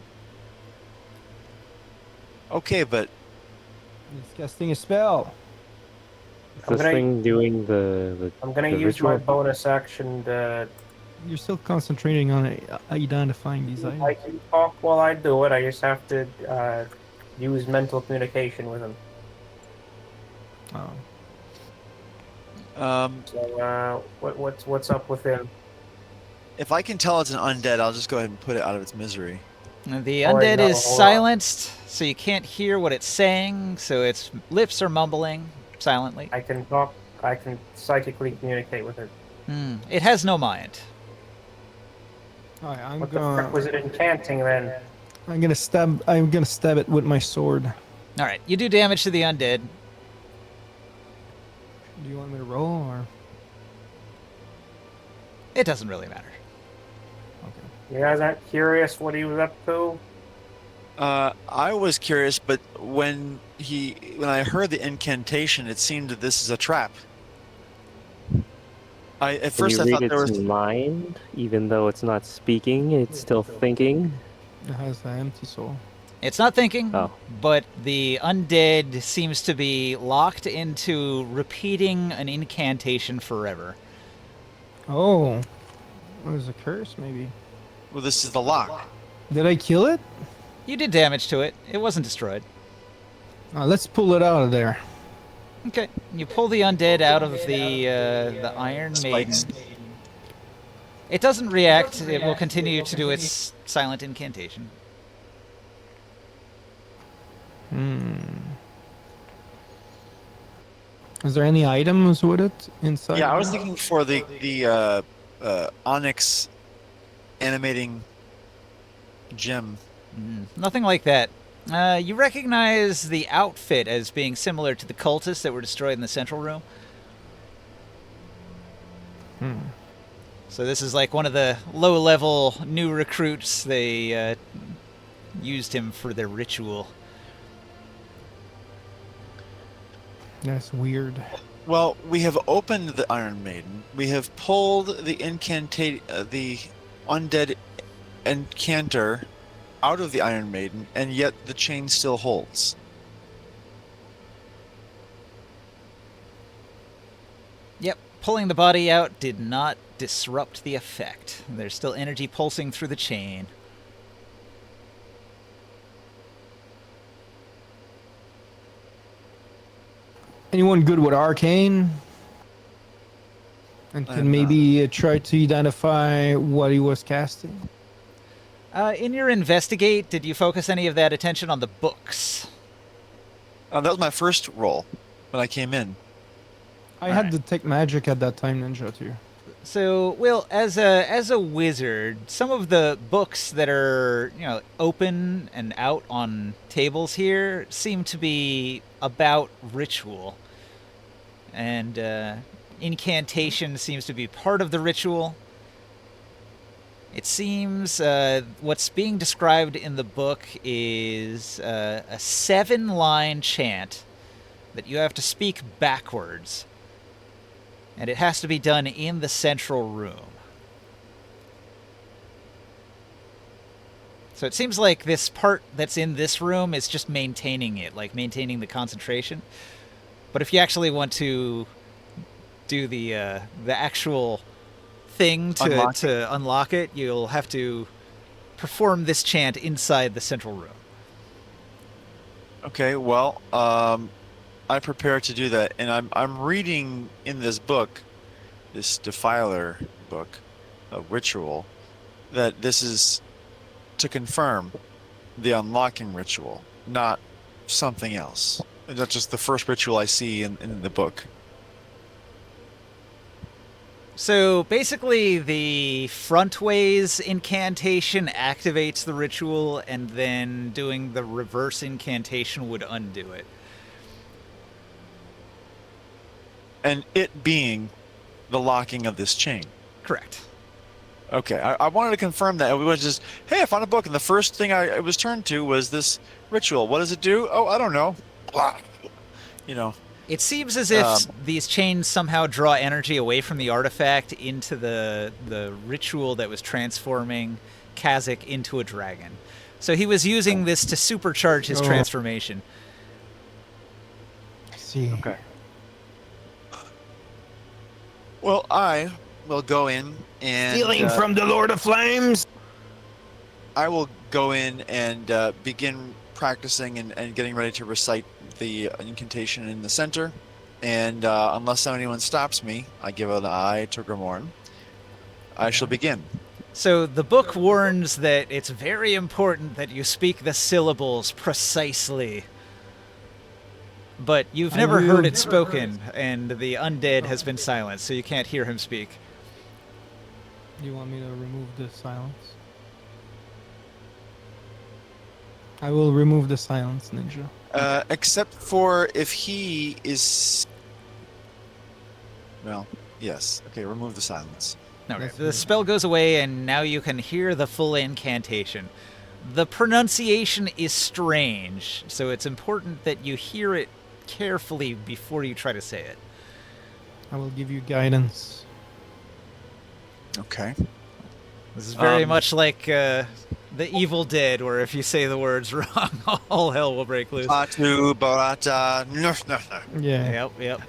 Okay, but It's casting a spell. Is I'm this gonna- thing doing the I'm gonna the use my ritual? bonus action to. You're still concentrating on it, identifying these items. I can talk while I do it. I just have to use mental communication with him. Oh. So what's up with him? if I can tell it's an undead, I'll just go ahead and put it out of its misery. The Oh, wait, undead no, is hold on. silenced, so you can't hear what it's saying, so its lips are mumbling silently. I can talk. I can psychically communicate with it. It has no mind. Alright, I'm What the frick gonna. was it incanting then? I'm gonna stab it with my sword. All right, you do damage to the undead. Do you want me to roll or? It doesn't really matter. Okay. You guys aren't curious what he was up to? I was curious, but when I heard the incantation, it seemed that this is a trap. At Can first you I read thought there its was. mind, even though it's not speaking, it's still thinking. It has an empty soul. It's not thinking, Oh. but the undead seems to be locked into repeating an incantation forever. Oh. What is a curse, maybe? Well, this is the lock. Did I kill it? You did damage to it. It wasn't destroyed. Let's pull it out of there. Okay, you pull the undead out of the Iron Maiden. Spikes. It doesn't react. It will continue to do its silent incantation. Is there any items with it inside? Yeah, I was looking for the onyx animating gem. Nothing like that. You recognize the outfit as being similar to the cultists that were destroyed in the central room. So this is like one of the low-level new recruits. They used him for their ritual. That's weird. Well, we have opened the Iron Maiden. We have pulled the the undead incanter out of the Iron Maiden, and yet the chain still holds. Yep, pulling the body out did not disrupt the effect. There's still energy pulsing through the chain. Anyone good with arcane? And I'm can maybe try to identify what he was casting? In your investigate, did you focus any of that attention on the books? That was my first roll when I came in. I had detect magic at that time, Ninja, too. So, Will, as a wizard, some of the books that are, open and out on tables here seem to be about ritual. And incantation seems to be part of the ritual. It seems what's being described in the book is a 7-line chant that you have to speak backwards, and it has to be done in the central room. So it seems like this part that's in this room is just maintaining it, like maintaining the concentration. But if you actually want to do the actual thing to unlock it, you'll have to perform this chant inside the central room. Okay, well, I prepare to do that, and I'm reading in this book, this Defiler book, a ritual, that this is to confirm the unlocking ritual, not something else. That's just the first ritual I see in the book. So basically, the frontways incantation activates the ritual, and then doing the reverse incantation would undo it. And it being the locking of this chain. Correct. Okay, I wanted to confirm that. It was just, hey, I found a book, and the first thing it was turned to was this ritual. What does it do? Oh, I don't know. Blah. You know. It seems as if these chains somehow draw energy away from the artifact into the ritual that was transforming Kazakh into a dragon. So he was using this to supercharge his transformation. I see. Okay. Well, I will go in and... Stealing from the Lord of Flames! I will go in and begin practicing and getting ready to recite the incantation in the center. And unless anyone stops me, I give an eye to Grimorn. I shall begin. So the book warns that it's very important that you speak the syllables precisely. But you've never heard it spoken, and the undead has been silent, so you can't hear him speak. Do you want me to remove the silence? I will remove the silence, Ninja. Except for if he is... Well, yes. Okay, remove the silence. Okay, the spell goes away, and now you can hear the full incantation. The pronunciation is strange, so it's important that you hear it carefully before you try to say it. I will give you guidance. Okay. This is very much like the Evil Dead, where if you say the words wrong, all hell will break loose. Yeah. Yep.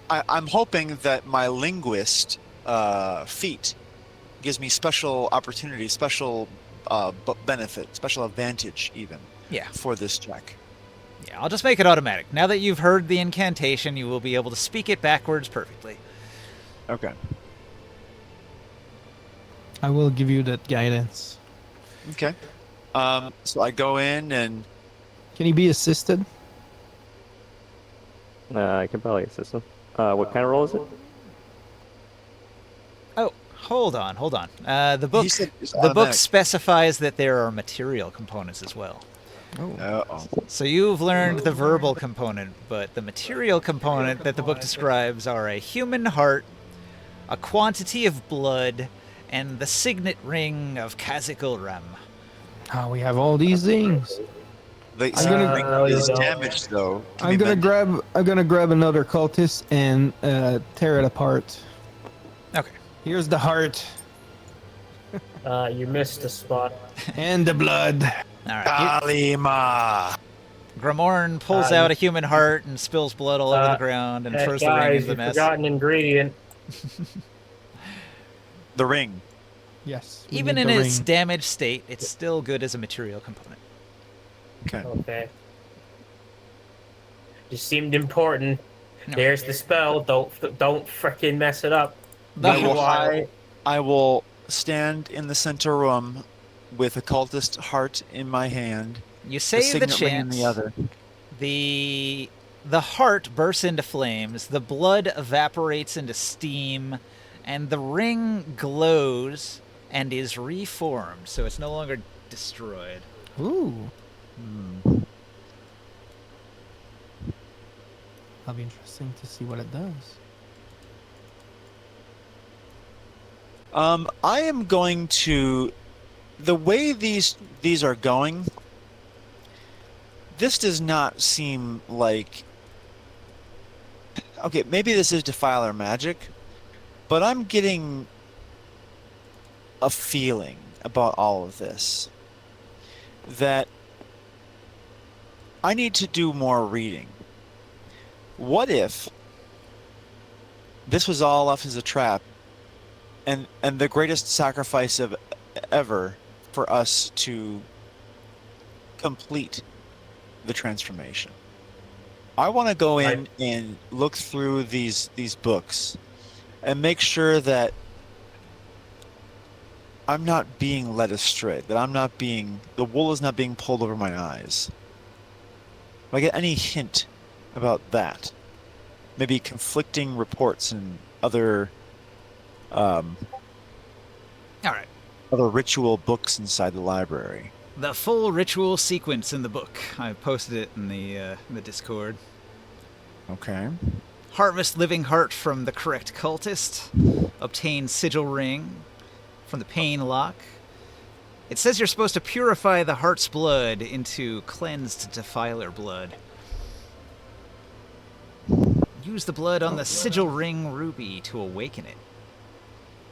I'm hoping that my linguist feat gives me special opportunity, special benefit, special advantage even. Yeah. For this check. Yeah, I'll just make it automatic. Now that you've heard the incantation, you will be able to speak it backwards perfectly. Okay. I will give you that guidance. Okay. So I go in and... Can he be assisted? I can probably assist him. What kind of roll is it? Oh, hold on. The book He said it's the book automatic. specifies that there are material components as well. Oh. Uh-oh. So you've learned the verbal component, but the material component that the book describes are a human heart, a quantity of blood, and the signet ring of Kazakh-Ulram. Ah, we have all these things. The I'm gonna- ring is damaged though. Can I'm be gonna mended. grab another cultist and tear it apart. Okay. Here's the heart You missed a spot. and the blood. All right. Kalima. Grimorn pulls out a human heart and spills blood all over the ground and throws the ring Guys, into the you mess. forgot an ingredient. The ring. Yes. we Even need in the its ring. damaged state, it's still good as a material component. Okay. Okay. Just seemed important. No. There's the spell. Don't frickin' mess it up. The I will stand in the center room with a cultist heart in my hand, You the say the signet ring in chant. the other. The heart bursts into flames, the blood evaporates into steam, and the ring glows and is reformed, so it's no longer destroyed. Ooh. That'll be interesting to see what it does. I am going to the way these are going. This does not seem like okay. Maybe this is Defiler magic, but I'm getting a feeling about all of this that I need to do more reading. What if this was all left as a trap and the greatest sacrifice of ever for us to complete the transformation? I want to go in and look through these books and make sure that I'm not being led astray, that the wool is not being pulled over my eyes. If I get any hint about that, maybe conflicting reports and other All right. other ritual books inside the library. The full ritual sequence in the book. I posted it in the Discord. Okay. Harvest living heart from the correct cultist. Obtain sigil ring from the pain lock. It says you're supposed to purify the heart's blood into cleansed defiler blood. Use the blood on the sigil ring ruby to awaken it.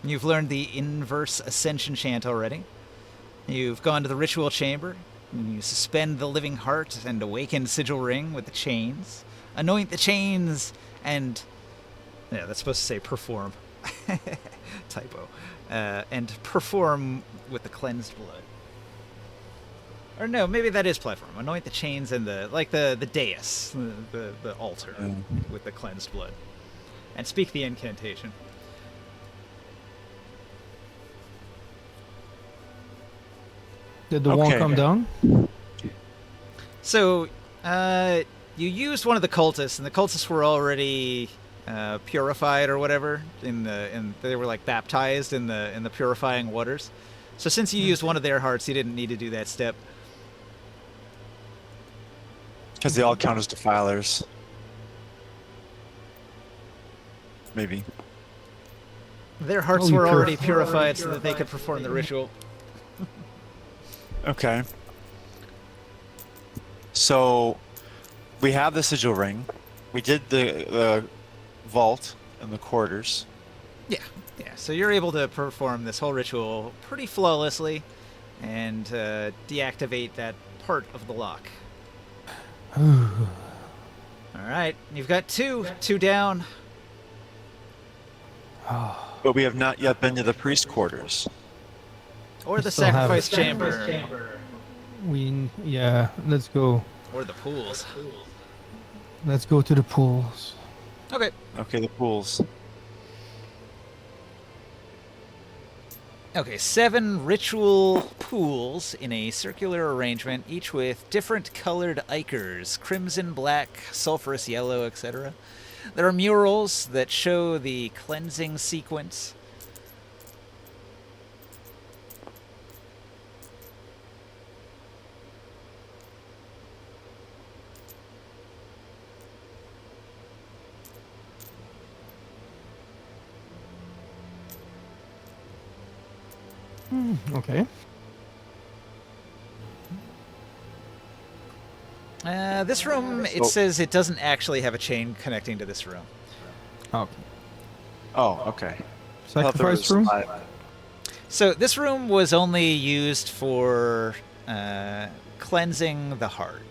You've learned the inverse ascension chant already. You've gone to the ritual chamber. And you suspend the living heart and awaken sigil ring with the chains. Anoint the chains and... Yeah, that's supposed to say perform. Typo. And perform with the cleansed blood. Or no, maybe that is platform. Anoint the chains and the dais, the altar with the cleansed blood. And speak the incantation. Did the wall Okay. come down? So, you used one of the cultists, and the cultists were already purified or whatever, they were like baptized in the purifying waters. So since you used one of their hearts, you didn't need to do that step. Because they all count as defilers. Maybe. Their hearts Oh, you were already purified. purified so that they could perform the ritual. Okay. So we have the sigil ring. We did the vault and the quarters. Yeah. So you're able to perform this whole ritual pretty flawlessly and deactivate that part of the lock. All right, you've got two down. But we have not yet been to the priest quarters. Or the still have sacrifice it. chamber. Yeah, let's go. Or the pools. Let's go to the pools. Okay. Okay, the pools. Okay, 7 ritual pools in a circular arrangement, each with different colored ichors, crimson, black, sulfurous yellow, etc. There are murals that show the cleansing sequence. Okay. This room, it says it doesn't actually have a chain connecting to this room. Okay. Oh, okay. I thought there Sacrifice was room? 5. So this room was only used for cleansing the heart.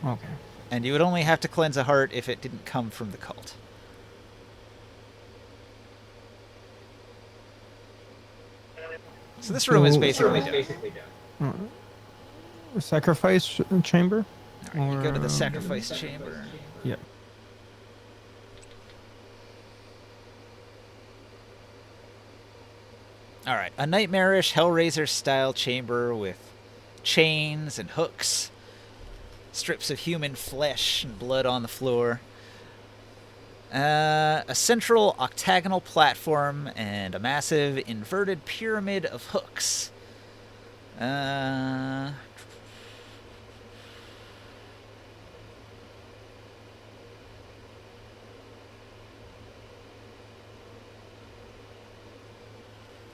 Okay. And you would only have to cleanse a heart if it didn't come from the cult. So this room is basically done. Sacrifice chamber? All right, you go to the Or, sacrifice chamber. Yeah. All right, a nightmarish Hellraiser-style chamber with chains and hooks, strips of human flesh and blood on the floor. A central octagonal platform and a massive inverted pyramid of hooks.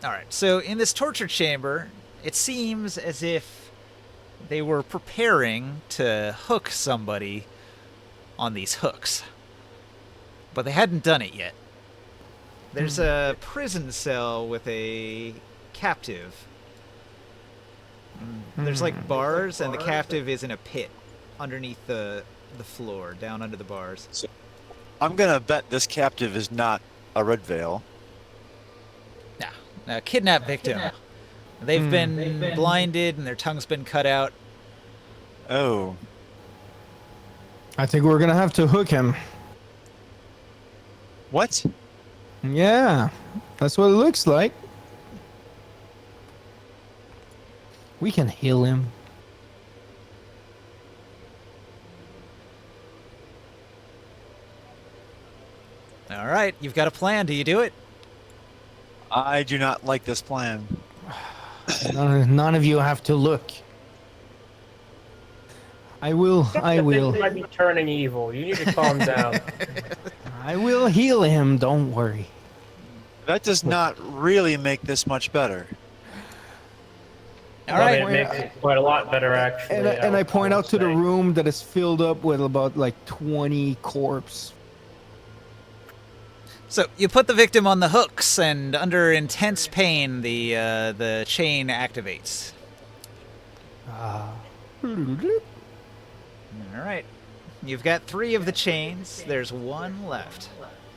All right. So in this torture chamber, it seems as if they were preparing to hook somebody on these hooks, but they hadn't done it yet. There's a prison cell with a captive. There's like bars, and the captive is in a pit underneath the floor, down under the bars. So, I'm gonna bet this captive is not a red veil. Nah, kidnap victim. They've been blinded, and their tongue's been cut out. Oh, I think we're gonna have to hook him. what? Yeah, that's what it looks like. We can heal him. All right, you've got a plan. Do you do it? I do not like this plan. None of you have to look. I will. I will. You might be turning evil. You need to calm down. I will heal him. Don't worry. That does not really make this much better. All right. It makes it quite a lot better, actually. And I point would out to the say. room that is filled up with about like 20 corpse. So you put the victim on the hooks, and under intense pain, the chain activates. Ah. All right. You've got 3 of the chains. There's 1 left.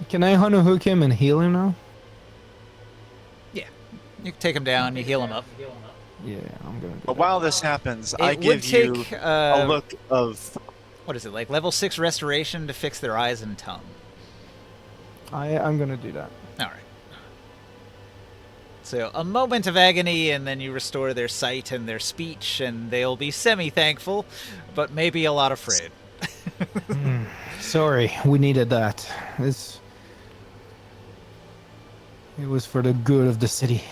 Can I unhook him and heal him now? Yeah. You can take him down. You heal him up. Yeah, I'm gonna do But that. while this happens, It I would give you take, a look of. What is it, like level 6 restoration to fix their eyes and tongue? I'm gonna do that. All right. So a moment of agony, and then you restore their sight and their speech, and they'll be semi-thankful, but maybe a lot afraid. Sorry, we needed that. It was for the good of the city.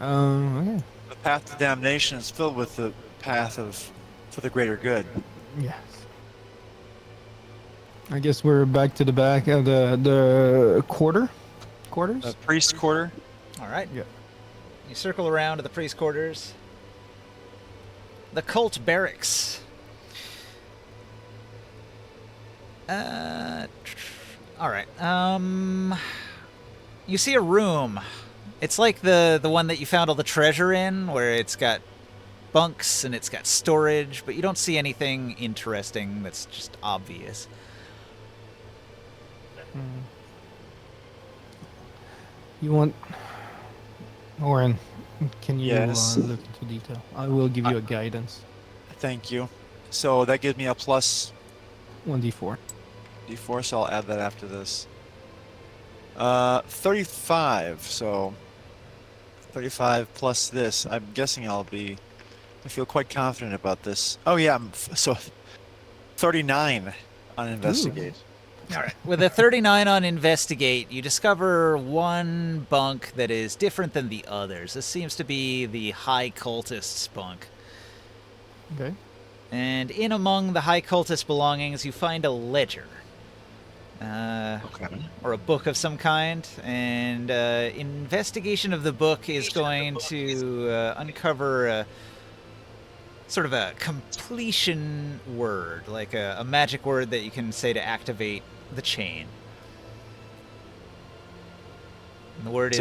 Okay. The path to damnation is filled with the path of for the greater good. Yes. I guess we're back to the back of the quarters. The priest quarter. All right. Yeah. You circle around to the priest quarters. The cult barracks. All right. You see a room. It's like the one that you found all the treasure in, where it's got bunks and it's got storage, but you don't see anything interesting that's just obvious. You want, Oren? Can you Yes. look into detail? I will give you a guidance. Thank you. So that gives me a plus 1d4. d4, so I'll add that after this. 35. So 35 plus this. I'm guessing I feel quite confident about this. Oh yeah, so 39 on investigate. All right. With a 39 on investigate, you discover one bunk that is different than the others. This seems to be the high cultist's bunk. Okay. And in among the high cultist belongings, you find a ledger. Okay. Or a book of some kind. And investigation of the book is going to uncover a sort of a completion word, like a magic word that you can say to activate the chain. And the word is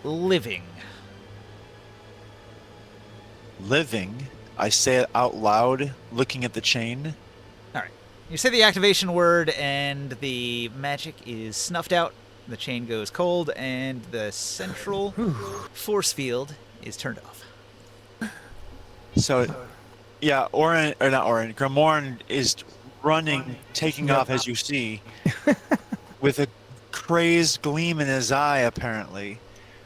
living. Living. I say it out loud, looking at the chain. All right. You say the activation word, and the magic is snuffed out. The chain goes cold, and the central force field is turned off. So, yeah, Gramorn is running, taking off, as you see, with a crazed gleam in his eye, apparently.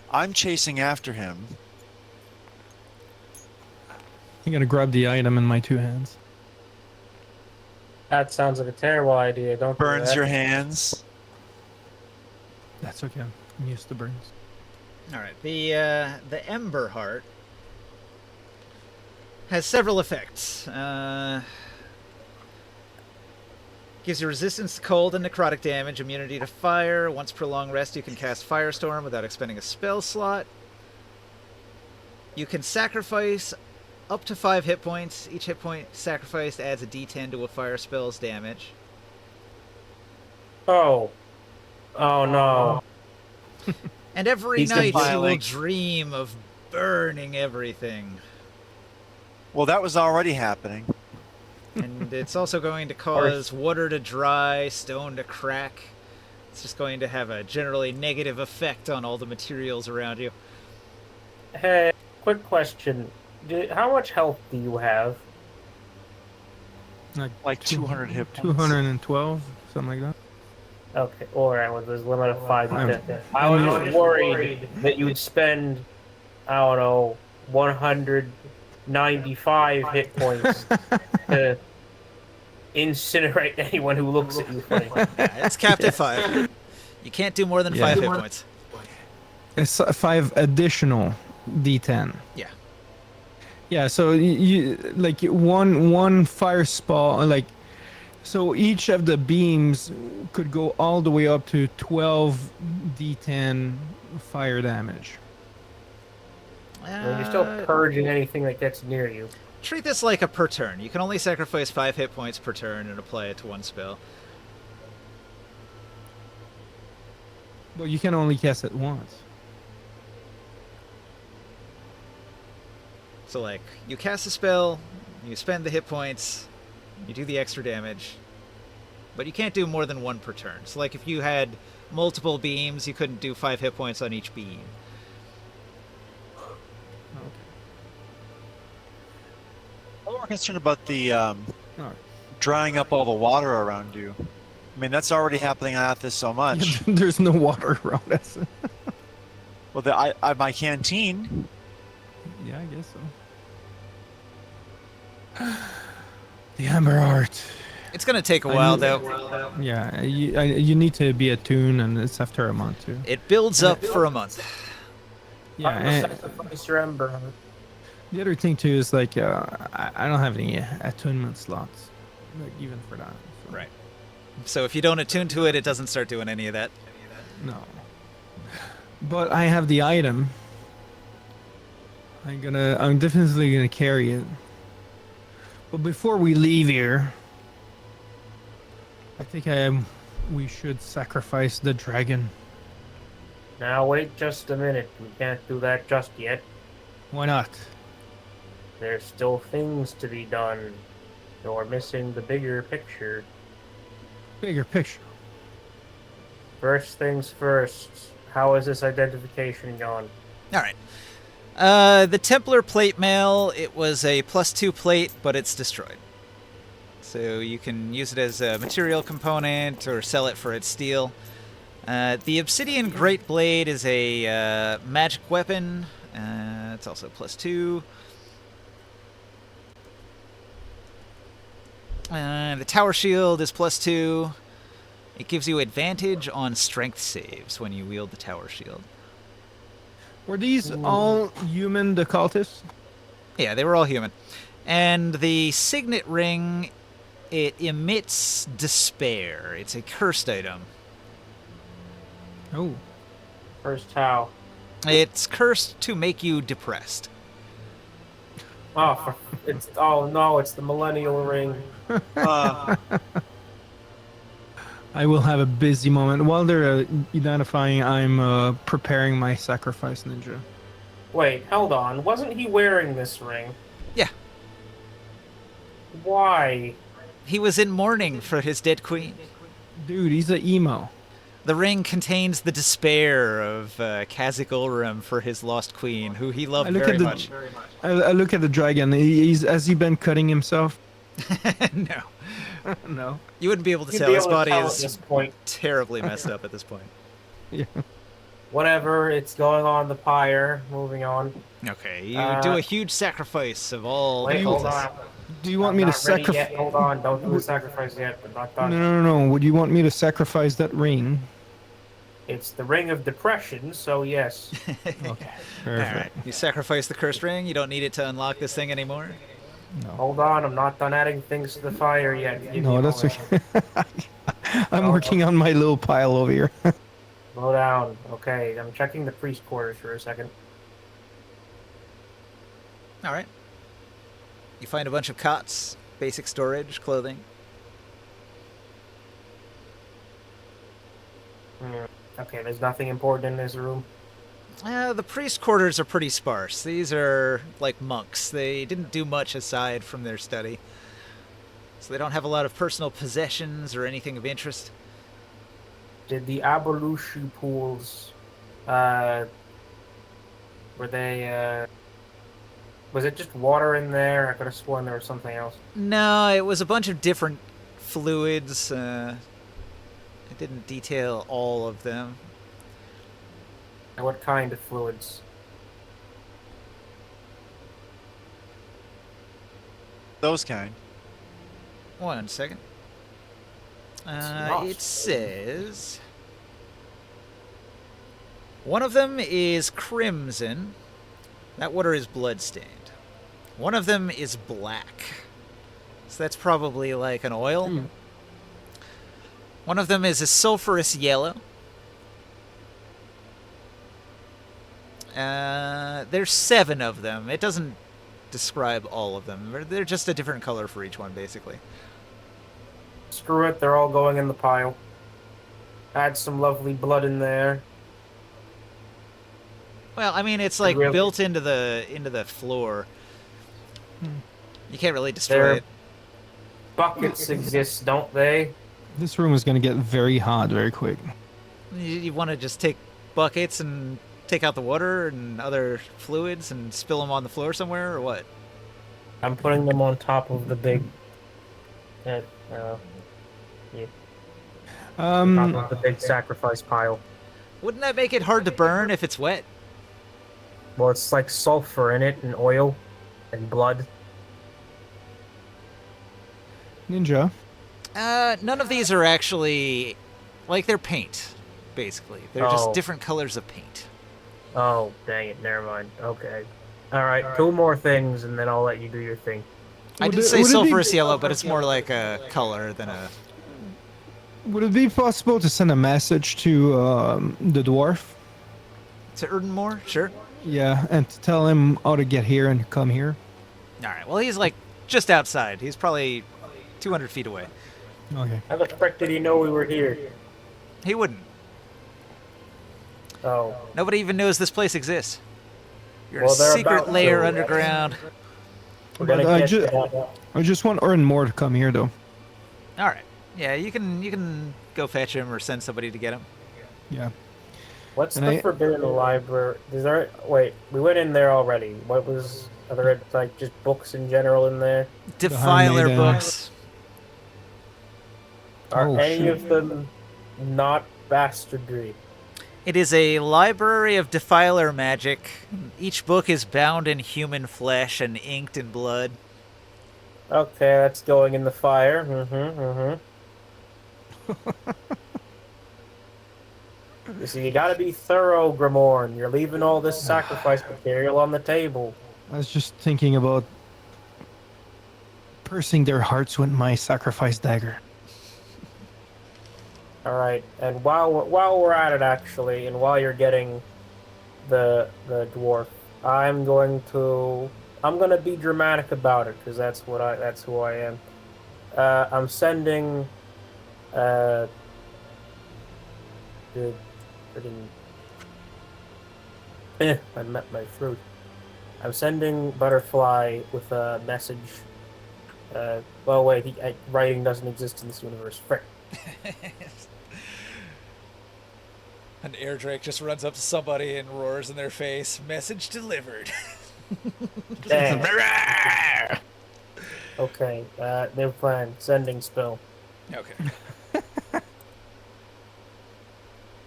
I'm chasing after him. I'm gonna grab the item in my 2 hands. That sounds like a terrible idea. Don't do Burns that. your hands. That's okay. I'm used to burns. All right. The Ember Heart has several effects. Gives you resistance to cold and necrotic damage, immunity to fire. Once per long rest, you can cast Firestorm without expending a spell slot. You can sacrifice up to 5 hit points. Each hit point sacrificed adds a d10 to a fire spell's damage. Oh. Oh no. And every He's night you will defiling. dream of burning everything. Well, that was already happening. And it's also going to cause water to dry, stone to crack. It's just going to have a generally negative effect on all the materials around you. Hey, quick question. How much health do you have? Like 200 hit points. 212, something like that. Okay, alright, well, there's a limit of 5 I'm- to 10. I was just worried that you would spend, I don't know, 195 hit points to incinerate anyone who looks at you funny. Yeah, it's capped at 5. You can't do more than 5 hit points. It's 5 additional d10. Yeah. Yeah, so you like one fire spell, like, so each of the beams could go all the way up to 12 d10 fire damage. You're still purging anything that gets near you. Treat this like a per turn. You can only sacrifice 5 hit points per turn and apply it to one spell. But you can only cast it once. So, like, you cast a spell, you spend the hit points, you do the extra damage, but you can't do more than one per turn. So, like, if you had multiple beams, you couldn't do 5 hit points on each beam. I'm more concerned about the Alright. drying up all the water around you. I mean, that's already happening at this so much. There's no water around us. Well, my canteen. Yeah, I guess so. The Amber Heart. It's going to take a while, though. Yeah, you need to be attuned, and it's after a month too. It builds up for a month. Yeah, and Sacrifice your ember. the other thing too is like I don't have any attunement slots, like even for that. So, Right. So if you don't attune to it, it doesn't start doing any of that. No. But I have the item. I'm definitely gonna carry it. But before we leave here, I think we should sacrifice the dragon. Now wait just a minute. We can't do that just yet. Why not? There's still things to be done. You're missing the bigger picture. Bigger picture. First things first. How is this identification going? All right. The Templar plate mail, it was a +2 plate, but it's destroyed. So you can use it as a material component or sell it for its steel. The Obsidian Great Blade is a magic weapon. It's also +2. The Tower Shield is +2. It gives you advantage on strength saves when you wield the Tower Shield. Were these all human, the cultists? Yeah, they were all human. And the Signet Ring, it emits despair. It's a cursed item. Oh. First how? It's cursed to make you depressed. Oh, it's the Millennial Ring. I will have a busy moment. While they're identifying, I'm preparing my sacrifice ninja. Wait, hold on. Wasn't he wearing this ring? Yeah. Why? He was in mourning for his dead queen. Dude, he's an emo. The ring contains the despair of Khazak Ulrim for his lost queen, who he loved very much. I look at the dragon. Has he been cutting himself? No. No. You wouldn't be able to You'd tell. be His able to body tell at is this point. terribly messed up at this point. Yeah. Whatever, it's going on the pyre. Moving on. Okay, you do a huge sacrifice of all Wait, the hold cultists. on. Do you want I'm me to not ready sacrifice? yet. Hold on, don't do the sacrifice yet. I'm not No, done. no. Would you want me to sacrifice that ring? It's the Ring of Depression, so yes. Okay. All right, you sacrifice the cursed ring. You don't need it to unlock this thing anymore. No. Hold on, I'm not done adding things to the fire yet. Give me No, a that's moment. okay. I'm working on my little pile over here. Slow down. Okay, I'm checking the priest quarters for a second. All right. You find a bunch of cots, basic storage, clothing. Okay, there's nothing important in this room. The priest quarters are pretty sparse. These are like monks. They didn't do much aside from their study. So they don't have a lot of personal possessions or anything of interest. Did the Abalushi pools, were they, was it just water in there? I could have sworn there was something else. No, it was a bunch of different fluids. It didn't detail all of them. And what kind of fluids? Those kind. 1 second. not It says one of them is crimson. That water is blood-stained. One of them is black. So that's probably like an oil. One of them is a sulfurous yellow. There's 7 of them. It doesn't describe all of them. They're just a different color for each one, basically. Screw it, they're all going in the pile. Add some lovely blood in there. Well, I mean, it's like Really? built into the floor. You can't really destroy There- it. Buckets exist, don't they? This room is gonna get very hot very quick. You want to just take buckets and take out the water and other fluids and spill them on the floor somewhere, or what? I'm putting them on top of the big... top of the big sacrifice pile. Wouldn't that make it hard to burn if it's wet? Well, it's like sulfur in it, and oil, and blood. Ninja. None of these are actually... Like, they're paint, basically. They're just Oh. different colors of paint. Oh, dang it, never mind. Okay. Alright, 2 more things, and then I'll let you do your thing. I Would did it- say would it be- sulfurous yellow, but it's more like a color than a... Would it be possible to send a message to the dwarf? To Erdenmore? Sure. Yeah, and to tell him how to get here and come here. Alright, well, he's like just outside. He's probably 200 feet away. Okay. How the frick did he know we were here? He wouldn't. Oh. Nobody even knows this place exists. You're Well, a they're secret about layer to. underground. We're But gonna I get ju- to that. I just want More to come here though. Alright. Yeah, you can go fetch him or send somebody to get him. Yeah. What's And the I- forbidden library? Is there... Wait, we went in there already. What was... Are there, like, just books in general in there? Defiler Maiden. books. Are Oh, any shoot. of them not bastardry? It is a library of Defiler magic. Each book is bound in human flesh and inked in blood. Okay, that's going in the fire. You see, you gotta be thorough, Grimorn. You're leaving all this sacrifice material on the table. I was just thinking about piercing their hearts with my sacrifice dagger. All right, and while we're at it, actually, and while you're getting the dwarf, I'm gonna be dramatic about it because that's who I am. I'm sending the freaking I met my fruit. I'm sending Butterfly with a message. Well, wait, writing doesn't exist in this universe. Frick. An air drake just runs up to somebody and roars in their face, "Message delivered." Dang. Okay, new plan. Sending spell. Okay.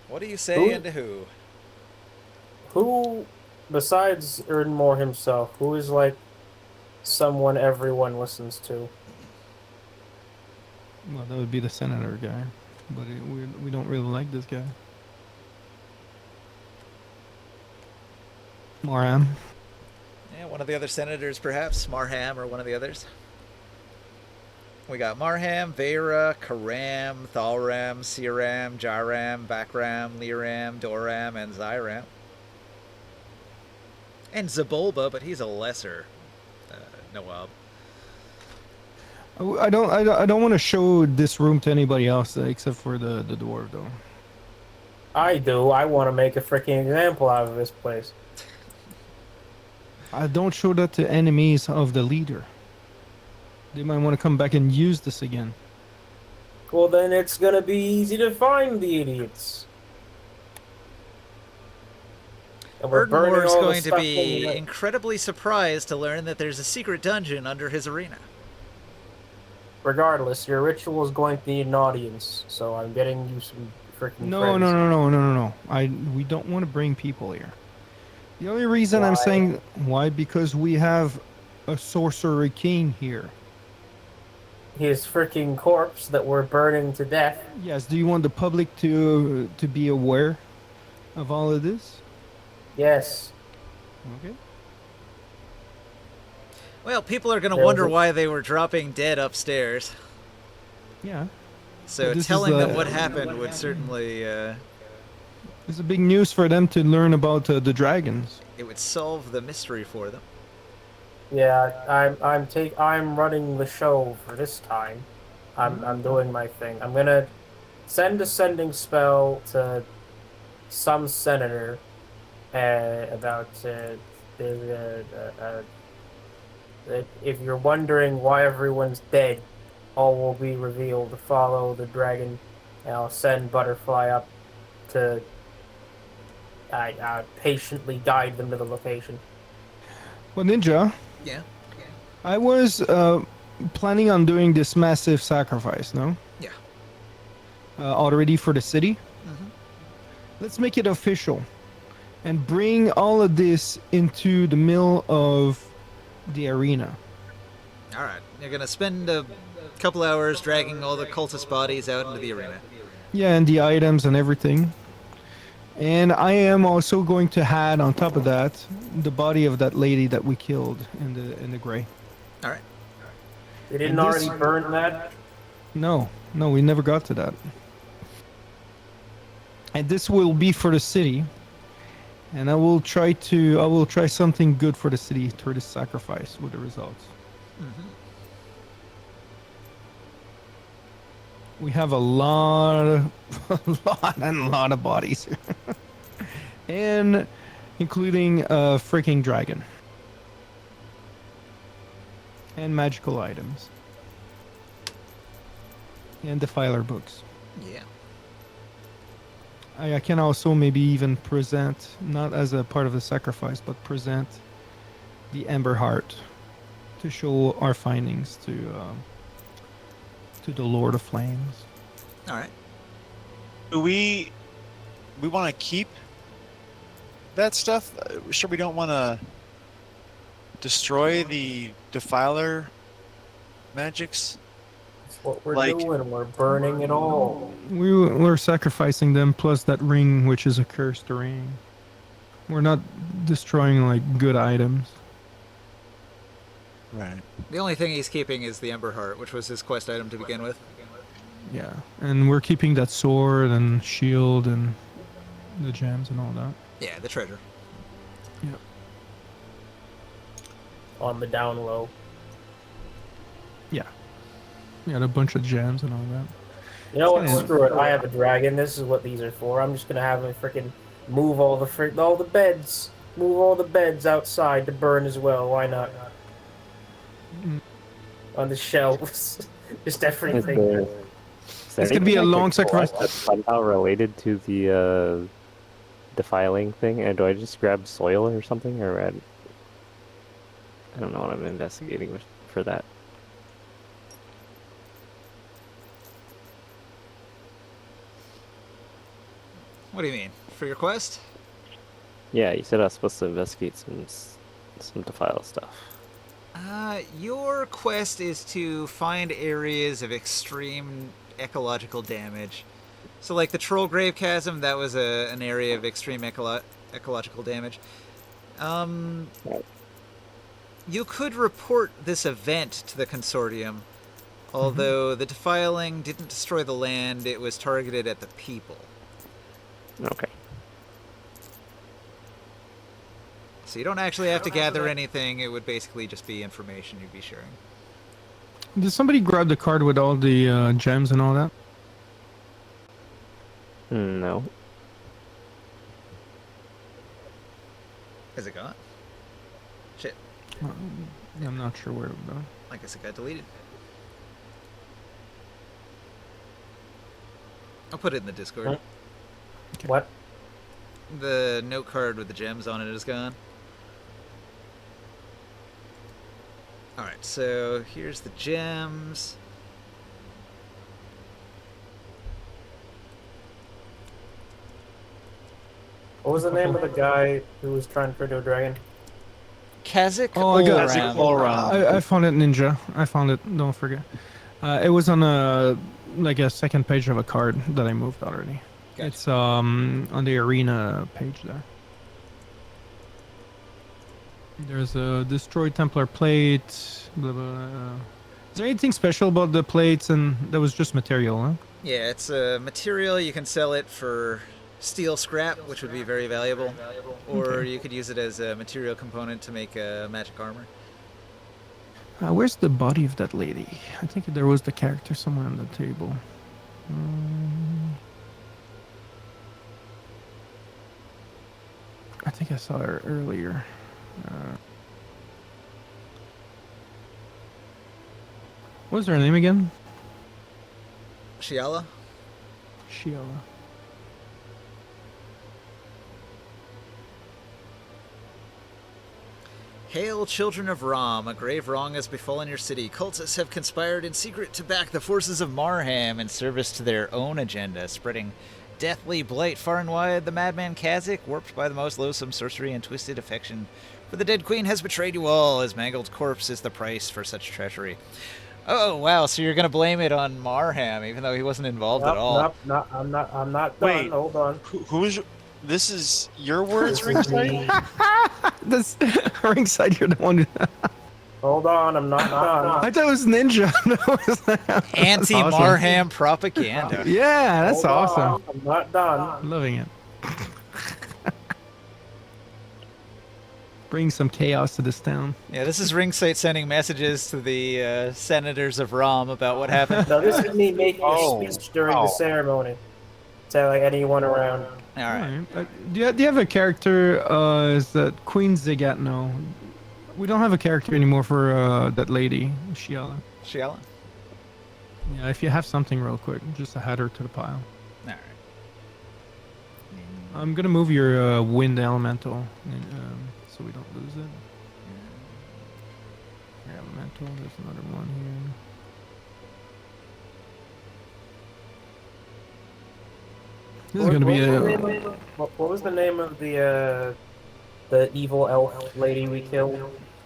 What do you say Who- and to who? Who, besides Erdenmore himself, who is like someone everyone listens to? Well, that would be the senator guy, but we don't really like this guy. Yeah, one of the other senators, perhaps Marham or one of the others. We got Marham, Vera, Karam, Thalram, Siram, Jaram, Bakram, Liram, Doram, and Zyram. And Zabolba, but he's a lesser Nawab. I don't want to show this room to anybody else except for the dwarf, though. I do. I want to make a freaking example out of this place. I don't show that to enemies of the leader. They might want to come back and use this again. Well, then it's gonna be easy to find the idiots. And we're burning Erdmore is all the going to stuff be in the- incredibly surprised to learn that there's a secret dungeon under his arena. Regardless, your ritual is going to need an audience, so I'm getting you some freaking No, friends. no. We don't want to bring people here. The only reason I'm Why? saying why, because we have a sorcerer king here. His freaking corpse that we're burning to death. Yes. Do you want the public to be aware of all of this? Yes. Okay. Well, people are going to There wonder was a- why they were dropping dead upstairs. Yeah. So This is telling them the- what happened would certainly It's a big news for them to learn about the dragons. it would solve the mystery for them. Yeah, I'm running the show for this time. I'm doing my thing. I'm gonna send a sending spell to some senator about if you're wondering why everyone's dead, all will be revealed. Follow the dragon, and I'll send Butterfly up to patiently guide them to the location. Well, Ninja, Yeah. I was planning on doing this massive sacrifice, no? Yeah. Already for the city. Mhm. Let's make it official and bring all of this into the middle of the arena. All right. You're going to spend a couple hours dragging all the cultist bodies out into the arena. Yeah, and the items and everything. And I am also going to add on top of that the body of that lady that we killed in the gray. All right. They didn't And this- already burn that. No, we never got to that. And this will be for the city. And I will try something good for the city through this sacrifice with the results. Mhm. We have a lot of bodies here. And including a freaking dragon. And magical items. And defiler books. Yeah. I can also maybe even present, not as a part of the sacrifice, but present the Ember Heart to show our findings to the Lord of Flames. All right. Do we want to keep that stuff? Sure, we don't want to destroy the defiler magics. That's what we're Like- doing. We're burning it all. We're sacrificing them plus that ring, which is a cursed ring. We're not destroying like good items. Right. The only thing he's keeping is the Ember Heart, which was his quest item to begin with. Yeah, and we're keeping that sword and shield and the gems and all that. Yeah, the treasure. On the down low. Yeah, a bunch of gems and all that. You know what? Yeah. Screw it. I have a dragon. This is what these are for. I'm just gonna have him freaking move all the beds. Move all the beds outside to burn as well. Why not? Mm. On the shelves. Just Is everything. there- is there It's gonna be anything a I could long collect sacrifice. that's somehow related to the defiling thing, and do I just grab soil or something, or I don't know what I'm investigating for that. What do you mean? For your quest? Yeah, you said I was supposed to investigate some defile stuff. Your quest is to find areas of extreme ecological damage. So, like the Troll Grave Chasm, that was an area of extreme ecological damage. Right. You could report this event to the consortium, although the defiling didn't destroy the land, it was targeted at the people. Okay. So you don't actually have to gather anything, it would basically just be information you'd be sharing. Did somebody grab the card with all the gems and all that? No. Is it gone? Shit, I'm not sure where it went. I guess it got deleted. I'll put it in the Discord. Huh? What? The note card with the gems on it is gone. Alright, so here's the gems. What was the name of the guy who was trying to turn a dragon? Kazakh Oh, I got Kazakh Oram. Oram. I found it, Ninja. I found it. Don't forget. It was on a second page of a card that I moved already. Gotcha. It's on the arena page there. There's a destroyed Templar plate. Blah, blah, blah. Is there anything special about the plates? And that was just material, huh? Yeah, it's a material. You can sell it for steel scrap, which would be very valuable. Or Okay. you could use it as a material component to make magic armor. Where's the body of that lady? I think there was the character somewhere on the table. I think I saw her earlier. What was her name again? Shiala? Shiala. Hail, children of Ram, a grave wrong has befallen your city. Cultists have conspired in secret to back the forces of Marham in service to their own agenda, spreading deathly blight far and wide. The madman Kazakh, warped by the most loathsome sorcery and twisted affection for the dead queen, has betrayed you all. His mangled corpse is the price for such treachery. Oh, wow, so you're going to blame it on Marham, even though he wasn't involved at all. Nope, no, I'm not done. Wait. Hold on. Who's? This is your words, This is Ringside? me. This ringside, you're the one. Hold on, I'm not done. I thought it was Ninja. That's Anti-Marham propaganda. awesome. Yeah, that's Hold awesome. on, I'm not done. Loving it. Bring some chaos to this town. Yeah, this is Ringsite sending messages to the senators of Ram about what happened. No, this is me making Oh, a speech during wow. the ceremony. To like anyone around. All right. Alright. Do you have a character? Is that Queen Zigat? No, we don't have a character anymore for that lady, Shiala. Shiala? Yeah, if you have something real quick, just add her to the pile. All right. I'm gonna move your wind elemental, so we don't lose it. Your elemental. There's another one here. This is gonna be a. What was the name of the evil elf lady we killed?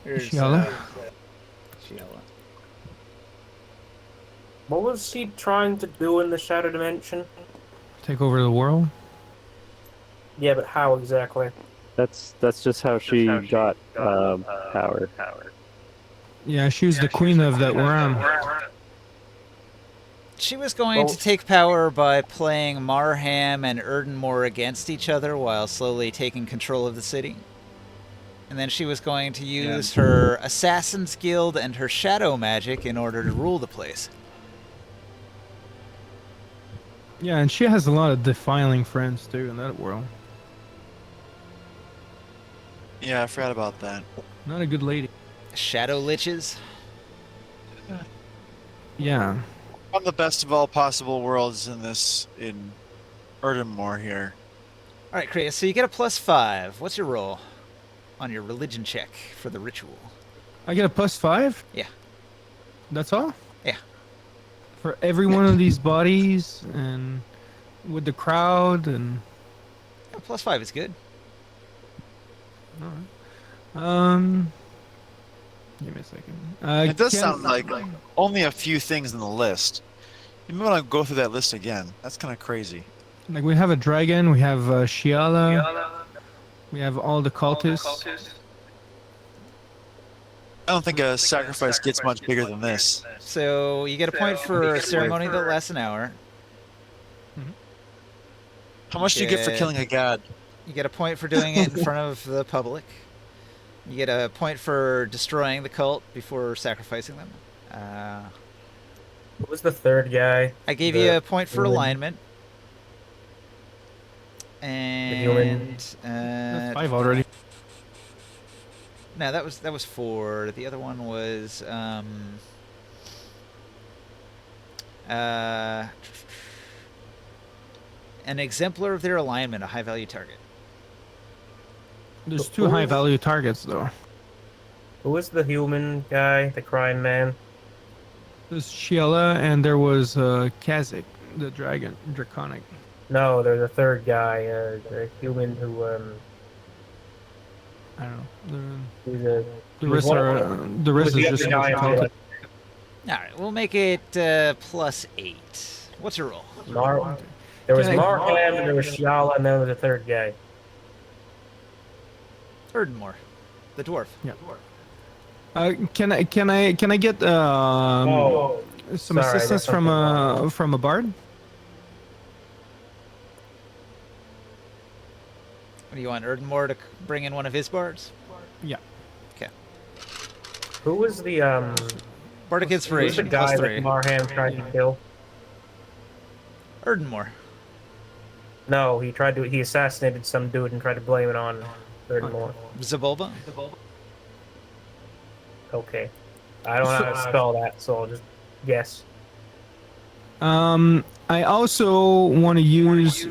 Here's, Shiala? Shiala. What was she trying to do in the shadow dimension? Take over the world. Yeah, but how exactly? That's just how she got power. Yeah, she was the queen of that worm. She was going to take power by playing Marham and Erdenmore against each other while slowly taking control of the city. And then she was going to use her Assassin's Guild and her shadow magic in order to rule the place. Yeah, and she has a lot of defiling friends too in that world. Yeah, I forgot about that. Not a good lady. Shadow Liches? Yeah. On the best of all possible worlds in Erdenmore here. All right, Kriya, so you get a +5. What's your roll on your religion check for the ritual? I get a +5? Yeah. That's all? Yeah. For every one of these bodies and with the crowd and Yeah, +5 is good. alright. Give me a second. It does Ken- sound like only a few things in the list. You might want to go through that list again. That's kind of crazy. like we have a dragon, we have Shiala, we have all the cultists. I don't think a sacrifice gets much bigger than this. So you get a point for a ceremony that lasts an hour. How much do you get for killing a god? You get a point for doing it in front of the public. You get a point for destroying the cult before sacrificing them. Who was the third guy? I gave you a point for human. alignment. And That's 5 already. no, that was 4. The other one was an exemplar of their alignment, a high value target. There's 2 high value targets though. Who was the human guy, the crying man? There's Sheila and there was Kazik, the draconic. No, there's a third guy, the human who I don't know. who's a The was rest one are of the rest was is the just other guy on cultic. the All right, we'll make it +8. What's your roll? Mar. There was Can I- Marham, and there was Shiala, and then there was a third guy. Erdmore, the dwarf. Yeah. Can I get some sorry, assistance that's from a bard? What do you want, Erdmore to bring in one of his bards? Yeah. Okay. Who was the Bardic who was the Inspiration, guy that +3. Marham tried to kill? Erdmore. No, he assassinated some dude and tried to blame it on Erdmore. Zabulba? Okay. I don't know how to spell that, so I'll just guess. I also want to use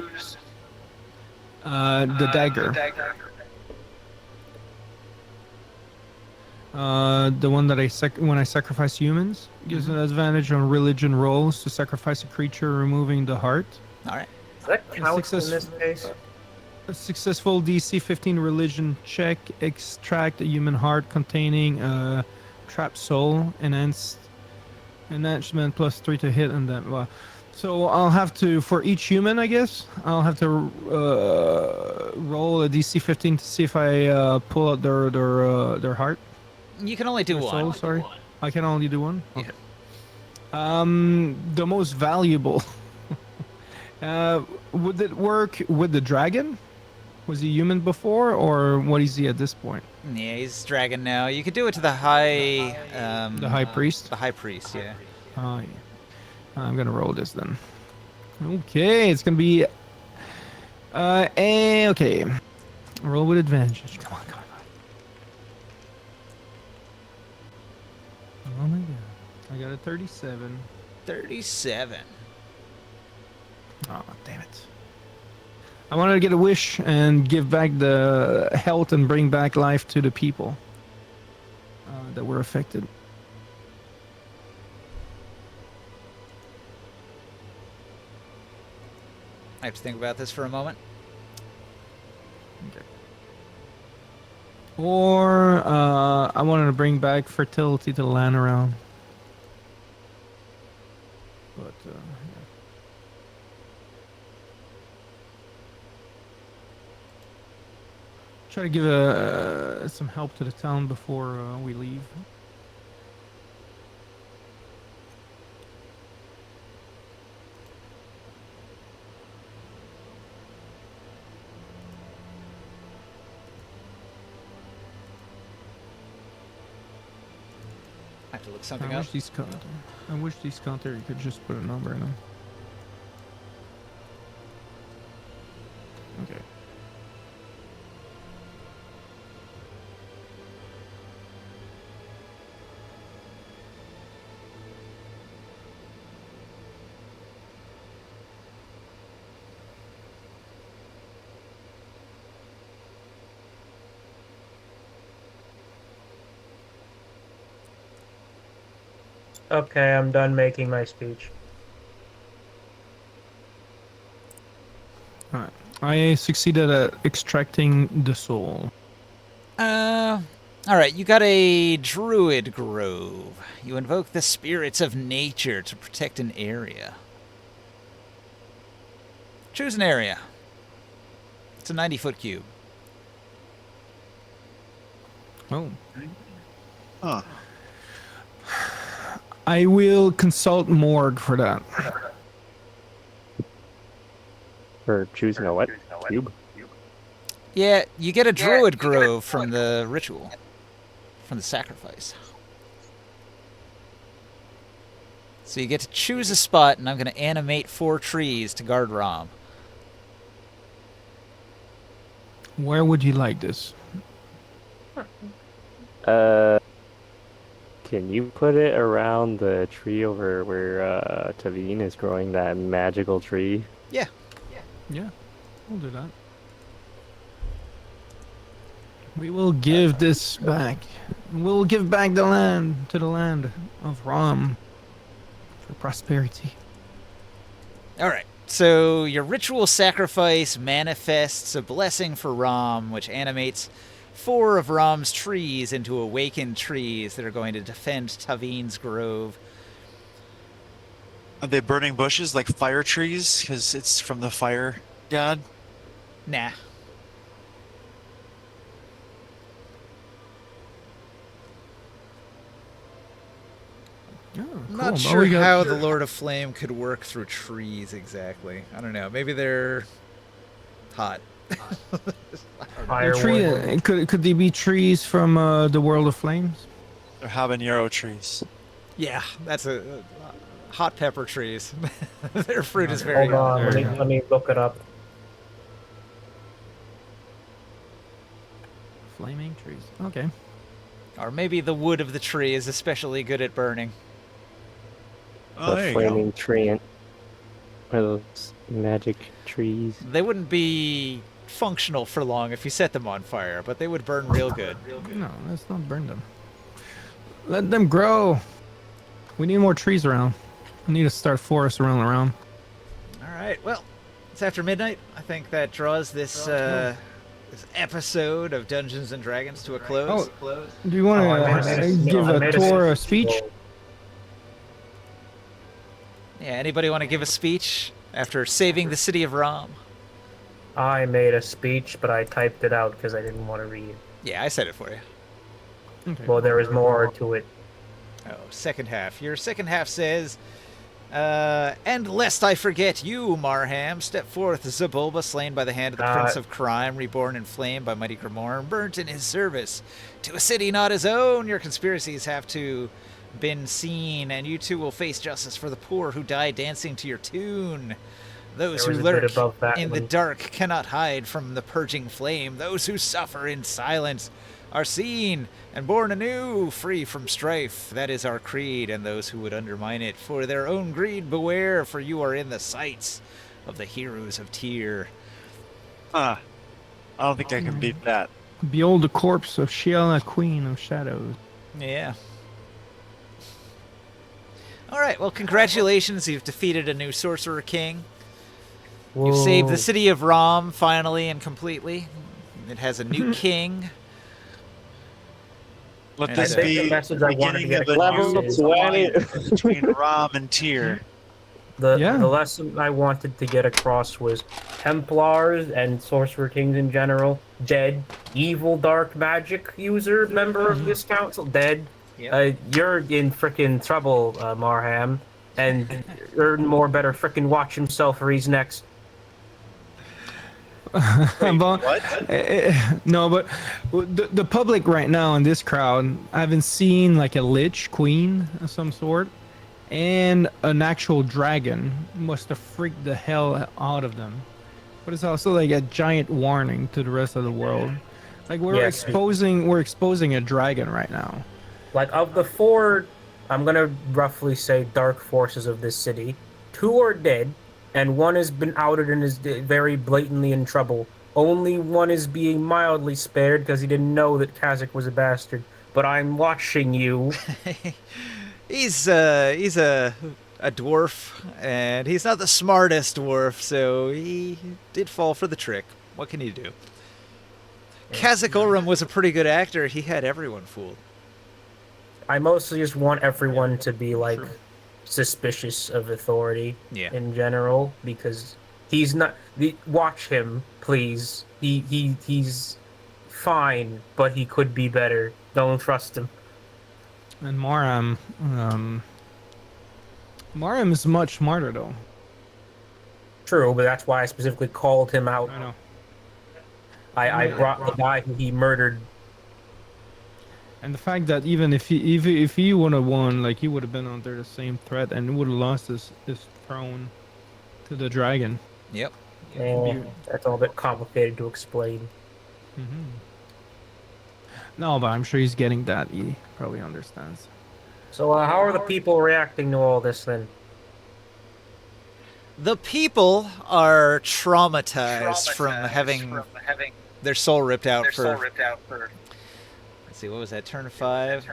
the dagger. The one that when I sacrifice humans gives an advantage on religion rolls to sacrifice a creature, removing the heart. All right. Does that count in Success- this case? A successful DC 15 religion check, extract a human heart containing a trapped soul, enhancement +3 to hit, and then well. So I'll have to, for each human, I guess, I'll have to roll a DC 15 to see if I pull out their heart. You can only do Their one. soul, sorry. I can only do one? Yeah. Okay. The most valuable. Would it work with the dragon? Was he human before, or what is he at this point? Yeah, he's dragon now. You could do it to the high... The high priest? The high priest, yeah. Oh, yeah. I'm gonna roll this then. Okay, it's gonna be... okay. Roll with advantage. Come on, come on, come on. Oh my god. I got a 37. 37. Oh, damn it. I wanted to get a wish and give back the health and bring back life to the people that were affected. I have to think about this for a moment. Or I wanted to bring back fertility to the land around. But yeah. Try to give some help to the town before we leave. I have to look something I up. wish these counter you could just put a number in them. Okay. Okay, I'm done making my speech. Alright. I succeeded at extracting the soul. Alright, you got a druid grove. You invoke the spirits of nature to protect an area. Choose an area. It's a 90-foot cube. Oh. Huh. I will consult Morg for that. For choosing a what? Cube? Yeah, you get a druid grove from the ritual, from the sacrifice. So you get to choose a spot, and I'm going to animate 4 trees to guard Rom. Where would you like this? Can you put it around the tree over where Tavine is growing that magical tree? Yeah. Yeah, we'll do that. We will give this back. We'll give back the land to the land of Ram for prosperity. All right. So your ritual sacrifice manifests a blessing for Rom, which animates 4 of Rom's trees into awakened trees that are going to defend Tavine's grove. Are they burning bushes like fire trees? Because it's from the fire god? Nah. Oh, I'm cool. not Well, sure we got- how the Lord of Flame could work through trees exactly. I don't know. Maybe they're hot. Fire tree, warden. could they be trees from the World of Flames? They're habanero trees. Yeah, that's a hot pepper trees. Their fruit is very Hold on, There let you me, go. let me look it up. Flaming trees. Okay. Or maybe the wood of the tree is especially good at burning. Oh, there The you go. flaming treant. One of those magic trees. They wouldn't be functional for long if you set them on fire, but they would burn real good. No, let's not burn them. Let them grow. We need more trees around. We need to start forests around. All right, well, it's after midnight. I think that draws this this episode of Dungeons and Dragons to a close. Do you want Oh, I to made a- give I a made Tor a speech? Yeah, anybody want to give a speech after saving the city of Rom? I made a speech, but I typed it out because I didn't want to read. Yeah, I said it for you. Okay. Well, there is more to it. Oh, second half. Your second half says, and lest I forget you, Marham, step forth Zabulba, slain by the hand of the Prince of Crime, reborn in flame by mighty Grimorn, burnt in his service. To a city not his own, your conspiracies have to been seen, and you too will face justice for the poor who die dancing to your tune. Those There who was a bit lurk above that in the one. dark cannot hide from the purging flame. Those who suffer in silence are seen and born anew, free from strife. That is our creed, and those who would undermine it for their own greed beware, for you are in the sights of the heroes of Tyr. Huh. I don't think I can beat that. Behold the corpse of Shiela, Queen of Shadows. Yeah. All right, well, congratulations. You've defeated a new Sorcerer King. You've saved Whoa. the city of Rom finally and completely. It has a new king. Let And this I think be the message I wanted to beginning get of a across new is- alliance between Ram and Tyr. The Yeah. lesson I wanted to get across was Templars and Sorcerer Kings in general, dead. Evil dark magic user, member of this council, dead. Yep. You're in frickin' trouble, Marham. And Earn more better frickin' watch himself or he's next. But- What? no, but the public right now in this crowd, I haven't seen like a lich queen of some sort and an actual dragon. Must have freaked the hell out of them. But it's also like a giant warning to the rest of the world. Like we're Yes. exposing a dragon right now. Like, of the 4, I'm gonna roughly say dark forces of this city, 2 are dead, and 1 has been outed and is very blatantly in trouble. Only 1 is being mildly spared because he didn't know that Kazakh was a bastard. But I'm watching you. He's a dwarf, and he's not the smartest dwarf, so he did fall for the trick. What can you do? Kazakh Ulrim was a pretty good actor. He had everyone fooled. I mostly just want everyone to be, like, suspicious of authority Yeah. in general, because he's not... Watch him, please. He's fine, but he could be better. Don't trust him. And Maram is much smarter though. True, but that's why I specifically called him out. I know. I brought the guy who he murdered. And the fact that even if he would have won, like he would have been under the same threat and would have lost his throne to the dragon. Yep. That's all a bit complicated to explain. No, but I'm sure he's getting that. He probably understands. So, how are the people reacting to all this then? The people are traumatized from having their soul ripped out for. Let's see, what was that? Turn 5.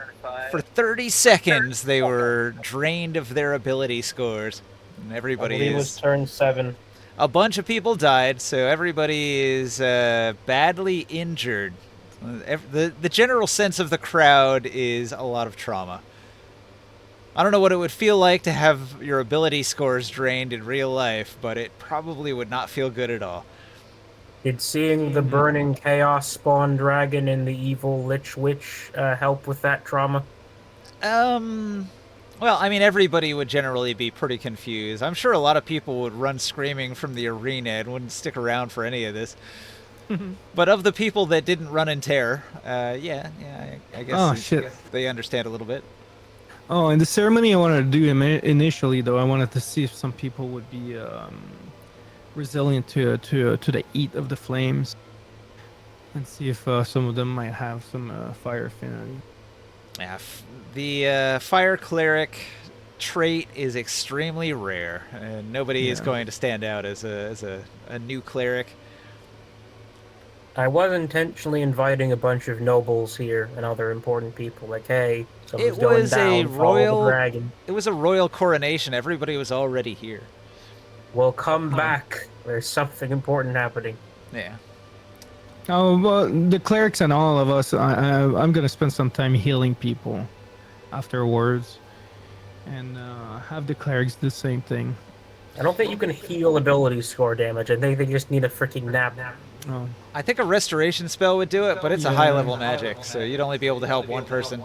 For 30 seconds, they were drained of their ability scores, and everybody I believe it was is. turn 7. A bunch of people died, so everybody is badly injured. The general sense of the crowd is a lot of trauma. I don't know what it would feel like to have your ability scores drained in real life, but it probably would not feel good at all. Did seeing the burning chaos spawn dragon and the evil lich witch help with that trauma? Well, I mean, everybody would generally be pretty confused. I'm sure a lot of people would run screaming from the arena and wouldn't stick around for any of this. But of the people that didn't run in terror, I guess they understand a little bit. Oh, in the ceremony I wanted to do initially, though, I wanted to see if some people would be resilient to the heat of the flames, and see if some of them might have some fire affinity. Yeah, the fire cleric trait is extremely rare, and nobody is going to stand out as a new cleric. I was intentionally inviting a bunch of nobles here and other important people. Like, hey, someone's going down, follow the dragon. It was a royal coronation. Everybody was already here. Well, come back. There's something important happening. Yeah. Oh, well, the clerics and all of us, I'm going to spend some time healing people afterwards, and have the clerics do the same thing. I don't think you can heal ability score damage. I think they just need a freaking nap. Oh. I think a restoration spell would do it, but it's a high-level magic, so you'd only be able to help one person.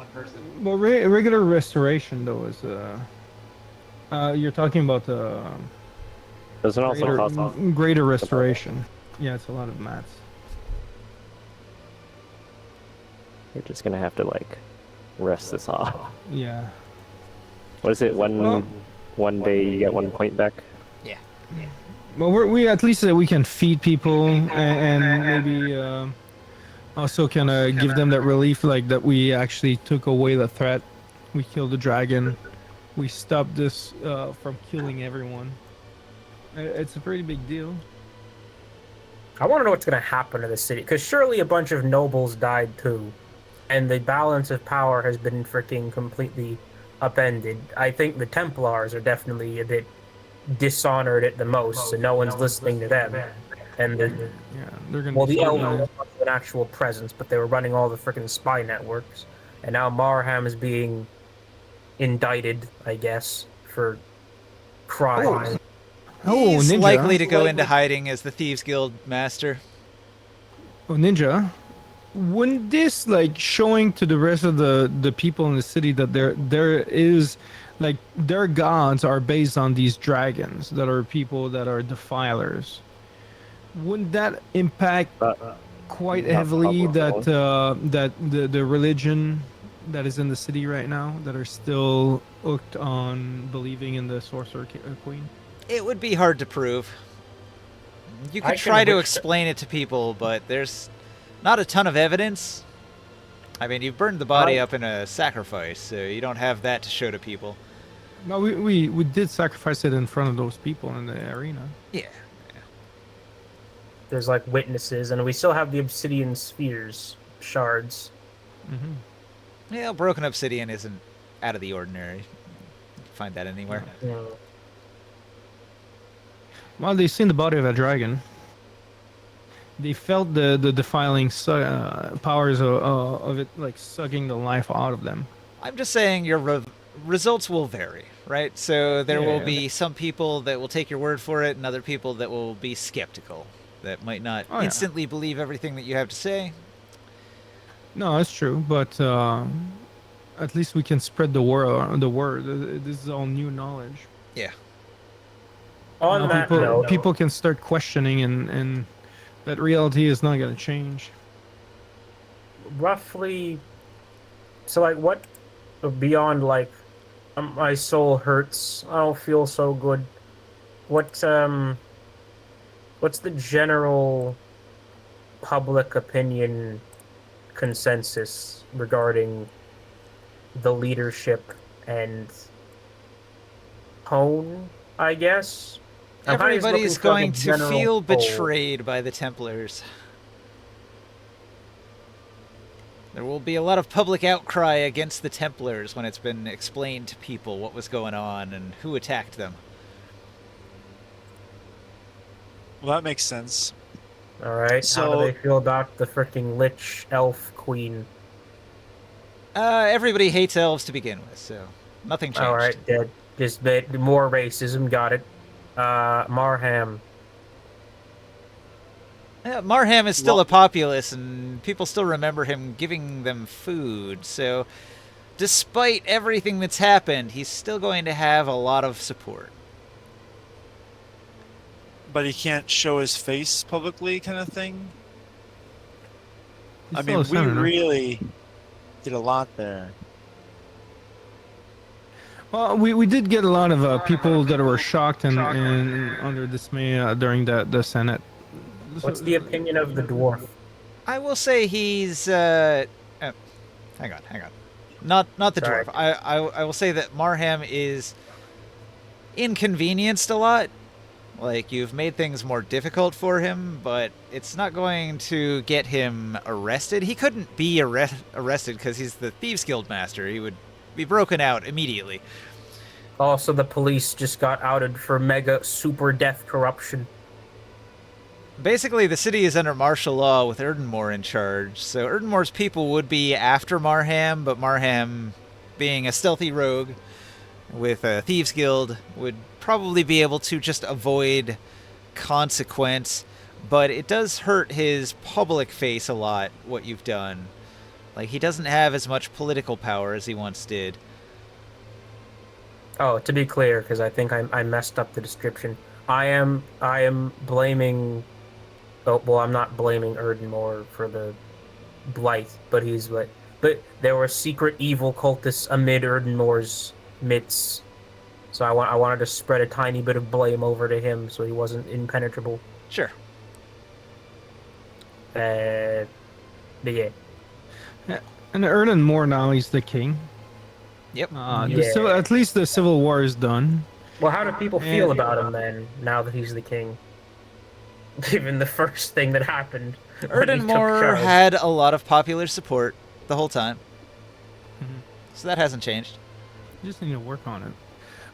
Well, regular restoration, though, is... you're talking about Doesn't also cost greater restoration. Yeah, it's a lot of mats. You're just gonna have to like rest this off. Yeah. What is it? One day you get 1 point back. Yeah. Well, we at least we can feed people and maybe also can give them that relief, like that we actually took away the threat. We killed the dragon. We stopped this from killing everyone. It's a pretty big deal. I want to know what's going to happen to the city, because surely a bunch of nobles died too, and the balance of power has been freaking completely upended. I think the Templars are definitely a bit dishonored at the most, so no one's listening to them. And they're gonna. Well, the Eldar have an actual presence, but they were running all the freaking spy networks, and now Marham is being indicted, I guess, for crimes. He's Ninja. likely to go into hiding as the Thieves Guild master. Oh, Ninja. Wouldn't this like showing to the rest of the people in the city that there is like their gods are based on these dragons that are people that are defilers? Wouldn't that impact quite heavily that the religion that is in the city right now that are still hooked on believing in the sorcerer queen? It would be hard to prove. You could try to explain it to people, but there's not a ton of evidence. I mean, you've burned the body up in a sacrifice, so you don't have that to show to people. No, we did sacrifice it in front of those people in the arena. Yeah. There's like witnesses, and we still have the obsidian spheres, shards. Mm-hmm. Yeah, broken obsidian isn't out of the ordinary. You can find that anywhere. Yeah. Well, they've seen the body of a dragon. They felt the defiling powers of it, like sucking the life out of them. I'm just saying your results will vary, right? So there will be some people that will take your word for it, and other people that will be skeptical, that might not instantly believe everything that you have to say. No, that's true, but at least we can spread the word. The word. This is all new knowledge. Yeah. On Now that people note, people can start questioning, and that reality is not going to change. roughly, so like what beyond like my soul hurts, I don't feel so good. What what's the general public opinion consensus regarding the leadership and tone, I guess? I'm kinda just looking Everybody's for, like, a going to general feel poll. betrayed by the Templars. There will be a lot of public outcry against the Templars when it's been explained to people what was going on and who attacked them. Well, that makes sense. All right, how do So- they feel about the freaking lich elf queen? Everybody hates elves to begin with, so nothing changed. All right, dead. Just bit more racism. Got it. Marham. Marham is still a populace, and people still remember him giving them food, so despite everything that's happened, he's still going to have a lot of support. But he can't show his face publicly, kind of thing. He's I still mean, a we senator. really did a lot there. Well, we did get a lot of people that were shocked and under dismay during the Senate. What's the opinion of the dwarf? I will say he's hang on. Not the Sorry. dwarf. I will say that Marham is inconvenienced a lot. Like, you've made things more difficult for him, but it's not going to get him arrested. He couldn't be arrested because he's the Thieves Guild master. He would be broken out immediately. Also, the police just got outed for mega super death corruption. Basically, the city is under martial law with Erdenmore in charge, so Erdenmore's people would be after Marham, but Marham, being a stealthy rogue with a Thieves Guild, would probably be able to just avoid consequence, but it does hurt his public face a lot, what you've done. Like, he doesn't have as much political power as he once did. Oh, to be clear, because I think I messed up the description. I am blaming. Oh, well, I'm not blaming Erdenmore for the blight, but he's like. But there were secret evil cultists amid Erdenmore's midst, so I wanted to spread a tiny bit of blame over to him, so he wasn't impenetrable. Sure. But yeah. And Erdenmore now he's the king. Yep. Yeah. At least the civil war is done. Well, how do people feel about him then, now that he's the king? Given the first thing that happened. when he took Erdenmore charge. had a lot of popular support the whole time, Mhm. so that hasn't changed. You just need to work on it.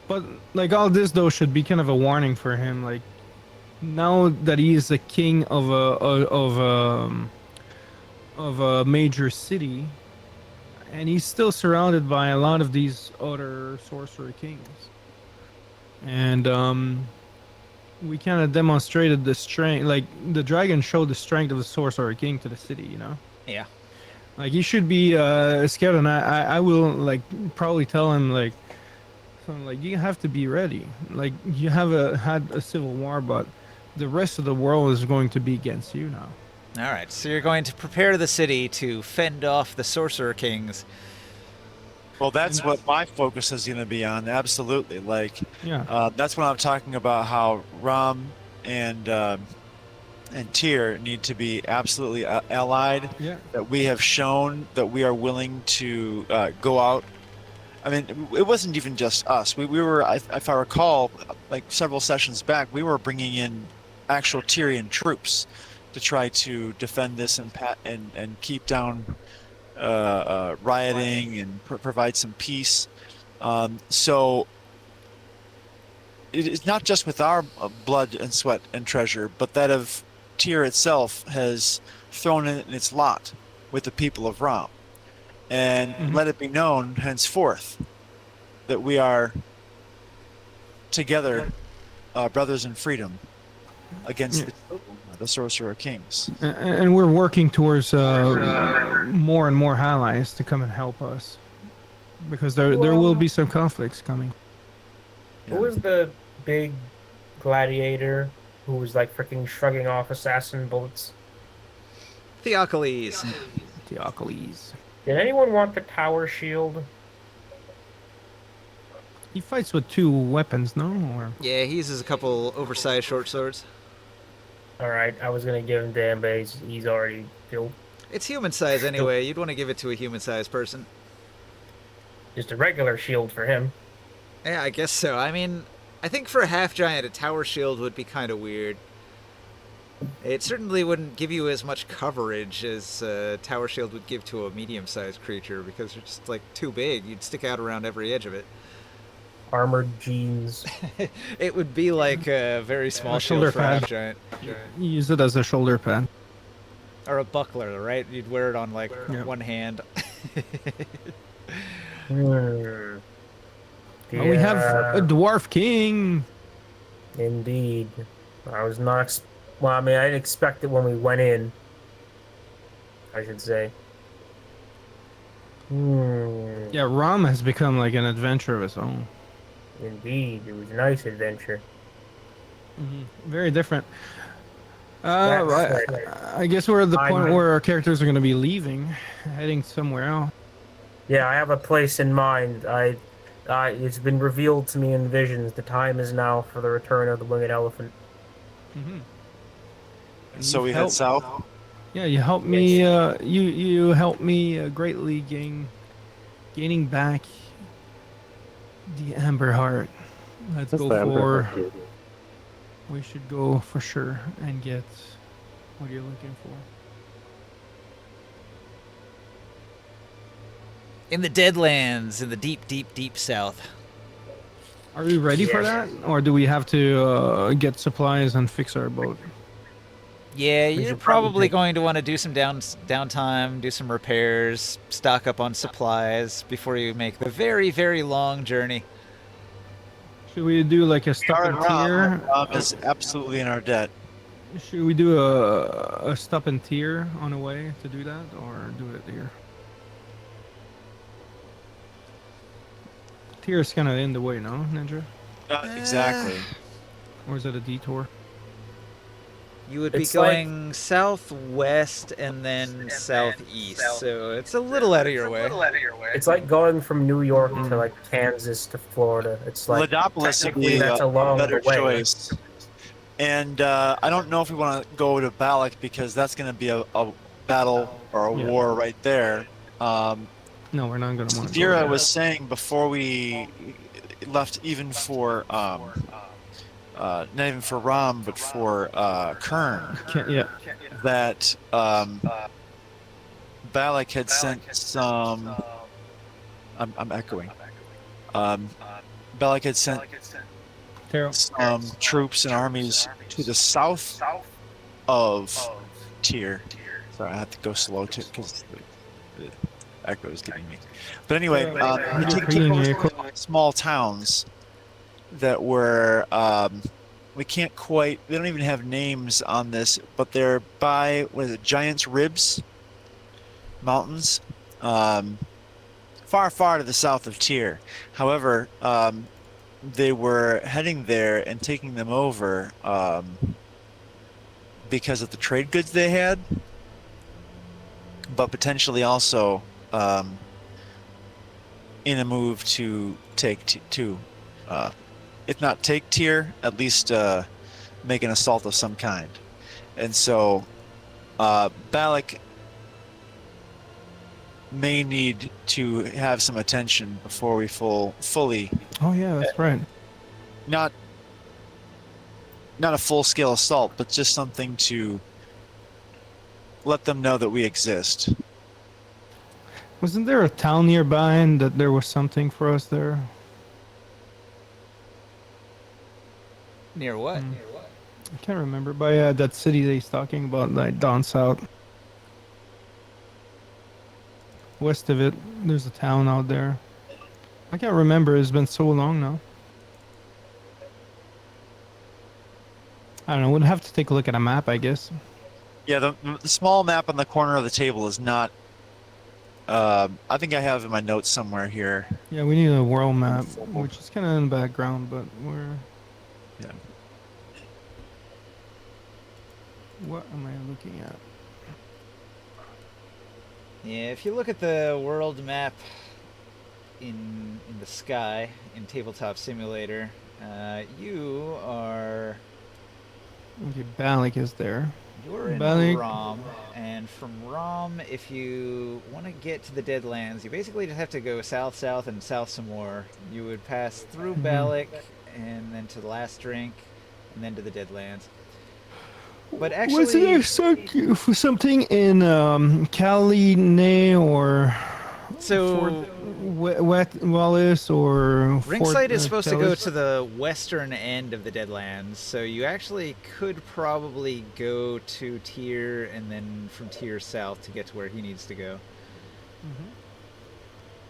But like all this though should be kind of a warning for him. Like now that he is the king of a major city, and he's still surrounded by a lot of these other sorcerer kings, and we kind of demonstrated the strength. Like the dragon showed the strength of the sorcerer king to the city. You know. Yeah. Like he should be scared, and I will like probably tell him like, son, like you have to be ready. Like you have had a civil war, but the rest of the world is going to be against you now. All right, so you're going to prepare the city to fend off the Sorcerer Kings. Well, that's what my focus is going to be on. Absolutely. Like, Yeah. that's when I'm talking about how Ram and Tyr need to be absolutely allied. Yeah. That we have shown that we are willing to go out. I mean, it wasn't even just us. We were, if I recall, like several sessions back, we were bringing in actual Tyrian troops to try to defend this and keep down rioting and provide some peace. So it's not just with our blood and sweat and treasure, but that of Tyr itself has thrown in its lot with the people of Ram. And let it be known henceforth that we are together, brothers in freedom, against the Sorcerer Kings. And we're working towards more and more allies to come and help us. because there will be some conflicts coming. Who was the big gladiator who was like freaking shrugging off assassin bullets? Theocles. Theocles. Did anyone want the tower shield? He fights with 2 weapons, no? Or Yeah, he uses a couple oversized short swords. All right, I was gonna give him to him, but he's already killed. It's human size anyway. You'd want to give it to a human sized person. Just a regular shield for him. Yeah, I guess so. I mean, I think for a half giant, a tower shield would be kind of weird. It certainly wouldn't give you as much coverage as a tower shield would give to a medium-sized creature because they're just like too big. You'd stick out around every edge of it. Armored jeans. It would be like a very small A shield shoulder for a half pad. giant. you use it as a shoulder pad. Or a buckler, right? You'd wear it on like Yeah. one hand. Hmm. Oh, we have Yeah, a dwarf king. indeed. I was not. Well, I mean, I didn't expect it when we went in. I should say. Yeah, Rom has become like an adventure of its own. Indeed, it was a nice adventure. Very different. That's I guess we're at the I'm- point where our characters are going to be leaving, heading somewhere else. Yeah, I have a place in mind. It's been revealed to me in visions. The time is now for the return of the winged elephant. So we head helped- south. Yeah, you helped me. You helped me greatly gaining back the Amber Heart. Let's That's go the Emperor. for. We should go for sure and get what you're looking for. In the Deadlands, in the deep, deep, deep south. Are we ready for Yes. that, or do we have to get supplies and fix our boat? Yeah, We you're should probably probably- going to want to do some downtime, do some repairs, stock up on supplies before you make the very, very long journey. Should we do like a stop and tier? Rom is absolutely in our debt. Should we do a stop and tier on the way to do that, or do it here? Tier is kind of in the way, no, Ninja? Exactly. Or is it a detour? You would be It's like- going southwest and then southeast, so it's a little out of your way. It's like going from New York to like Kansas to Florida. It's like Ladopolis would technically be that's a along better the way. choice. And I don't know if we want to go to Balak because that's going to be a battle or a Yeah. war right there. No, we're not gonna want to. Dira was saying before we left, even for not even for Ram, but for Kern, Yeah. that Balak had sent some. I'm echoing. Balak had sent Taro. some troops and armies to the south of Tyr. Sorry, I have to go slow too because the echo is getting me. But anyway, he took small towns that were we can't quite. They don't even have names on this, but they're by what is it? Giant's Ribs mountains, far, far to the south of Tyr. However, they were heading there and taking them over because of the trade goods they had, but potentially also in a move to take if not take Tyr, at least make an assault of some kind. And so Balak may need to have some attention before we fully Oh yeah, that's right. not a full-scale assault, but just something to let them know that we exist. Wasn't there a town nearby and that there was something for us there? Near what? I can't remember. By that city that he's talking about, like down south. West of it, there's a town out there. I can't remember. It's been so long now. I don't know. We'd have to take a look at a map, I guess. Yeah, the small map on the corner of the table is not I think I have in my notes somewhere here. Yeah, we need a world map, which is kind of in the background, but we're. Yeah. What am I looking at? Yeah, if you look at the world map in the sky in Tabletop Simulator, you are Okay, Balik is there. you're in Balik. Rom, and from Rom, if you want to get to the Deadlands, you basically just have to go south, and south some more. You would pass through Balik, and then to the last drink, and then to the Deadlands. But actually, Was there something in Caline or so Wet Wallace or Ringside is supposed to go Kellis? to the western end of the Deadlands, so you actually could probably go to Tyr and then from Tyr south to get to where he needs to go.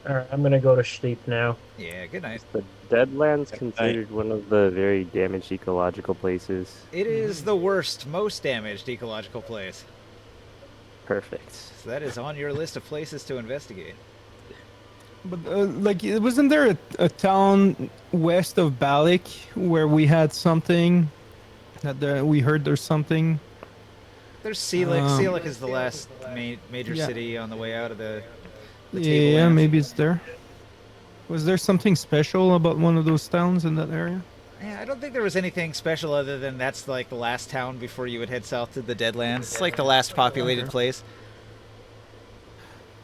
Alright, I'm gonna go to sleep now. Yeah, good night. The Deadlands considered one of the very damaged ecological places. It is the worst, most damaged ecological place. Perfect. So that is on your list of places to investigate. But like, wasn't there a town west of Balik where we had something that we heard there's something? There's Sealik. Um, Sealik is the last major yeah. city on the way out of the Yeah, Tablelands. maybe it's there. Was there something special about one of those towns in that area? Yeah, I don't think there was anything special other than that's like the last town before you would head south to the Deadlands. It's like the last populated place.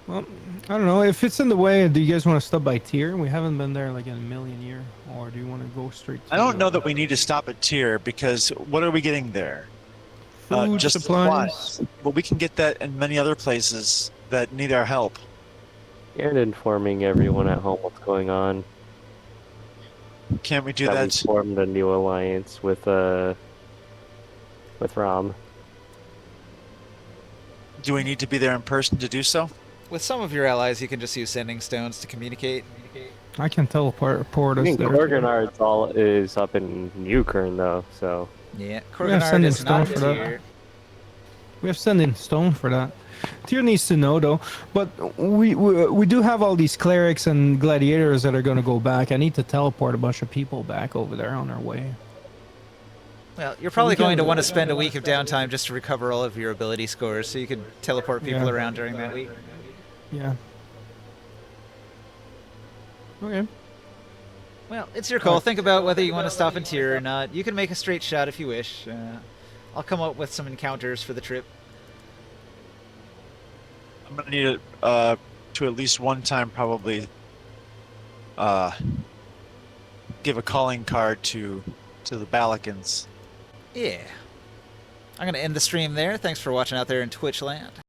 Well, I don't know. If it's in the way, do you guys want to stop by Tyr? We haven't been there like in a million years. Or do you want to go straight to I don't know that we need to stop at Tyr because what are we getting there? food Just supplies? Well, we can get that in many other places that need our help. And informing everyone at home what's going on. Can't we do We that? formed a new alliance with Rom. Do we need to be there in person to do so? With some of your allies, you can just use sending stones to communicate. I can teleport I us think there. Gorgonard's is up in Newkern though, so Yeah, have Corganard sending is not stone for that. here. We have sending stone for that. Tyr needs to know though. But we do have all these clerics and gladiators that are going to go back. I need to teleport a bunch of people back over there on our way. Well, you're probably we can- going to want to spend a week of downtime just to recover all of your ability scores, so you could teleport people Yeah. around during that week. Yeah. Okay. Well, it's your call. Think about whether you want to stop in Tyr or not. You can make a straight shot if you wish. I'll come up with some encounters for the trip. I'm gonna need it to at least one time probably give a calling card to the Balikans. Yeah. I'm going to end the stream there. Thanks for watching out there in Twitch land.